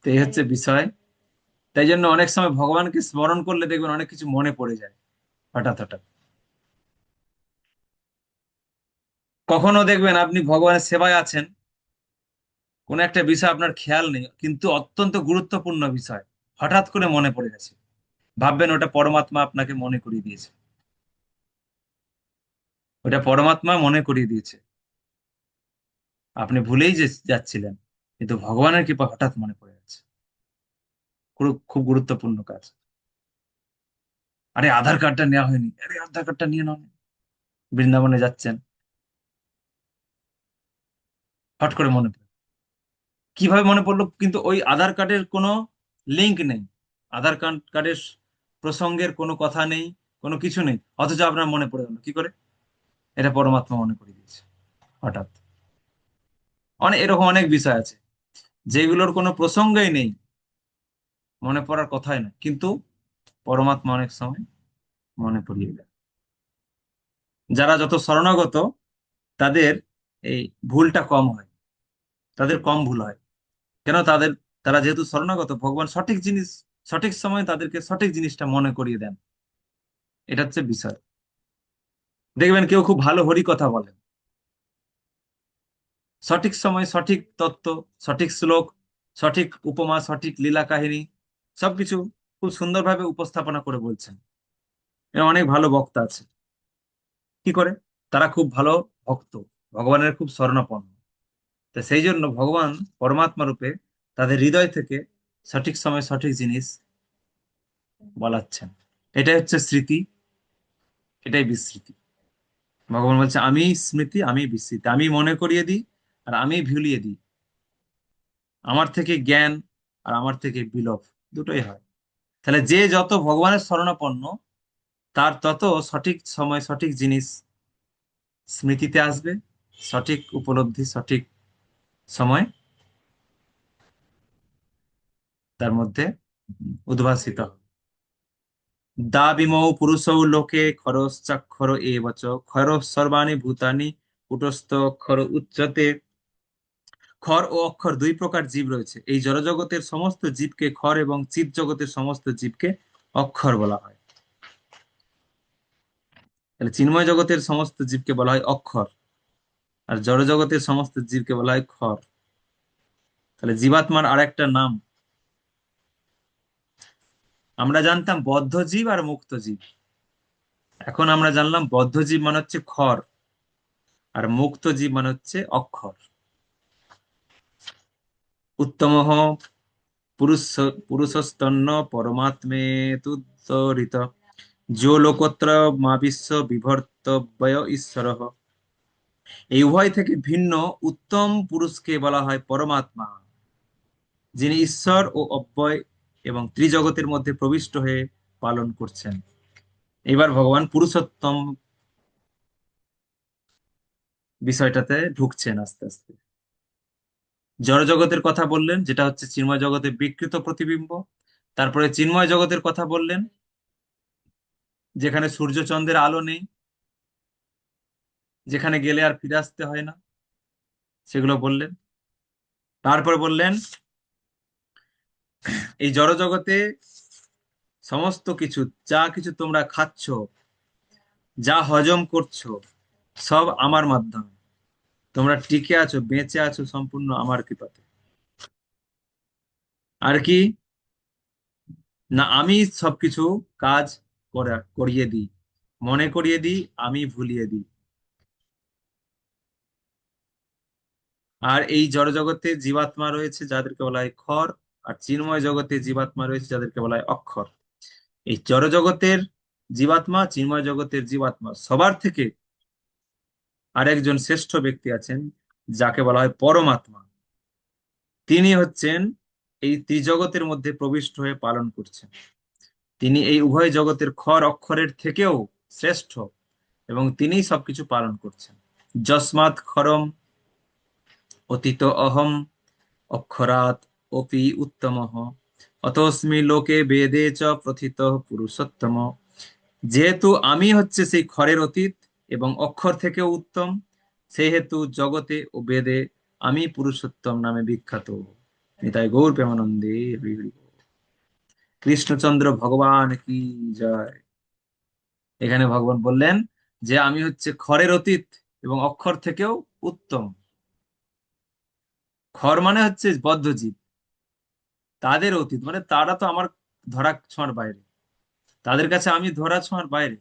তো এই হচ্ছে বিষয়। তাই জন্য অনেক সময় ভগবানকে স্মরণ করলে দেখবেন অনেক কিছু মনে পড়ে যায় হঠাৎ হঠাৎ। কখনো দেখবেন আপনি ভগবানের সেবায় আছেন, কোন একটা বিষয় আপনার খেয়াল নেই, কিন্তু অত্যন্ত গুরুত্বপূর্ণ বিষয় হঠাৎ করে মনে পড়ে গেছে, ভাববেন ওটা পরমাত্মা আপনাকে মনে করিয়ে দিয়েছে, ওটা পরমাত্মা মনে করিয়ে দিয়েছে। আপনি ভুলেই যে যাচ্ছিলেন, কিন্তু ভগবানের কৃপা হঠাৎ মনে পড়ে গেছে। খুব খুব গুরুত্বপূর্ণ কাজ। আরে আধার কার্ডটা নেওয়া হয়নি, আরে আধার কার্ডটা নিয়ে নাও। বৃন্দাবনে যাচ্ছেন, হট করে মনে পড়ে, কিভাবে মনে পড়লো? কিন্তু ওই আধার কার্ডের কোনো লিংক নেই, আধার কার্ডের প্রসঙ্গের কোনো কথা নেই, কোনো কিছু নেই, অথচ আপনার মনে পড়ে গেল কি করে? এটা পরমাত্মা মনে করে দিয়েছে হঠাৎ। এরকম অনেক বিষয় আছে যেগুলোর কোনো প্রসঙ্গই নেই, মনে পড়ার কথাই না, কিন্তু পরমাত্মা অনেক সময় মনে পড়িয়ে দেয়। যারা যত শরণাগত, তাদের এই ভুলটা কম হয়, তাদের কম ভুল হয়। কেন? তারা যেহেতু শরণাগত, ভগবান সঠিক জিনিস সঠিক সময় তাদেরকে সঠিক জিনিসটা মনে করিয়ে দেন। এটা হচ্ছে বিষয়। দেখবেন কেউ খুব ভালো হরি কথা বলেন, সঠিক সময় সঠিক তত্ত্ব, সঠিক শ্লোক, সঠিক উপমা, সঠিক লীলা কাহিনী, সবকিছু খুব সুন্দরভাবে উপস্থাপনা করে বলছেন। এরা অনেক ভালো বক্তা আছে। কি করে? তারা খুব ভালো ভক্ত, ভগবানের খুব শরণাপন্ন। তো সেই জন্য ভগবান পরমাত্মা রূপে তাদের হৃদয় থেকে সঠিক সময় সঠিক জিনিস বলাচ্ছেন। এটাই হচ্ছে স্মৃতি, এটাই বিস্মৃতি। ভগবান বলছে আমি স্মৃতি, আমি বিস্মৃতি, আমি মনে করিয়ে দিই আর আমি ভুলিয়ে দিই। আমার থেকে জ্ঞান আর আমার থেকে বিলোপ দুটোই হয়। তাহলে যে যত ভগবানের শরণাপন্ন, তার তত সঠিক সময় সঠিক জিনিস স্মৃতিতে আসবে, সঠিক উপলব্ধি সঠিক সময় তার মধ্যে উদ্ভাসিত হবে। দাবিমৌ পুরুষৌ লোকে খরশ্চাক্ষর এবচ খর সর্বাণি ভূতানি কুটস্থ অক্ষর উচ্চতে। খর ও অক্ষর দুই প্রকার জীব রয়েছে। এই জড়জগতের সমস্ত জীবকে খর এবং চিৎ জগতের সমস্ত জীবকে অক্ষর বলা হয়। তাহলে চিন্ময় জগতের সমস্ত জীবকে বলা হয় অক্ষর, আর জড়জগতের সমস্ত জীবকে বলা হয় খর। তাহলে জীবাত্মার আরেকটা নাম। আমরা জানতাম বদ্ধ জীব আর মুক্ত জীব, এখন আমরা জানলাম বদ্ধ জীব মানে হচ্ছে খর, আর মুক্ত জীব মানে হচ্ছে অক্ষর। উত্তম পুরুষ পুরুষস্তন্য পরমাত্মে তুরিত যো লোকত্র মা বিশ্ব বিভর্তব্যয় ঈশ্বর। এই উভয় থেকে ভিন্ন উত্তম পুরুষকে বলা হয় পরমাত্মা, যিনি ঈশ্বর ও অব্যয় এবং ত্রিজগতের মধ্যে প্রবিষ্ট হয়ে পালন করছেন। এবার ভগবান পুরুষোত্তম বিষয়টাতে ঢুকছেন আস্তে আস্তে। জড় জগতের কথা বললেন, যেটা হচ্ছে চিন্ময় জগতের বিকৃত প্রতিবিম্ব। তারপরে চিন্ময় জগতের কথা বললেন, যেখানে সূর্য চন্দ্রের আলো নেই, যেখানে গেলে আর ফিরে আসতে হয় না, সেগুলো বললেন। তারপর বললেন এই জড় জগতে সমস্ত কিছু, যা কিছু তোমরা খাচ্ছ, যা হজম করছো, সব আমার মাধ্যমে। তোমরা টিকে আছো, বেঁচে আছো সম্পূর্ণ আমার কৃপাতে। আর কি? না আমি সবকিছু কাজ করিয়ে দিই, মনে করিয়ে দিই, আমি ভুলিয়ে দিই। আর এই জড়জগতে জীবাত্মা রয়েছে যাদেরকে বলা হয় ক্ষর, আর চিন্ময় জগতে জীবাত্মা রয়েছে যাদেরকে বলা হয় অক্ষর। এই জড়জগতের জীবাত্মা, চিন্ময় জগতের জীবাত্মা, সবার থেকে আরেকজন শ্রেষ্ঠ ব্যক্তি আছেন যাকে বলা হয় পরমাত্মা। তিনি হচ্ছেন এই ত্রিজগতের মধ্যে প্রবিষ্ট হয়ে পালন করছেন। তিনি এই উভয় জগতের ক্ষর অক্ষরের থেকেও শ্রেষ্ঠ, এবং তিনিই সবকিছু পালন করছেন। যস্মাৎ খরম অতীত অহম অক্ষরাৎ অপি উত্তমঃ অতস্মি লোকে বেদে চ প্রথিত পুরুষোত্তম। যেহেতু আমি হচ্ছে সেই ক্ষরের অতীত এবং অক্ষর থেকেও উত্তম, সেহেতু জগতে ও বেদে আমি পুরুষোত্তম নামে বিখ্যাত। নিতাই গৌর প্রেমানন্দে হরি হরি বল। কৃষ্ণচন্দ্র ভগবান কি জয়। এখানে ভগবান বললেন যে আমি হচ্ছে ক্ষরের অতীত এবং অক্ষর থেকেও উত্তম। খর মানে হচ্ছে বদ্ধজীব, তাদের অতীত মানে তারা তো আমার ধরা ছোঁয়ার বাইরে, তাদের কাছে আমি ধরা ছোঁয়ার বাইরে।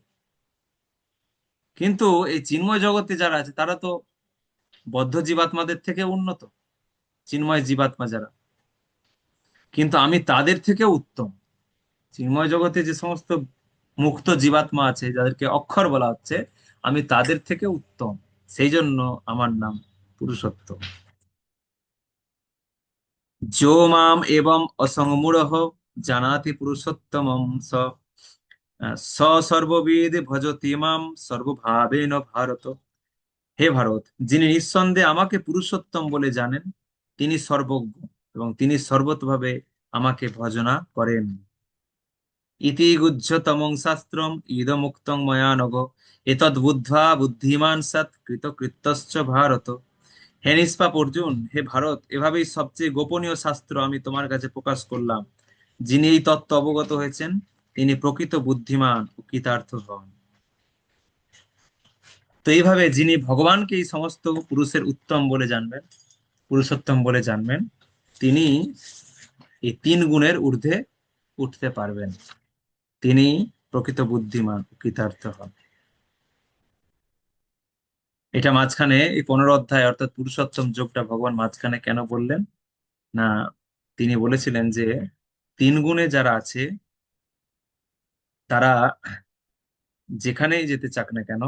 কিন্তু এই চিন্ময় জগতে যারা আছে তারা তো বদ্ধ জীবাত্মাদের থেকে উন্নত, চিন্ময় জীবাত্মা যারা, কিন্তু আমি তাদের থেকে উত্তম। চিন্ময় জগতে যে সমস্ত মুক্ত জীবাত্মা আছে যাদেরকে অক্ষর বলা হচ্ছে, আমি তাদের থেকে উত্তম, সেই জন্য আমার নাম পুরুষোত্তম। যো মাম এবং অসংমূঢ় জানাতি পুরুষোত্তমম স স সর্ববিদ ভজতি মাম সর্বভাবেন ভারত। হে ভারত, যিনি নিঃসন্দেহে আমাকে পুরুষোত্তম বলে জানেন, তিনি সর্বজ্ঞ এবং তিনি সর্বতভাবে আমাকে ভজনা করেন। ইতি গুহ্যতমং শাস্ত্রম ইদমুক্তং ময়া নঘ এতদ বুদ্ধ্বা বুদ্ধিমান সৎ কৃতকৃত্যশ্চ ভারত। হে নিষ্পাপ অর্জুন, হে ভারত, এভাবেই সবচেয়ে গোপনীয় শাস্ত্র আমি তোমার কাছে প্রকাশ করলাম। যিনি এই তত্ত্ব অবগত হয়েছেন তিনি প্রকৃত বুদ্ধিমান ও কৃতার্থ হন। তো এইভাবে যিনি ভগবানকে এই সমস্ত পুরুষের উত্তম বলে জানবেন, পুরুষোত্তম বলে জানবেন, তিনি এই তিন গুণের ঊর্ধ্বে উঠতে পারবেন, তিনি প্রকৃত বুদ্ধিমান ও কৃতার্থ হন। এটা মাঝখানে এই 15 অধ্যায় অর্থাৎ পুরুষোত্তম যোগটা ভগবান মাঝখানে কেন বললেন না, তিনি বলেছিলেন যে তিন গুণে যারা আছে তারা যেখানেই যেতে চাক না কেন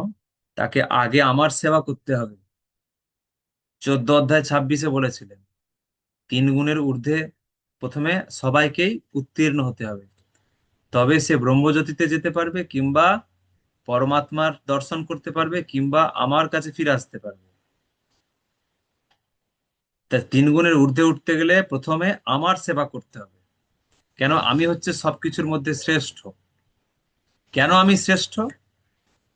তাকে আগে আমার সেবা করতে হবে। 14 অধ্যায় 26-এ বলেছিলেন তিন গুণের ঊর্ধ্বে প্রথমে সবাইকেই উত্তীর্ণ হতে হবে, তবে সে ব্রহ্মজ্যোতিতে যেতে পারবে, কিংবা পরমাত্মার দর্শন করতে পারবে, কিংবা আমার কাছে ফিরে আসতে পারবে। তাই তিন গুণের ঊর্ধ্বে উঠতে গেলে প্রথমে আমার সেবা করতে হবে। কেন? আমি হচ্ছে সবকিছুর মধ্যে শ্রেষ্ঠ। কেন আমি শ্রেষ্ঠ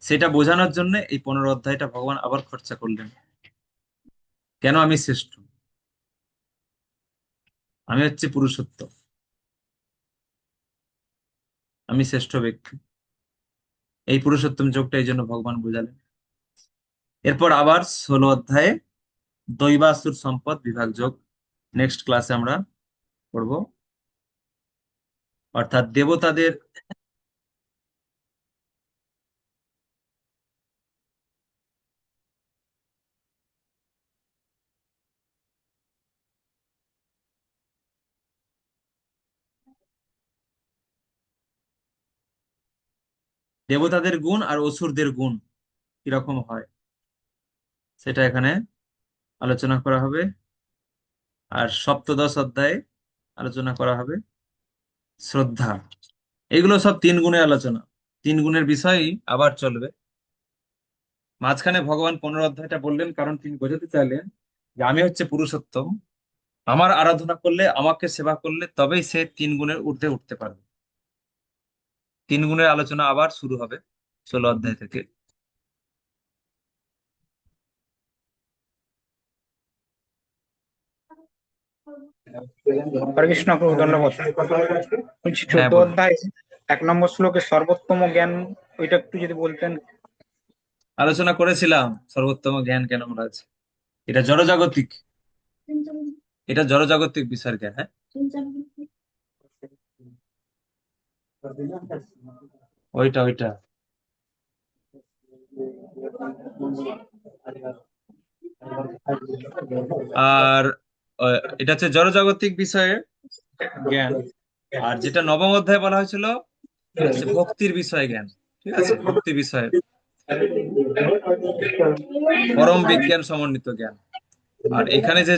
সেটা বোঝানোর জন্য এই 15 অধ্যায়টা ভগবান আবার খরচা করলেন। কেন আমি শ্রেষ্ঠ? আমি হচ্ছে পুরুষোত্তম, আমি শ্রেষ্ঠ ব্যক্তি। এই পুরুষোত্তম যোগটা এই জন্য ভগবান বোঝালেন। এরপর আবার 16 অধ্যায়ে দৈবাসুর সম্পদ বিভাগ যোগ নেক্সট ক্লাসে আমরা পড়ব। অর্থাৎ দেবতাদের দেবতাদের গুণ আর অসুরদের গুণ কিরকম হয় সেটা এখানে আলোচনা করা হবে। আর সপ্তদশ অধ্যায়ে আলোচনা করা হবে শ্রদ্ধা। এগুলো সব তিন গুণের আলোচনা, তিন গুণের বিষয়ই আবার চলবে। মাঝখানে ভগবান 15 অধ্যায়টা বললেন কারণ তিনি বোঝাতে চাইলেন যে আমি হচ্ছে পুরুষোত্তম, আমার আরাধনা করলে, আমাকে সেবা করলে তবেই সে তিন গুণের ঊর্ধ্বে উঠতে পারবে। তিন গুণের আলোচনা আবার শুরু হবে 16 অধ্যায় থেকে। হরে কৃষ্ণ প্রভু, ধন্যবাদ। বলছি হ্যাঁ 14 বলুন। অধ্যায় 1 নম্বর শ্লোকে সর্বোত্তম জ্ঞান, ওইটা একটু যদি বলতেন। আলোচনা করেছিলাম সর্বোত্তম জ্ঞান কেন বলা আছে। এটা জড়জাগতিক, এটা জড়জাগতিক বিষয়ের জ্ঞান। হ্যাঁ, ওইটা ওইটা আর এটা হচ্ছে জড়জাগতিক বিষয়ে জ্ঞান। আর যেটা নবম অধ্যায়ে বলা হয়েছিল এটা হচ্ছে ভক্তির বিষয়ে জ্ঞান। ঠিক আছে, ভক্তি বিষয়ে পরম বিজ্ঞান সমন্বিত জ্ঞান। আর এখানে যে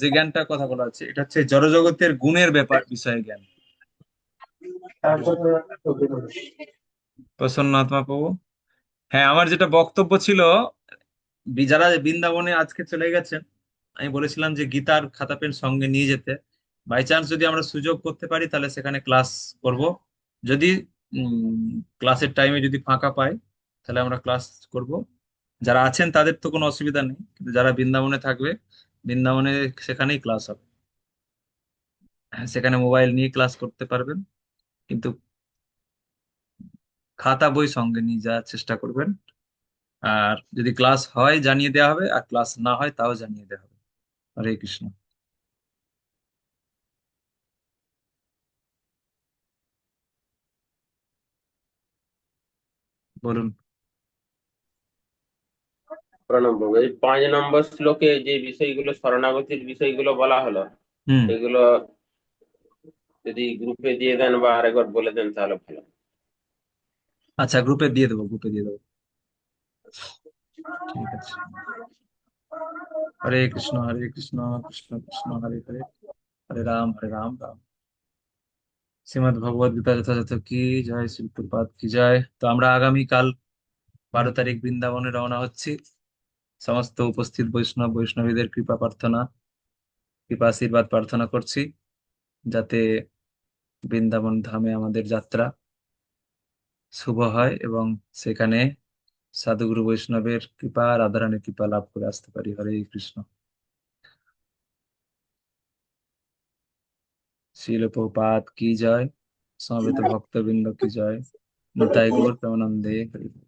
যে জ্ঞানটার কথা বলা হচ্ছে এটা হচ্ছে জড়জগতের গুণের ব্যাপার বিষয়ে জ্ঞান। প্রসন্ন আত্মা প্রভু। হ্যাঁ, আমার যেটা বক্তব্য ছিল, যারা বৃন্দাবনে আজকে চলে গেছেন, আমি বলেছিলাম যে গীতার খাতা পেন সঙ্গে নিয়ে যেতে। বাই চান্স যদি আমরা সুযোগ করতে পারি তাহলে সেখানে ক্লাস করব। যদি ক্লাসের টাইমে যদি ফাঁকা পাই তাহলে আমরা ক্লাস করব। যারা আছেন তাদের তো কোনো অসুবিধা নেই, কিন্তু যারা বৃন্দাবনে থাকবে, বৃন্দাবনে সেখানেই ক্লাস হবে। হ্যাঁ, সেখানে মোবাইল নিয়ে ক্লাস করতে পারবেন, কিন্তু খাতা বই সঙ্গে নিয়ে যাওয়ার চেষ্টা করবেন। আর যদি ক্লাস হয় জানিয়ে দেওয়া হবে, আর ক্লাস না হয় তাও জানিয়ে দেওয়া হবে। হরে কৃষ্ণ। বলুন। প্রণব বাবু, এই 5 নম্বর শ্লোকে যে বিষয়গুলো শরণাগতির বিষয়গুলো বলা হলো, হুম। এগুলো যদি গ্রুপে দিয়ে দেন বা আরেকবার বলে দেন তাহলে ভালো। আচ্ছা, গ্রুপে দিয়ে দেবো, গ্রুপে দিয়ে দেবো। ঠিক আছে। হরে কৃষ্ণ কৃষ্ণ কৃষ্ণ হরে হরে, হরে রাম রাম। শ্রীমদ ভগবদ গীতা যথাযথ কি জয়, শ্রী প্রভুপাদ কি জয়। তো আমরা আগামীকাল 12 তারিখ বৃন্দাবনে রওনা হচ্ছি। সমস্ত উপস্থিত বৈষ্ণবীদের কৃপা আশীর্বাদ প্রার্থনা করছি, যাতে বৃন্দাবন ধামে আমাদের যাত্রা শুভ হয় এবং সেখানে সাধুগুরু বৈষ্ণবের কৃপা, রাধারানীর কৃপা লাভ করে আসতে পারি। হরে কৃষ্ণ। শিল প্রভুপাদ কি জয়, সমবেত ভক্তবৃন্দ কি জয়, নিতাই গৌর প্রেমানন্দে হরি বল।